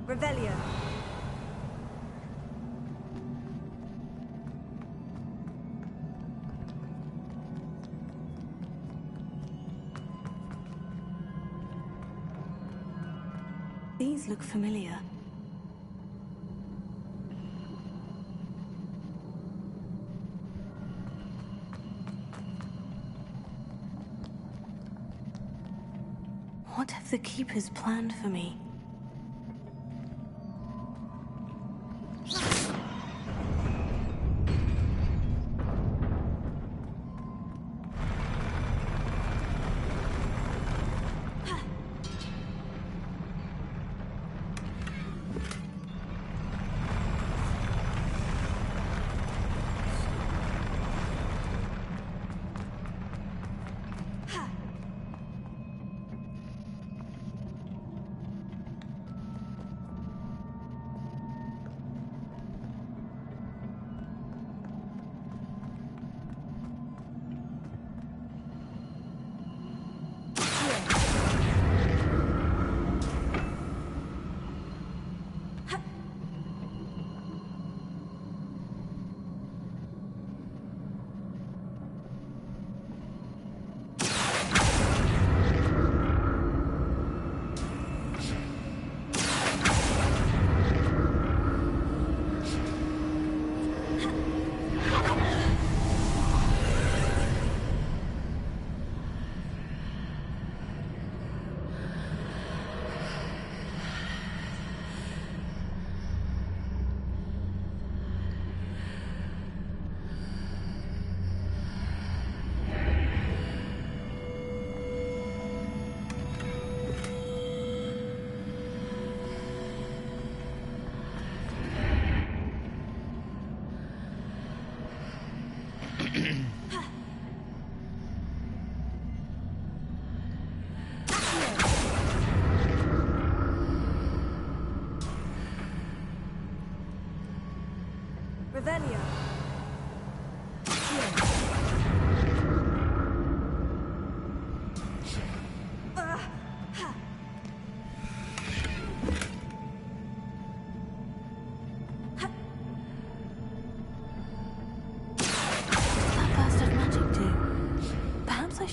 Revelio. These look familiar. What have the Keepers planned for me?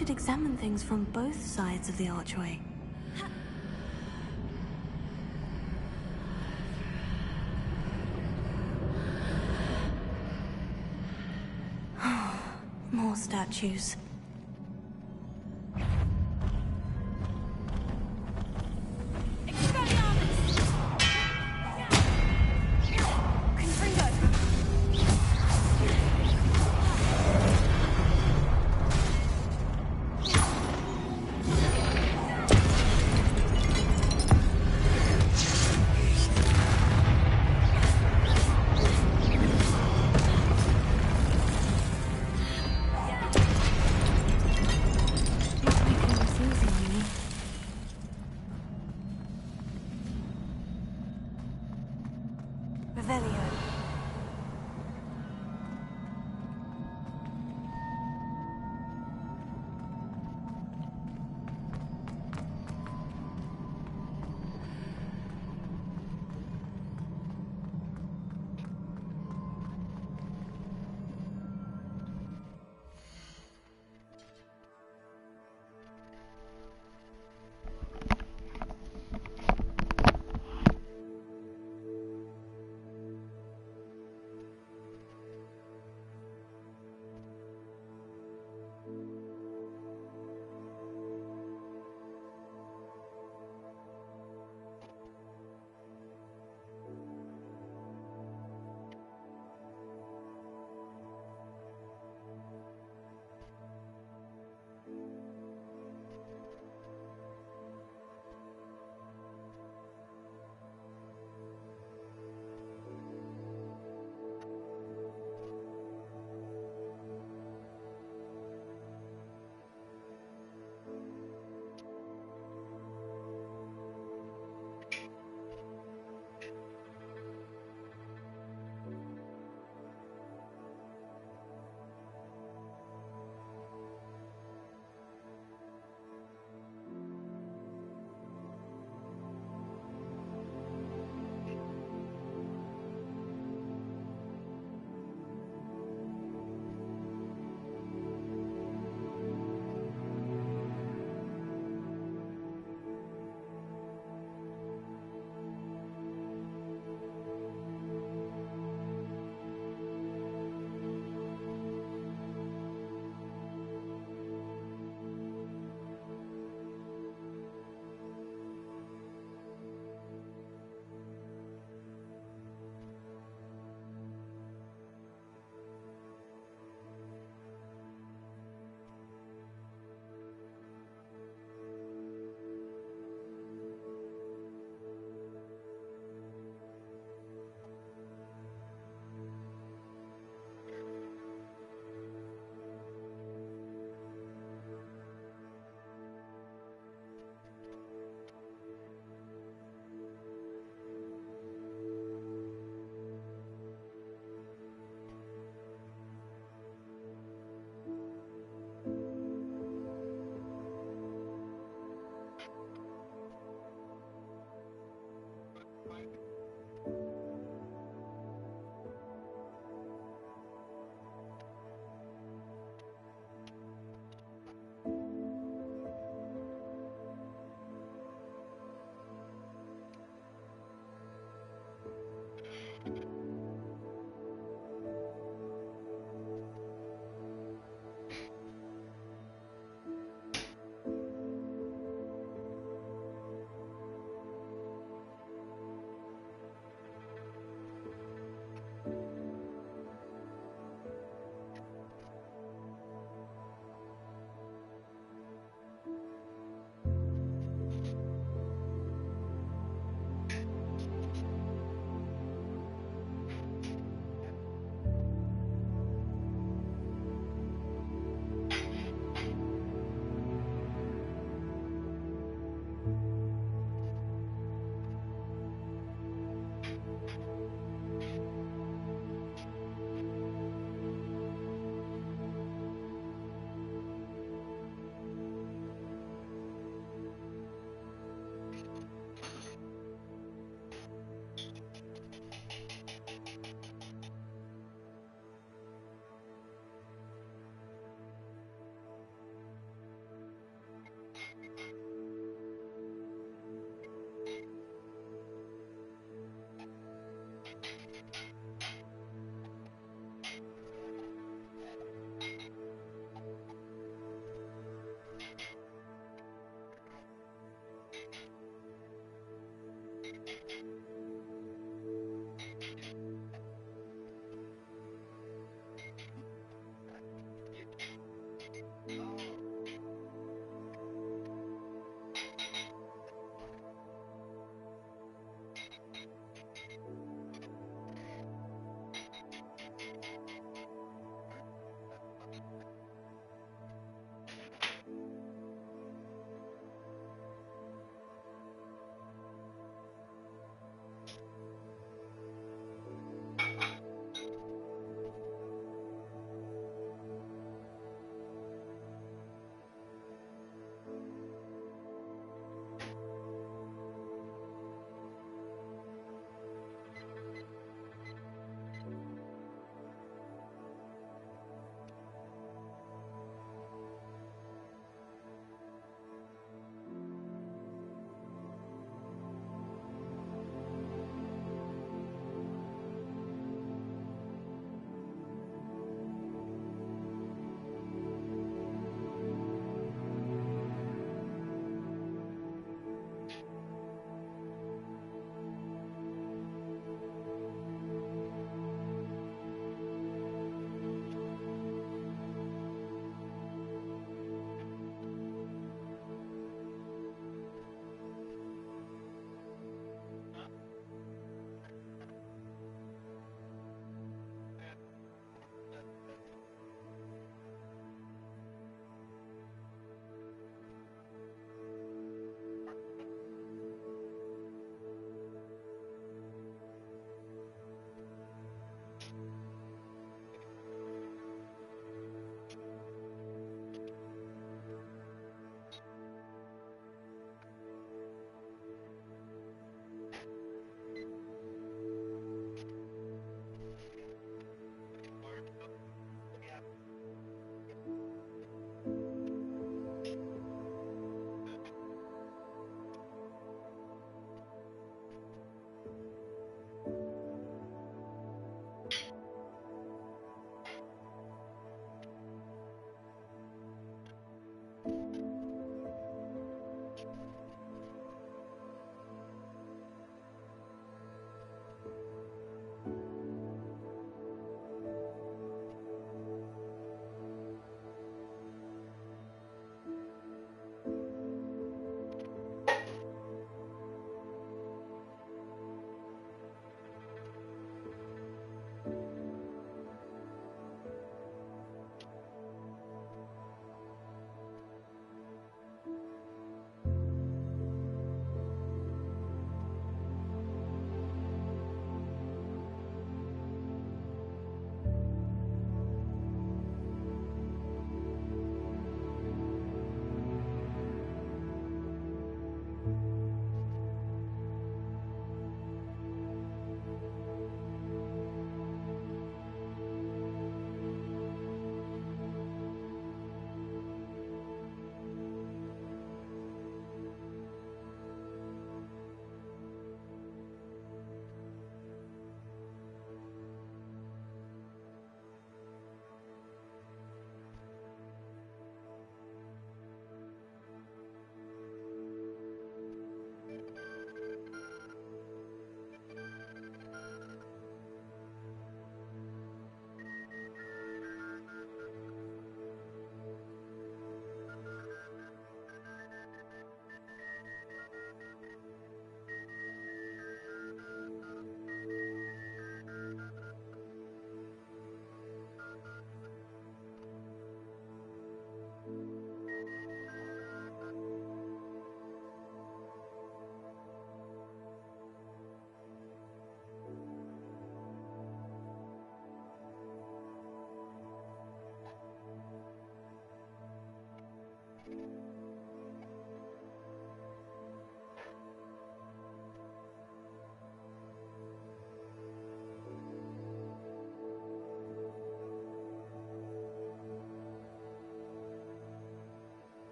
should examine things from both sides of the archway. More statues.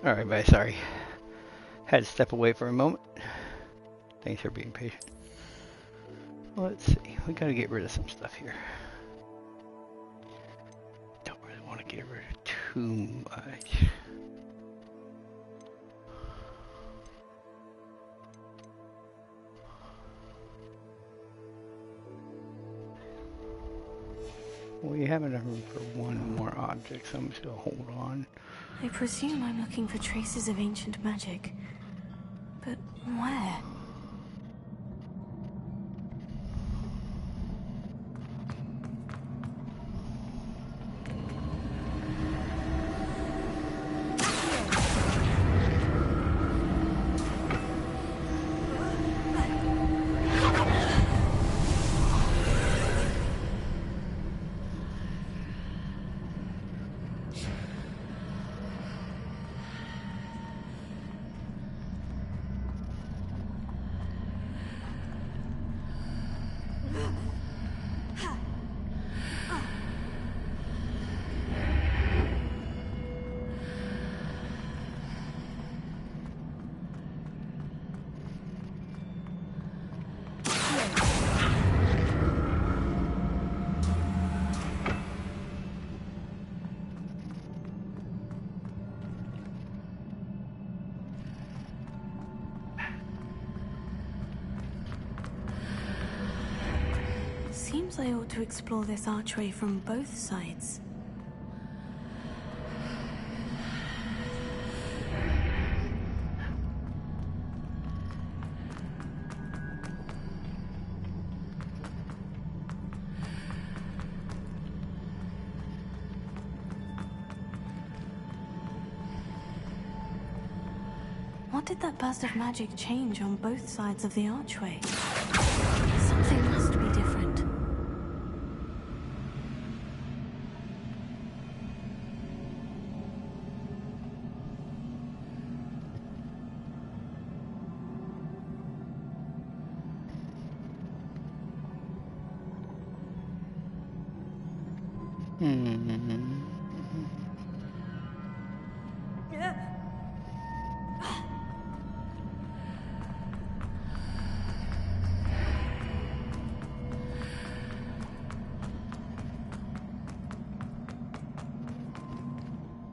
Alright, bye, sorry. Had to step away for a moment. Thanks for being patient. Let's see, we gotta get rid of some stuff here. Don't really want to get rid of too much. We have enough room for one more object, so I'm just gonna hold on. I presume I'm looking for traces of ancient magic. But where? Seems I ought to explore this archway from both sides. What did that burst of magic change on both sides of the archway? Something must be different.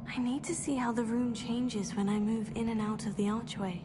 I need to see how the room changes when I move in and out of the archway.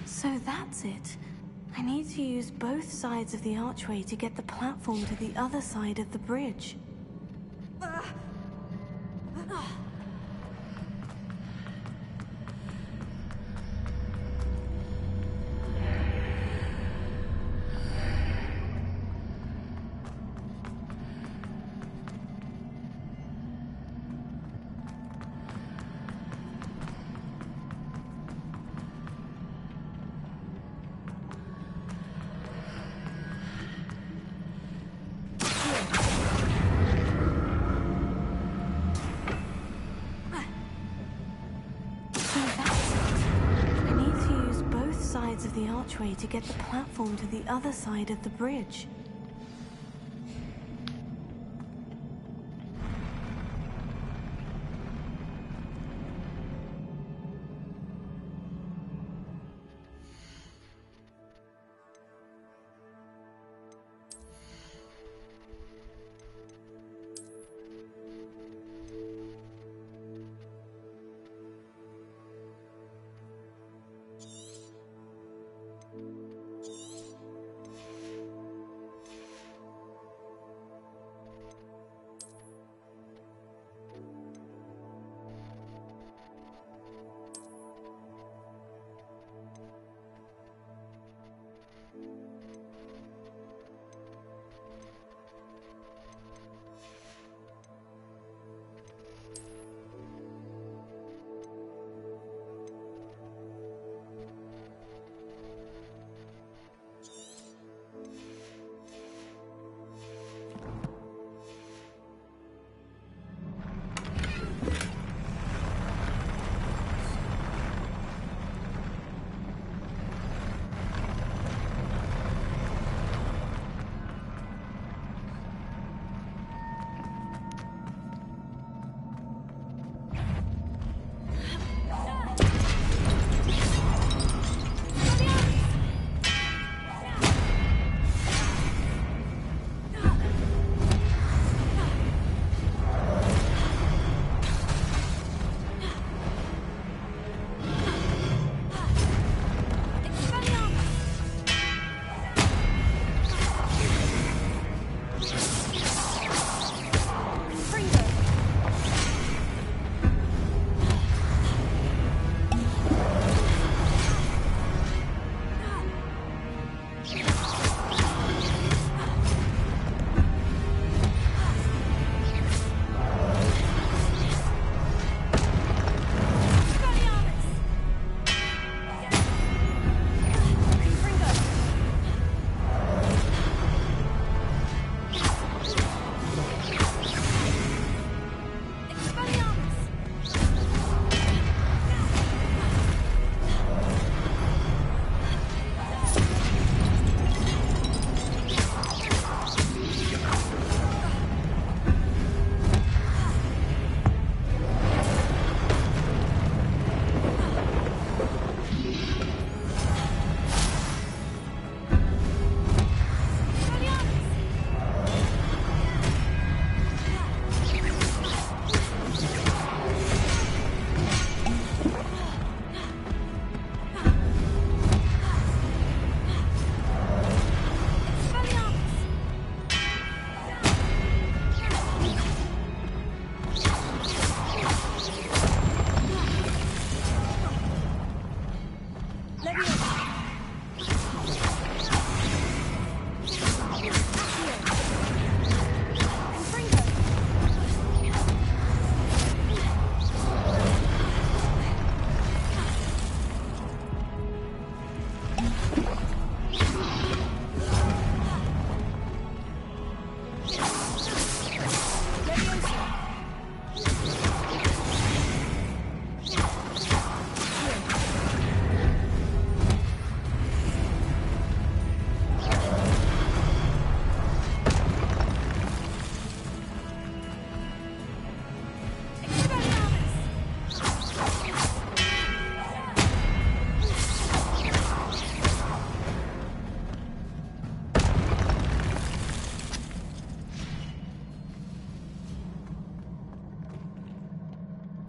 So that's it. I need to use both sides of the archway to get the platform to the other side of the bridge. Of the archway to get the platform to the other side of the bridge.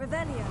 Revelio.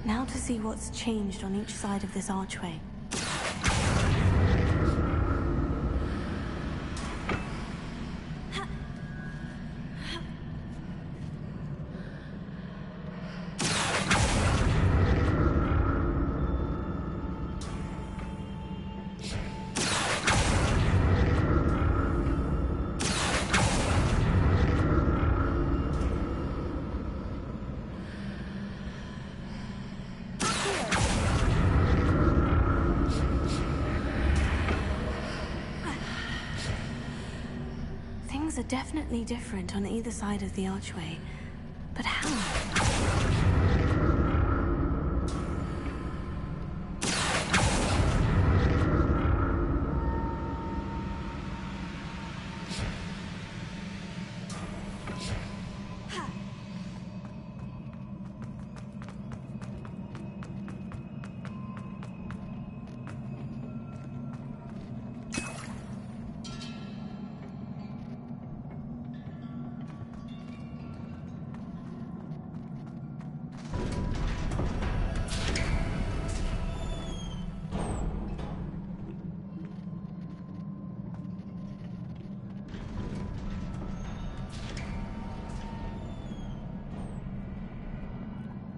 Now to see what's changed on each side of this archway. Things are definitely different on either side of the archway. But how?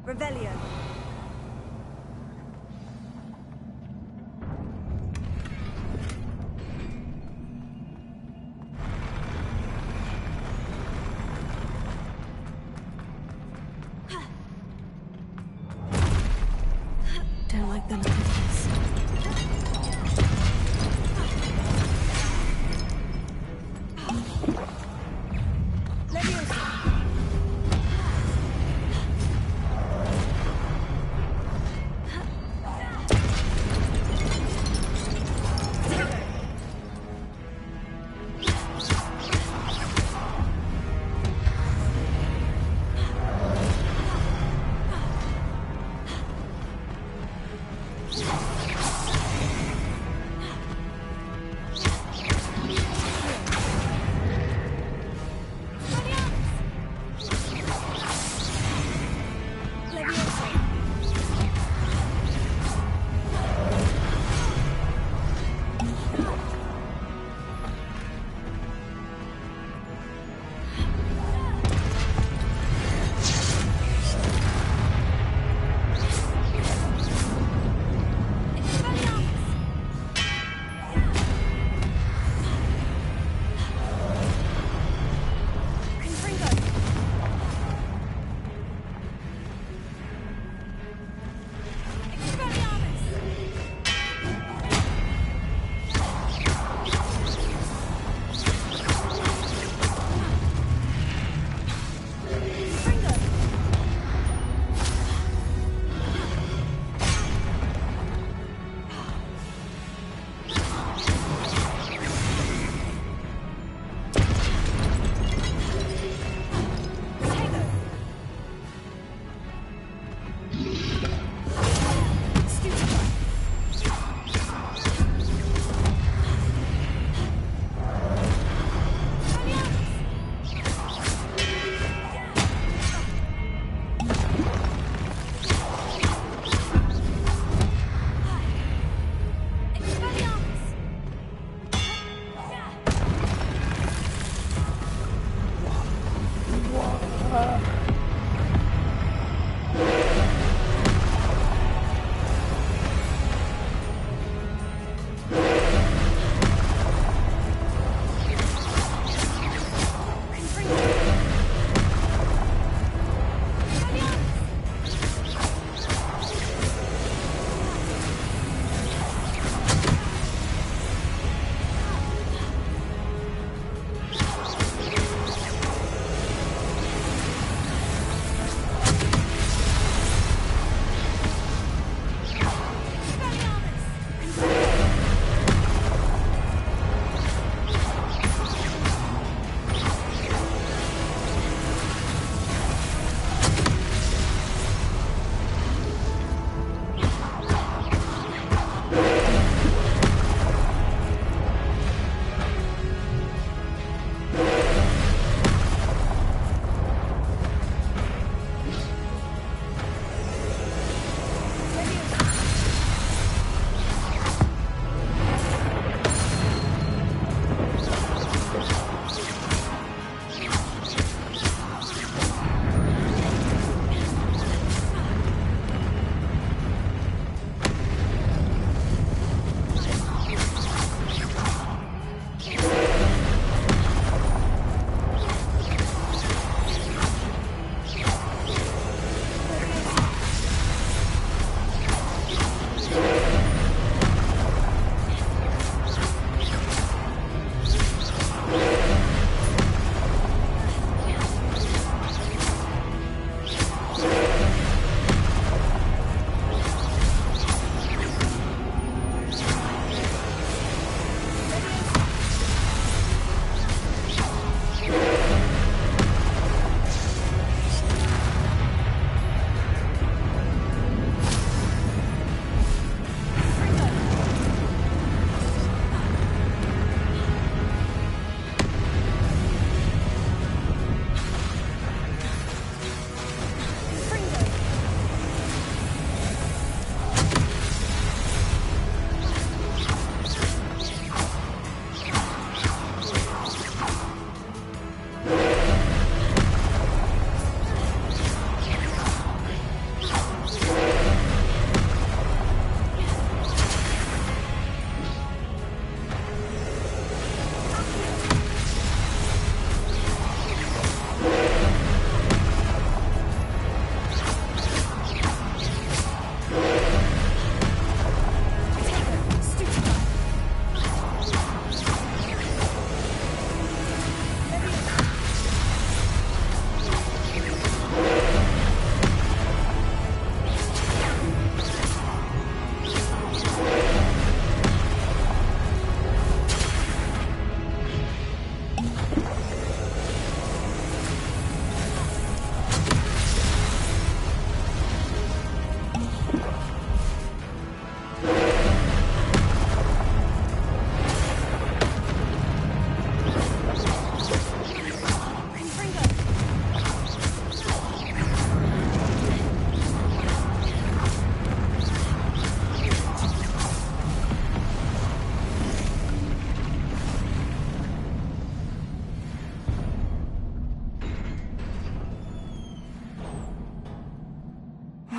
Revelio. Don't like the look of this.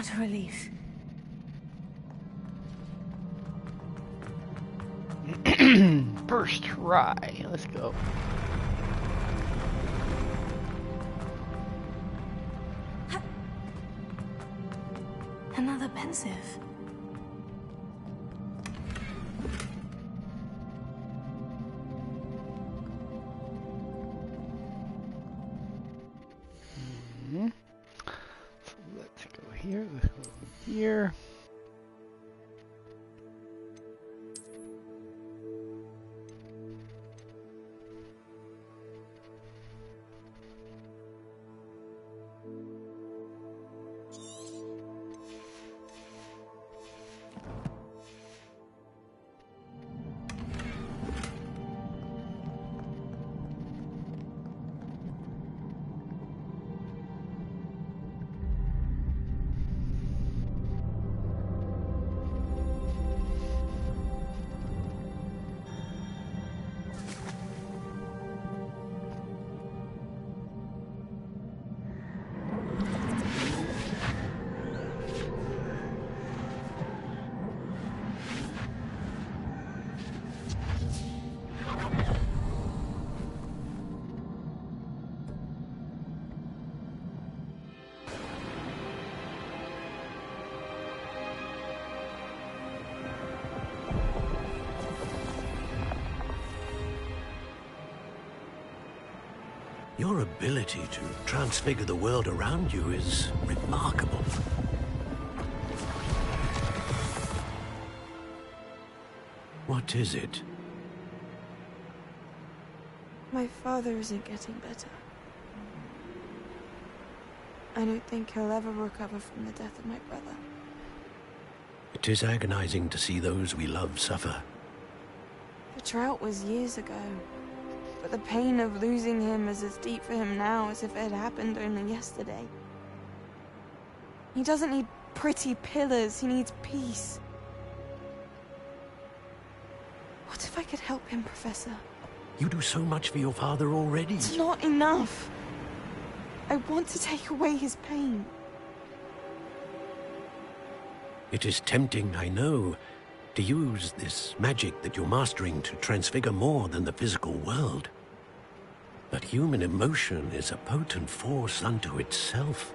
What a relief. First try. Let's go. Another pensive. So let's go here. Let's go here. Your ability to transfigure the world around you is remarkable. What is it? My father isn't getting better. I don't think he'll ever recover from the death of my brother. It is agonizing to see those we love suffer. The drought was years ago, but the pain of losing him is as deep for him now as if it had happened only yesterday. He doesn't need pretty pillars, he needs peace. What if I could help him, Professor? You do so much for your father already. It's not enough. I want to take away his pain. It is tempting, I know, to use this magic that you're mastering to transfigure more than the physical world. But human emotion is a potent force unto itself.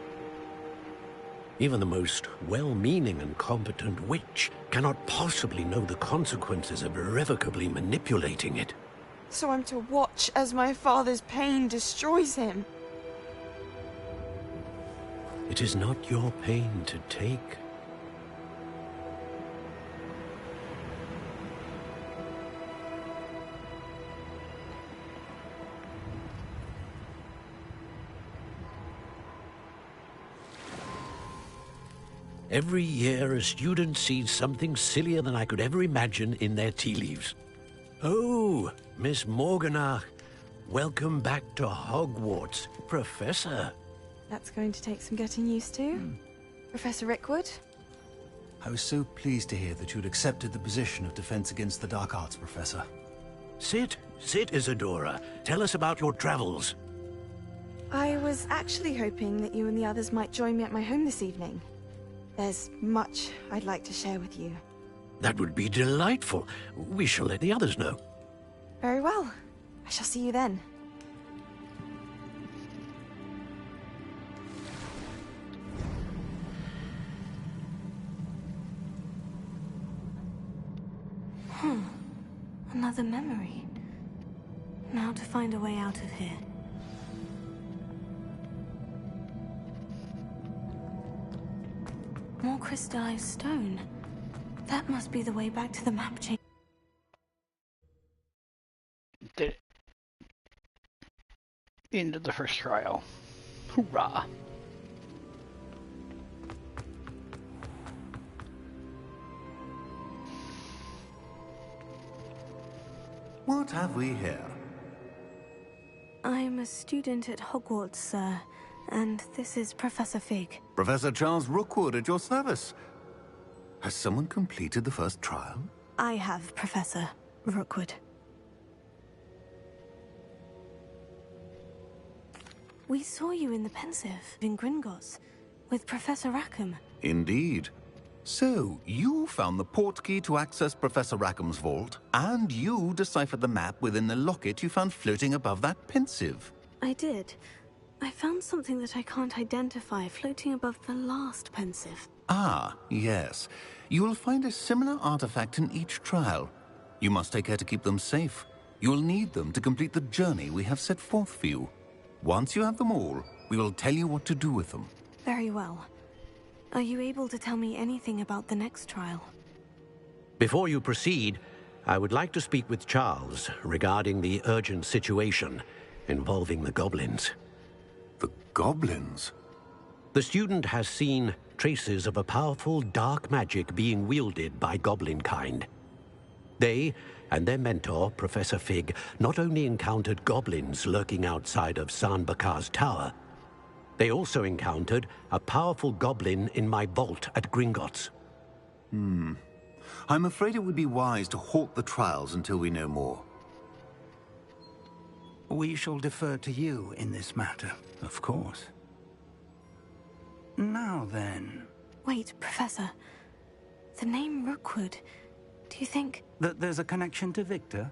Even the most well-meaning and competent witch cannot possibly know the consequences of irrevocably manipulating it. So I'm to watch as my father's pain destroys him. It is not your pain to take. Every year, a student sees something sillier than I could ever imagine in their tea leaves. Oh, Miss Morganach, welcome back to Hogwarts, Professor. That's going to take some getting used to. Professor Rickwood? I was so pleased to hear that you'd accepted the position of Defense Against the Dark Arts, Professor. Sit, Isadora. Tell us about your travels. I was actually hoping that you and the others might join me at my home this evening. There's much I'd like to share with you. That would be delightful. We shall let the others know. Very well. I shall see you then. Another memory. Now to find a way out of here. More crystallized stone. That must be the way back to the map chamber. Did it. End of the first trial. Hoorah! What have we here? I'm a student at Hogwarts, sir, and this is Professor Fig. Professor Charles Rookwood at your service. Has someone completed the first trial? I have, Professor Rookwood. We saw you in the Pensive in Gringotts with Professor Rackham. Indeed. So, you found the port key to access Professor Rackham's vault, and you deciphered the map within the locket you found floating above that pensive. I did. I found something that I can't identify floating above the last pensive. Ah, yes. You will find a similar artifact in each trial. You must take care to keep them safe. You will need them to complete the journey we have set forth for you. Once you have them all, we will tell you what to do with them. Very well. Are you able to tell me anything about the next trial? Before you proceed, I would like to speak with Charles regarding the urgent situation involving the goblins. The goblins? The student has seen traces of a powerful dark magic being wielded by goblin kind. They and their mentor, Professor Fig, not only encountered goblins lurking outside of San Bakar's tower, they also encountered a powerful goblin in my vault at Gringotts. I'm afraid it would be wise to halt the trials until we know more. We shall defer to you in this matter, of course. Now then... Wait, Professor. The name Rookwood, do you think... That there's a connection to Victor?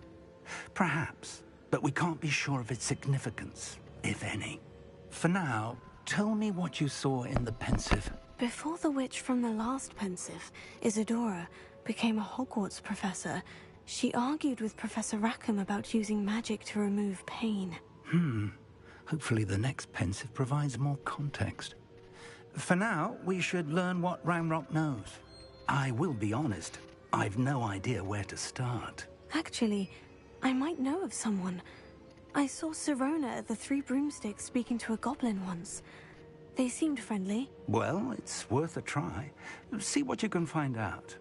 Perhaps, but we can't be sure of its significance, if any. For now, tell me what you saw in the pensive. Before the witch from the last pensive, Isadora, became a Hogwarts professor, she argued with Professor Rackham about using magic to remove pain. Hopefully the next pensive provides more context. For now, we should learn what Ranrock knows. I will be honest, I've no idea where to start. Actually, I might know of someone. I saw Sirona at the Three Broomsticks speaking to a goblin once. They seemed friendly. Well, it's worth a try. See what you can find out.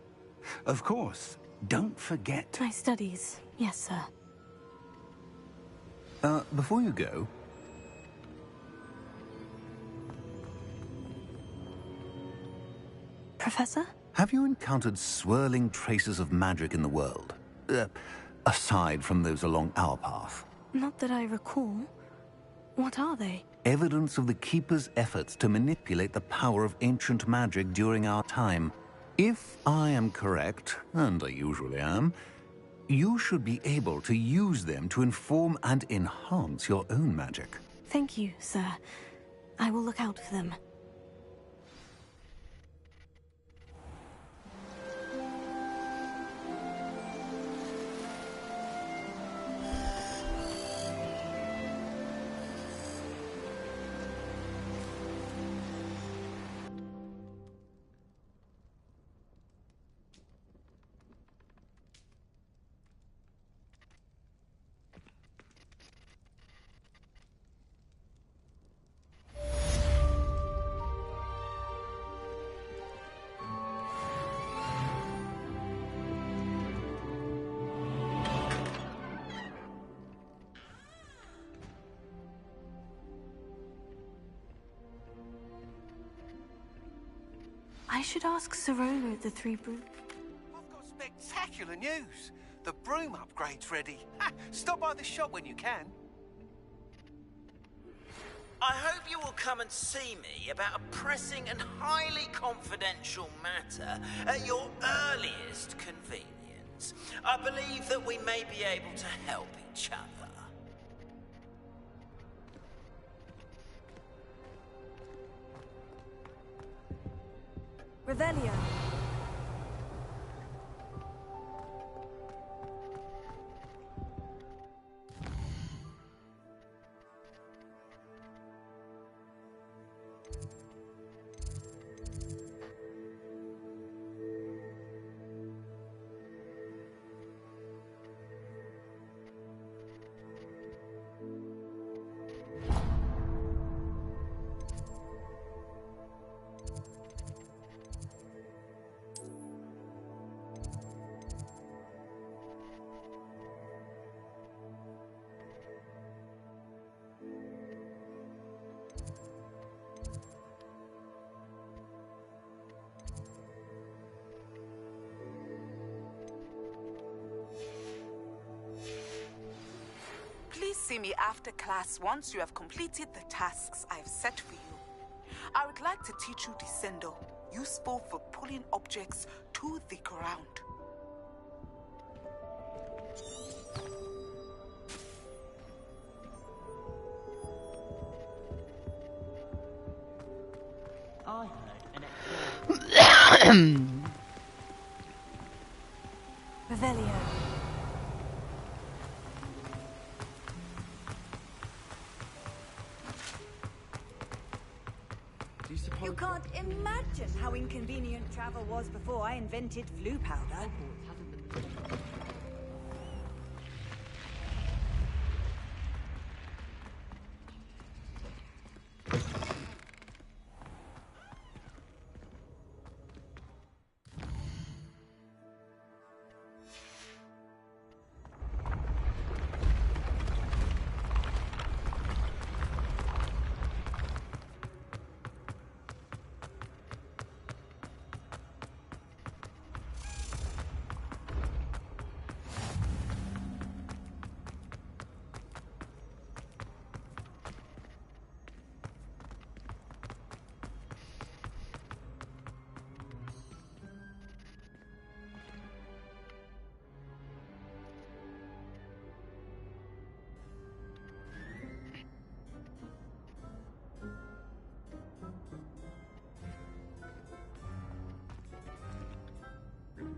Of course, don't forget... My studies, yes, sir. Before you go... Professor? Have you encountered swirling traces of magic in the world? Aside from those along our path? Not that I recall. What are they? Evidence of the Keeper's efforts to manipulate the power of ancient magic during our time. If I am correct, and I usually am, you should be able to use them to inform and enhance your own magic. Thank you, sir. I will look out for them. I should ask Sirona at the Three Broom... I've got spectacular news! The broom upgrade's ready. Stop by the shop when you can. I hope you will come and see me about a pressing and highly confidential matter at your earliest convenience. I believe that we may be able to help each other. Revelio. Please see me after class once you have completed the tasks I've set for you. I would like to teach you Descendo, useful for pulling objects to the ground. I heard an Revelio. You can't imagine how inconvenient travel was before I invented flu powder.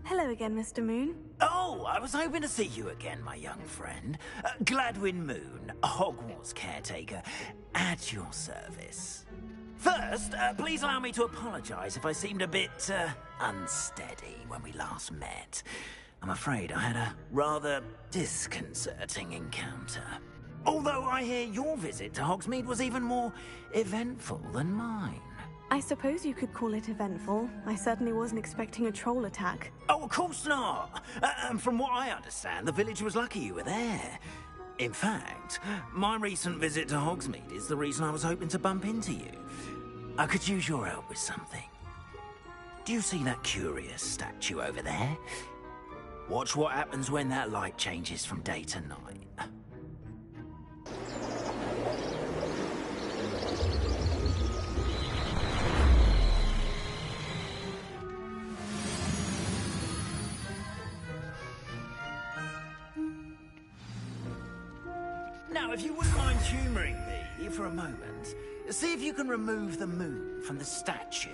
Hello again, Mr. Moon. Oh, I was hoping to see you again, my young friend. Gladwin Moon, Hogwarts caretaker, at your service. First, please allow me to apologize if I seemed a bit, unsteady when we last met. I'm afraid I had a rather disconcerting encounter. Although I hear your visit to Hogsmeade was even more eventful than mine. I suppose you could call it eventful. I certainly wasn't expecting a troll attack. Oh, of course not. And from what I understand, the village was lucky you were there. In fact, my recent visit to Hogsmeade is the reason I was hoping to bump into you. I could use your help with something. Do you see that curious statue over there? Watch what happens when that light changes from day to night. Now, if you wouldn't mind humouring me for a moment, see if you can remove the moon from the statue.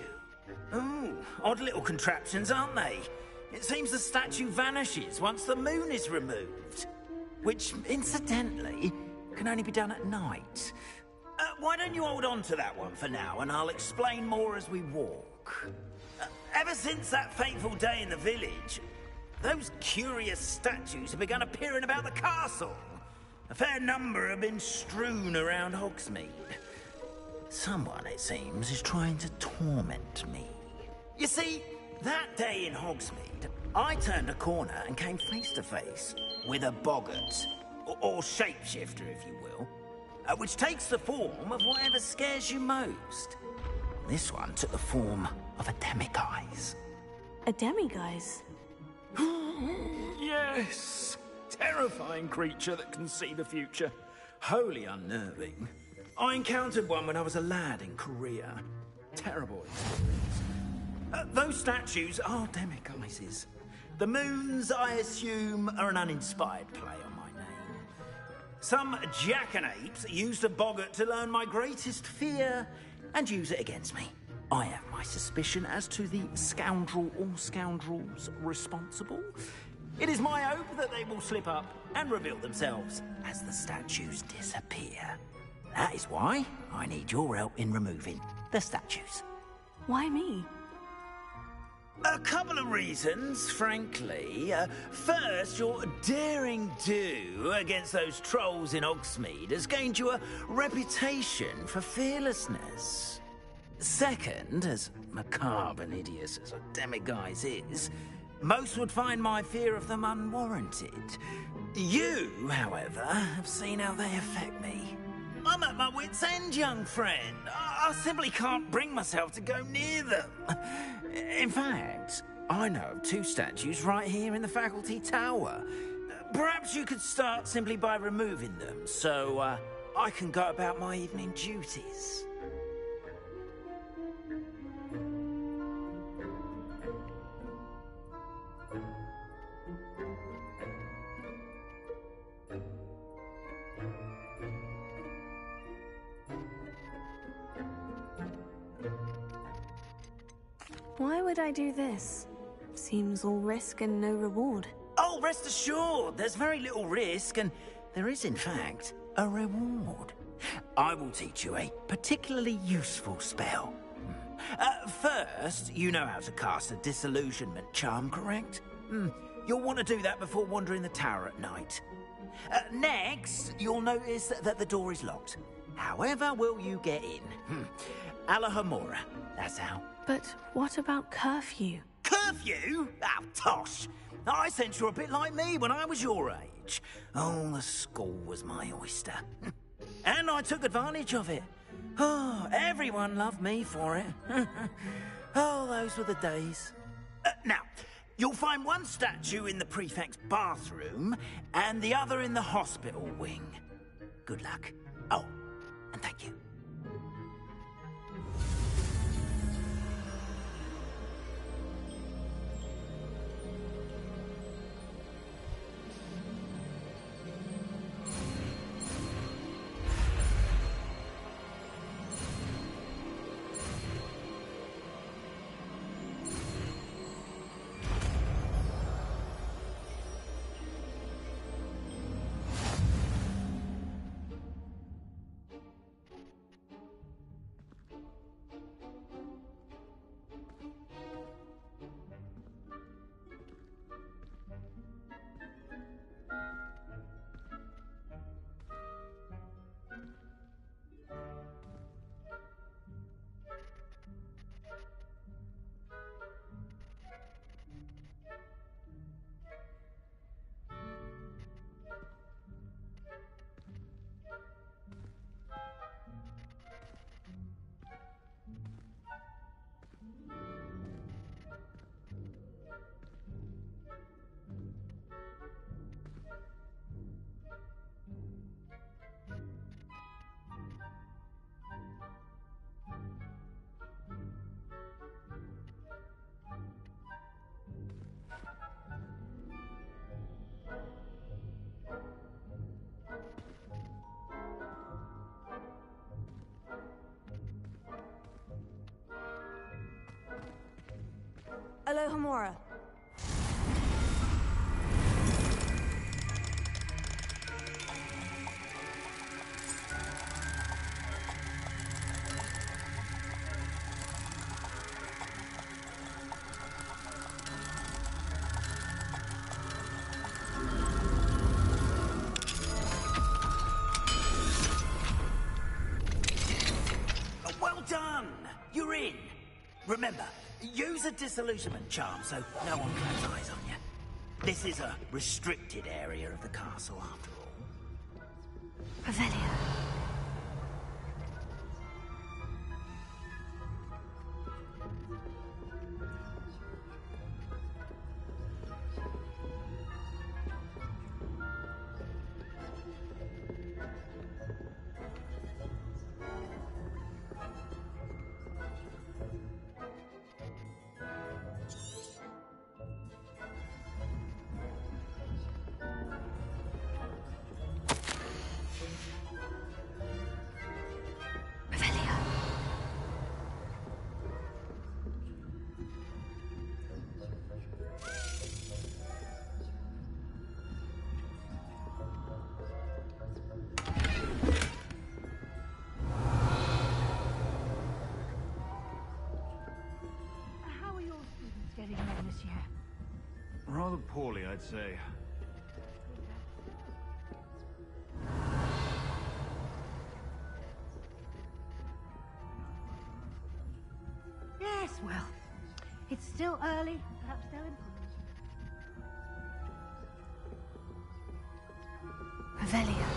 Ooh, odd little contraptions, aren't they? It seems the statue vanishes once the moon is removed. Which, incidentally, can only be done at night. Why don't you hold on to that one for now, and I'll explain more as we walk. Ever since that fateful day in the village, those curious statues have begun appearing about the castle. A fair number have been strewn around Hogsmeade. Someone, it seems, is trying to torment me. You see, that day in Hogsmeade, I turned a corner and came face to face with a boggart, or shapeshifter, if you will, which takes the form of whatever scares you most. This one took the form of a demiguise. A demiguise? Yes! Terrifying creature that can see the future. Wholly unnerving. I encountered one when I was a lad in Korea. Terrible experience. Those statues are demiguises. The moons, I assume, are an uninspired play on my name. Some jackanapes used a boggart to learn my greatest fear and use it against me. I have my suspicion as to the scoundrel or scoundrels responsible. It is my hope that they will slip up and reveal themselves as the statues disappear. That is why I need your help in removing the statues. Why me? A couple of reasons, frankly. First, your daring do against those trolls in Hogsmeade has gained you a reputation for fearlessness. Second, as macabre and hideous as a demiguise is, most would find my fear of them unwarranted. You, however, have seen how they affect me. I'm at my wit's end, young friend. I simply can't bring myself to go near them. In fact, I know of two statues right here in the faculty tower. Perhaps you could start simply by removing them, so I can go about my evening duties. Why would I do this? Seems all risk and no reward. Oh, rest assured, there's very little risk, and there is, in fact, a reward. I will teach you a particularly useful spell. First, you know how to cast a disillusionment charm, correct? You'll want to do that before wandering the tower at night. Next, you'll notice that the door is locked. However will you get in? Alahomora, that's how. But what about curfew? Curfew? Oh, tosh! I sense you're a bit like me when I was your age. Oh, the school was my oyster. And I took advantage of it. Oh, everyone loved me for it. Oh, those were the days. Now, you'll find one statue in the prefect's bathroom and the other in the hospital wing. Good luck. Oh, and thank you. Alohomora. Well done! You're in. Remember, use a disillusionment charm so no one claps eyes on you. This is a restricted area of the castle, after all. Revelio. Rather poorly, I'd say. Yes, well, it's still early. Perhaps they'll improve. Revelio.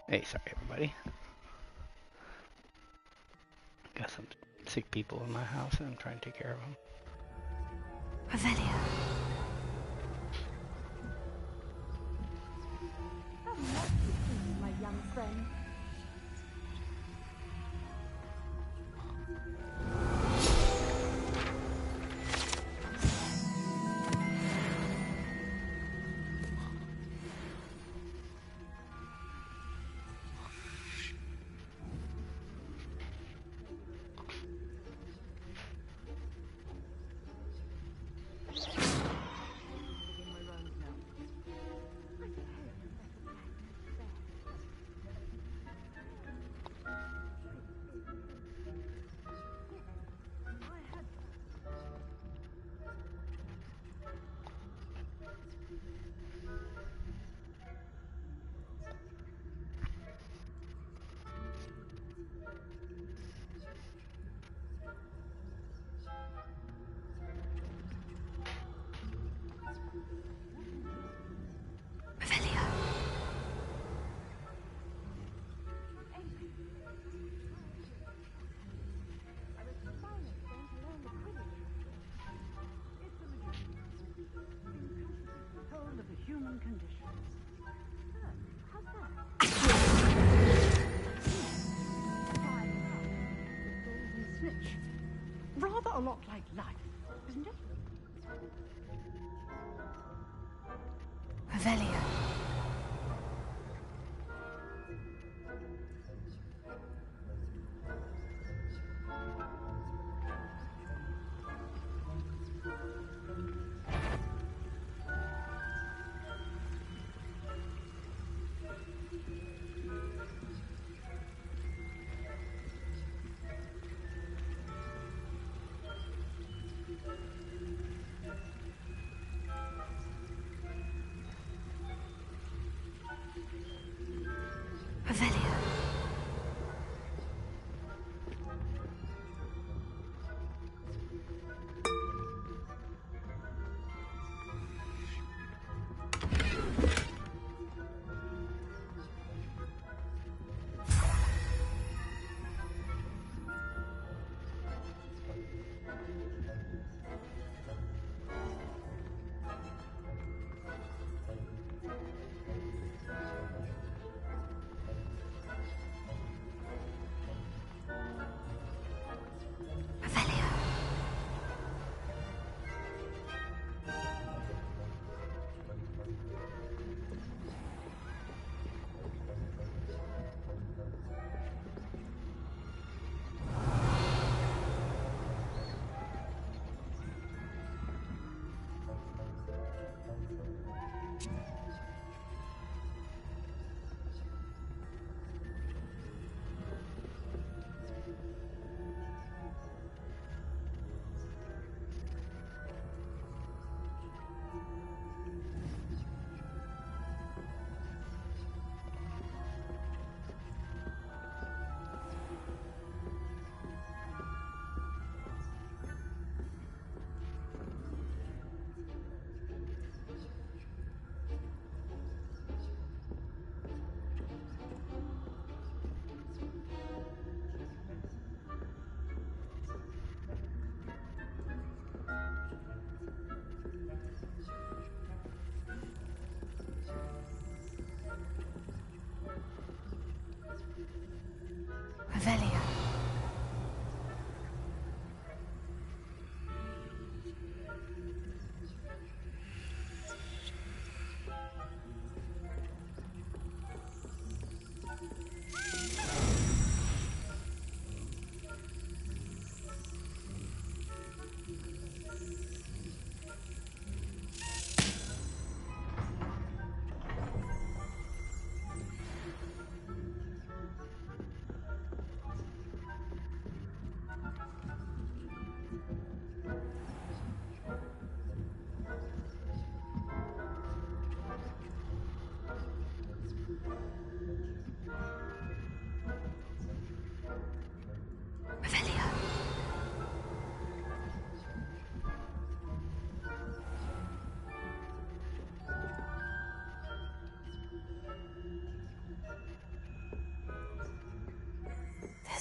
Hey, sorry everybody. Got some sick people in my house and I'm trying to take care of them. Revelio. My young friend. Human condition. Snitch. Rather a lot like life, isn't it? Revelio. Revelio.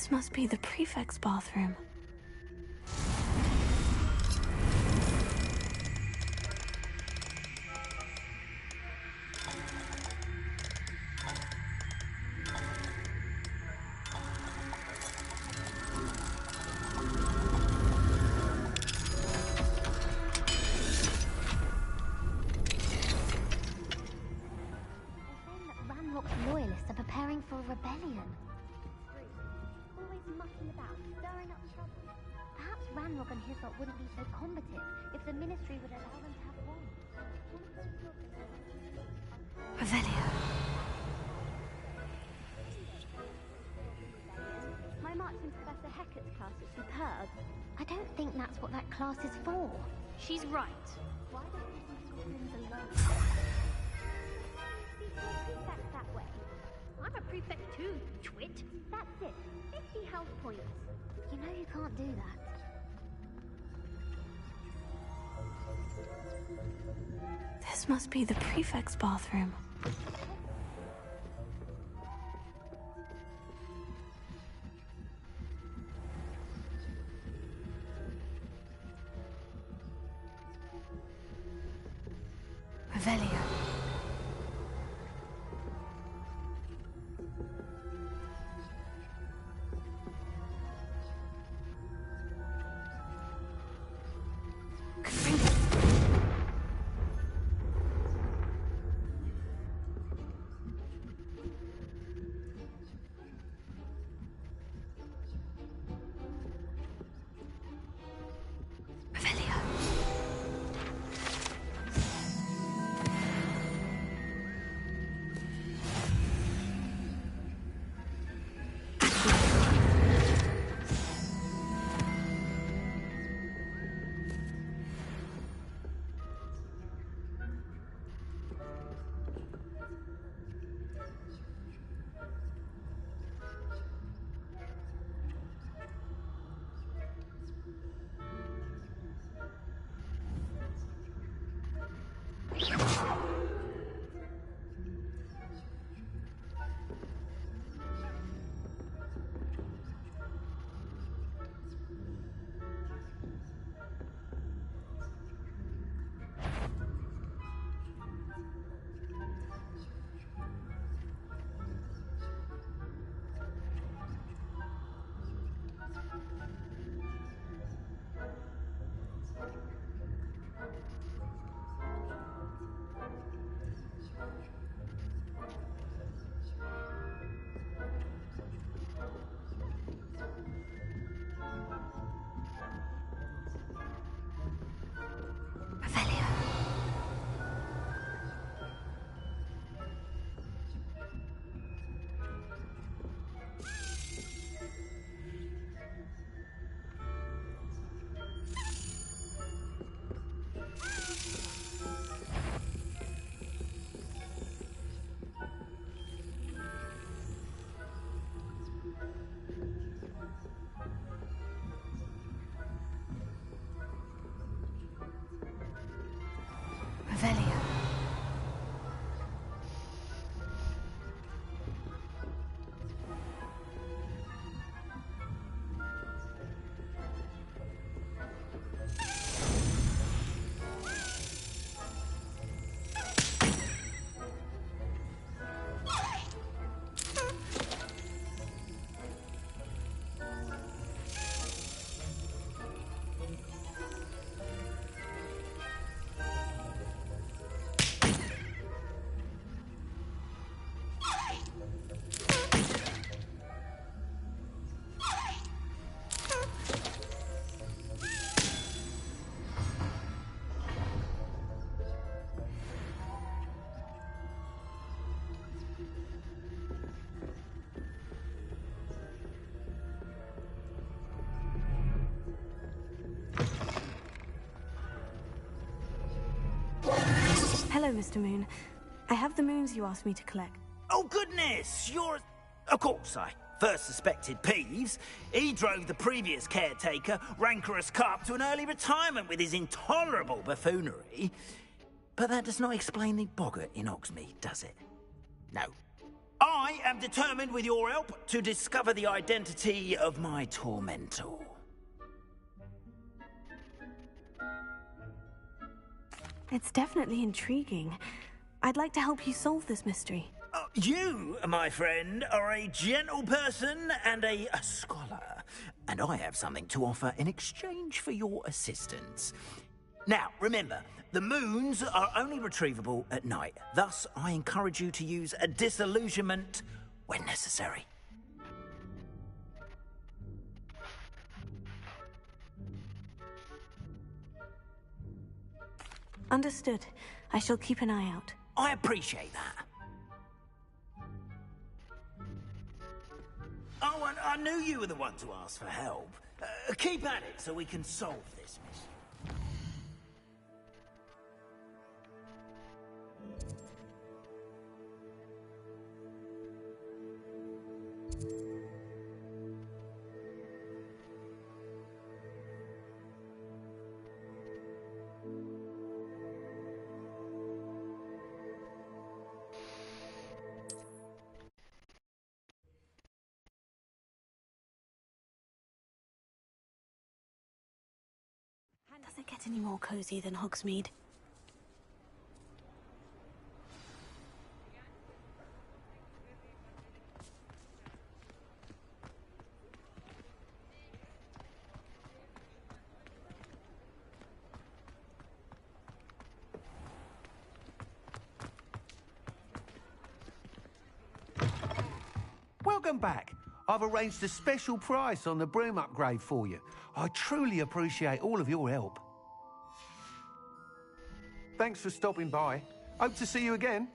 This must be the prefect's bathroom. Loyalists are preparing for a rebellion. Always mucking about, stirring up trouble. Perhaps Ranrock and his lot wouldn't be so combative if the Ministry would allow them to have one. Revelio. My marching Professor Hecat's class is superb. I don't think that's what that class is for. She's right. Why don't we leave goblins alone? Prefect that way. I'm a prefect too, you twit. That's it. 50 health points. You know you can't do that. This must be the prefect's bathroom. Revelio. Revelio. Hello, Mr. Moon. I have the moons you asked me to collect. Oh, goodness! You're... Of course, I first suspected Peeves. He drove the previous caretaker, Rancorous Carp, to an early retirement with his intolerable buffoonery. But that does not explain the boggart in Oxmead, does it? No. I am determined, with your help, to discover the identity of my tormentor. It's definitely intriguing. I'd like to help you solve this mystery. You, my friend, are a gentle person and a scholar, and I have something to offer in exchange for your assistance. Now, remember, the moons are only retrievable at night. Thus, I encourage you to use a disillusionment when necessary. Understood. I shall keep an eye out. I appreciate that. Oh, and I knew you were the one to ask for help. Keep at it so we can solve this mystery. Does it get any more cozy than Hogsmeade? Welcome back. I've arranged a special price on the broom upgrade for you. I truly appreciate all of your help. Thanks for stopping by. Hope to see you again.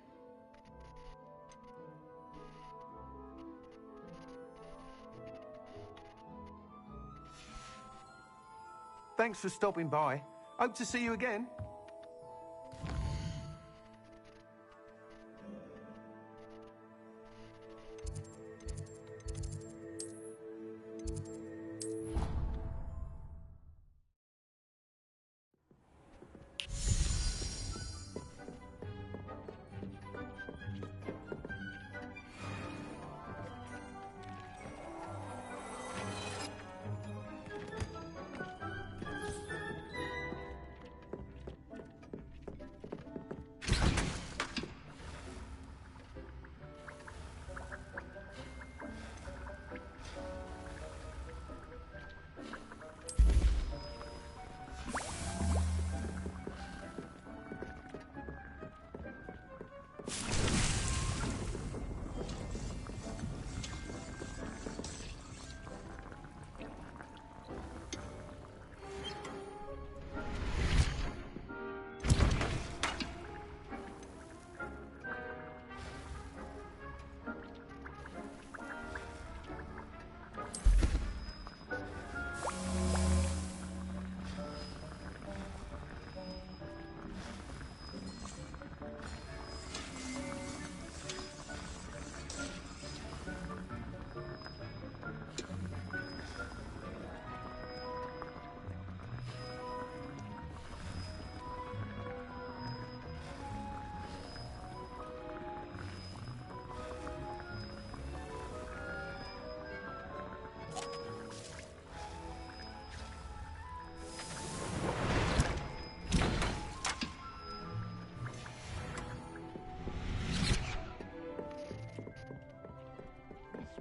Thanks for stopping by. Hope to see you again.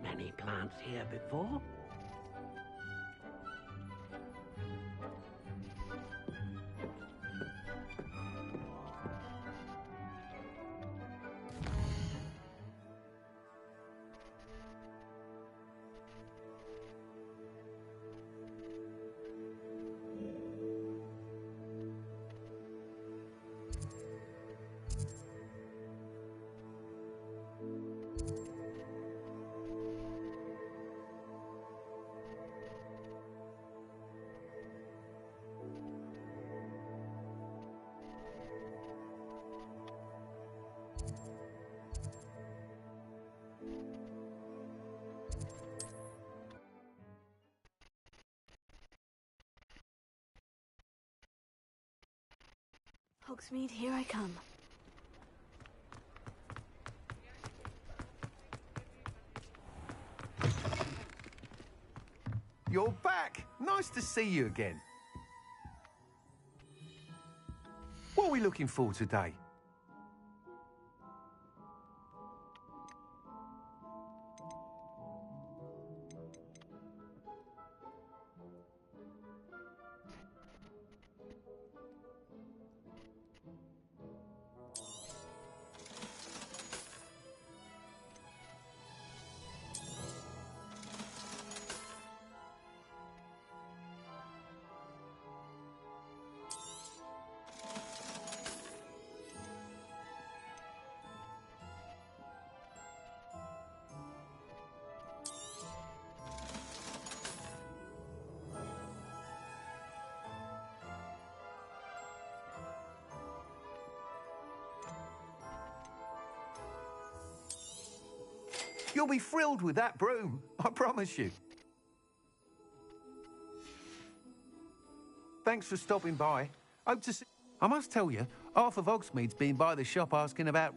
Many plants here before. Hogsmeade, here I come. you're back. Nice to see you again. What are we looking for today? You'll be thrilled with that broom, I promise you. Thanks for stopping by. Hope to see... I must tell you, half of Hogsmeade's been by the shop asking about...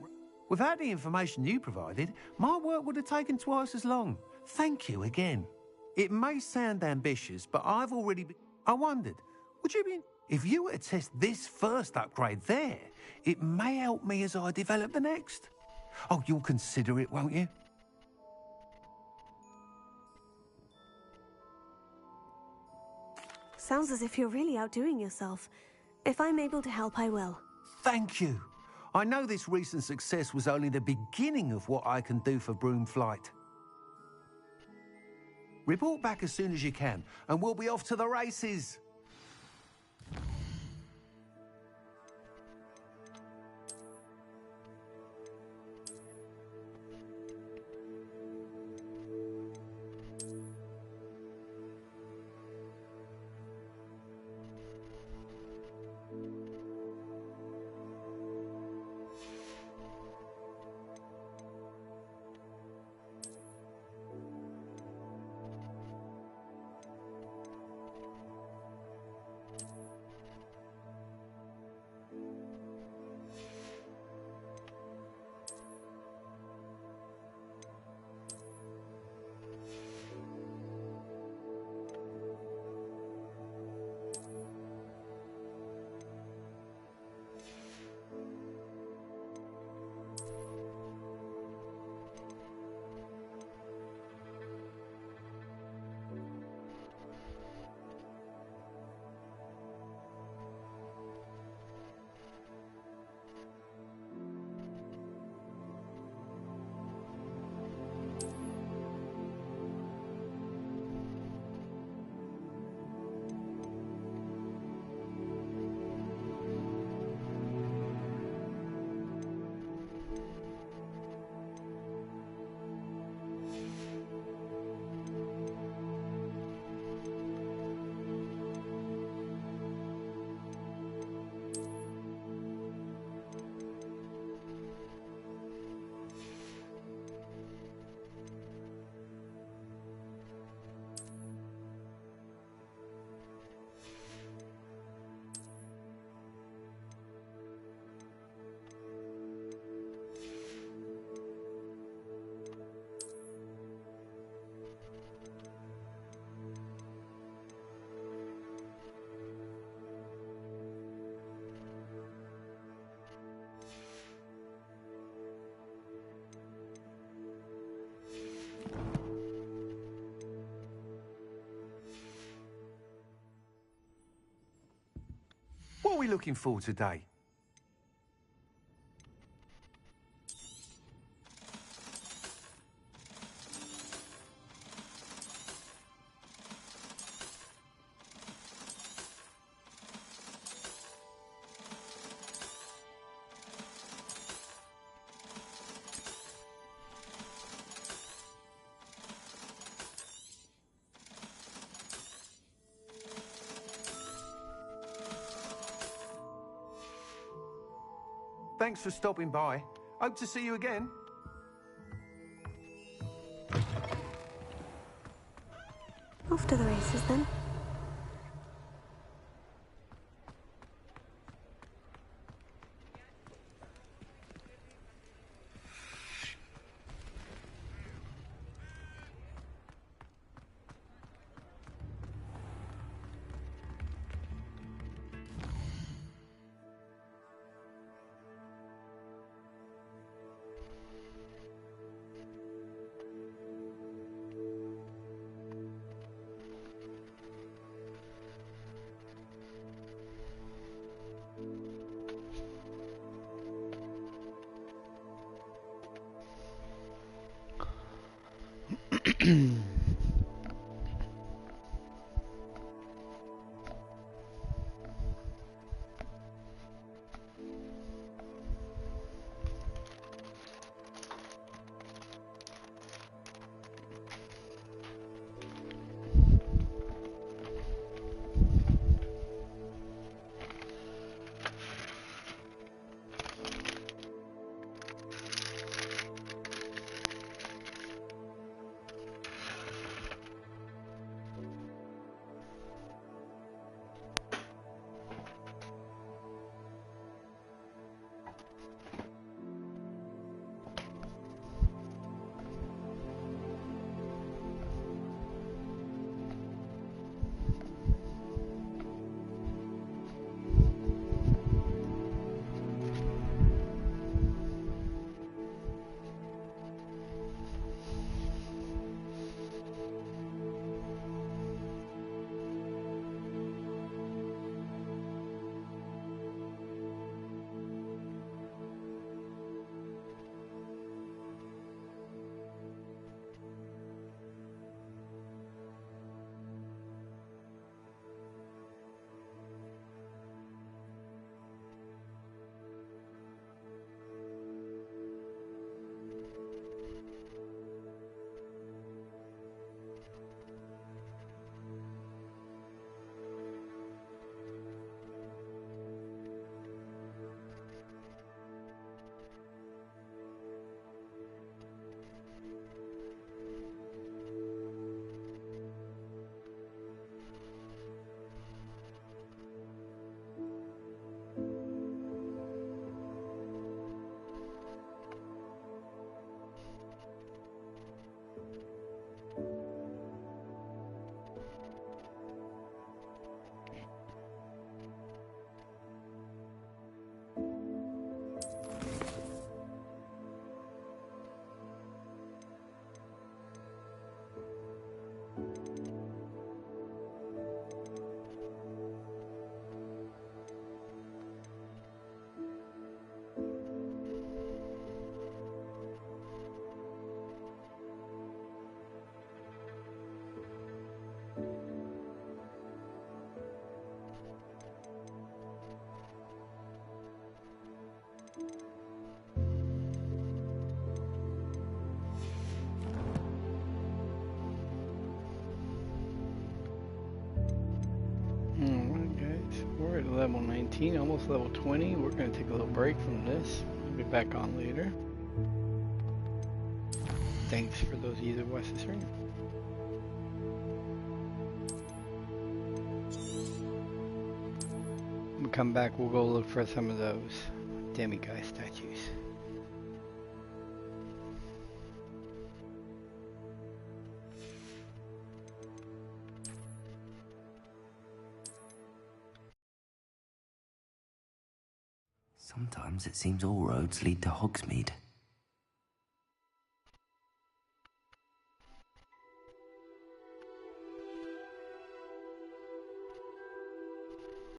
Without the information you provided, my work would have taken twice as long. Thank you again. It may sound ambitious, but I've already... I wondered, would you be... If you were to test this first upgrade there, it may help me as I develop the next. Oh, you'll consider it, won't you? Sounds as if you're really outdoing yourself. If I'm able to help, I will. Thank you. I know this recent success was only the beginning of what I can do for Broomflight. Report back as soon as you can, and we'll be off to the races. What are we looking for today? Thanks for stopping by. Hope to see you again. Off to the races then. Alright guys, we're at level 19, almost level 20. We're going to take a little break from this. We'll be back on later. Thanks for those of you that watched the stream. When we come back, we'll go look for some of those demiguise statues. Sometimes it seems all roads lead to Hogsmeade.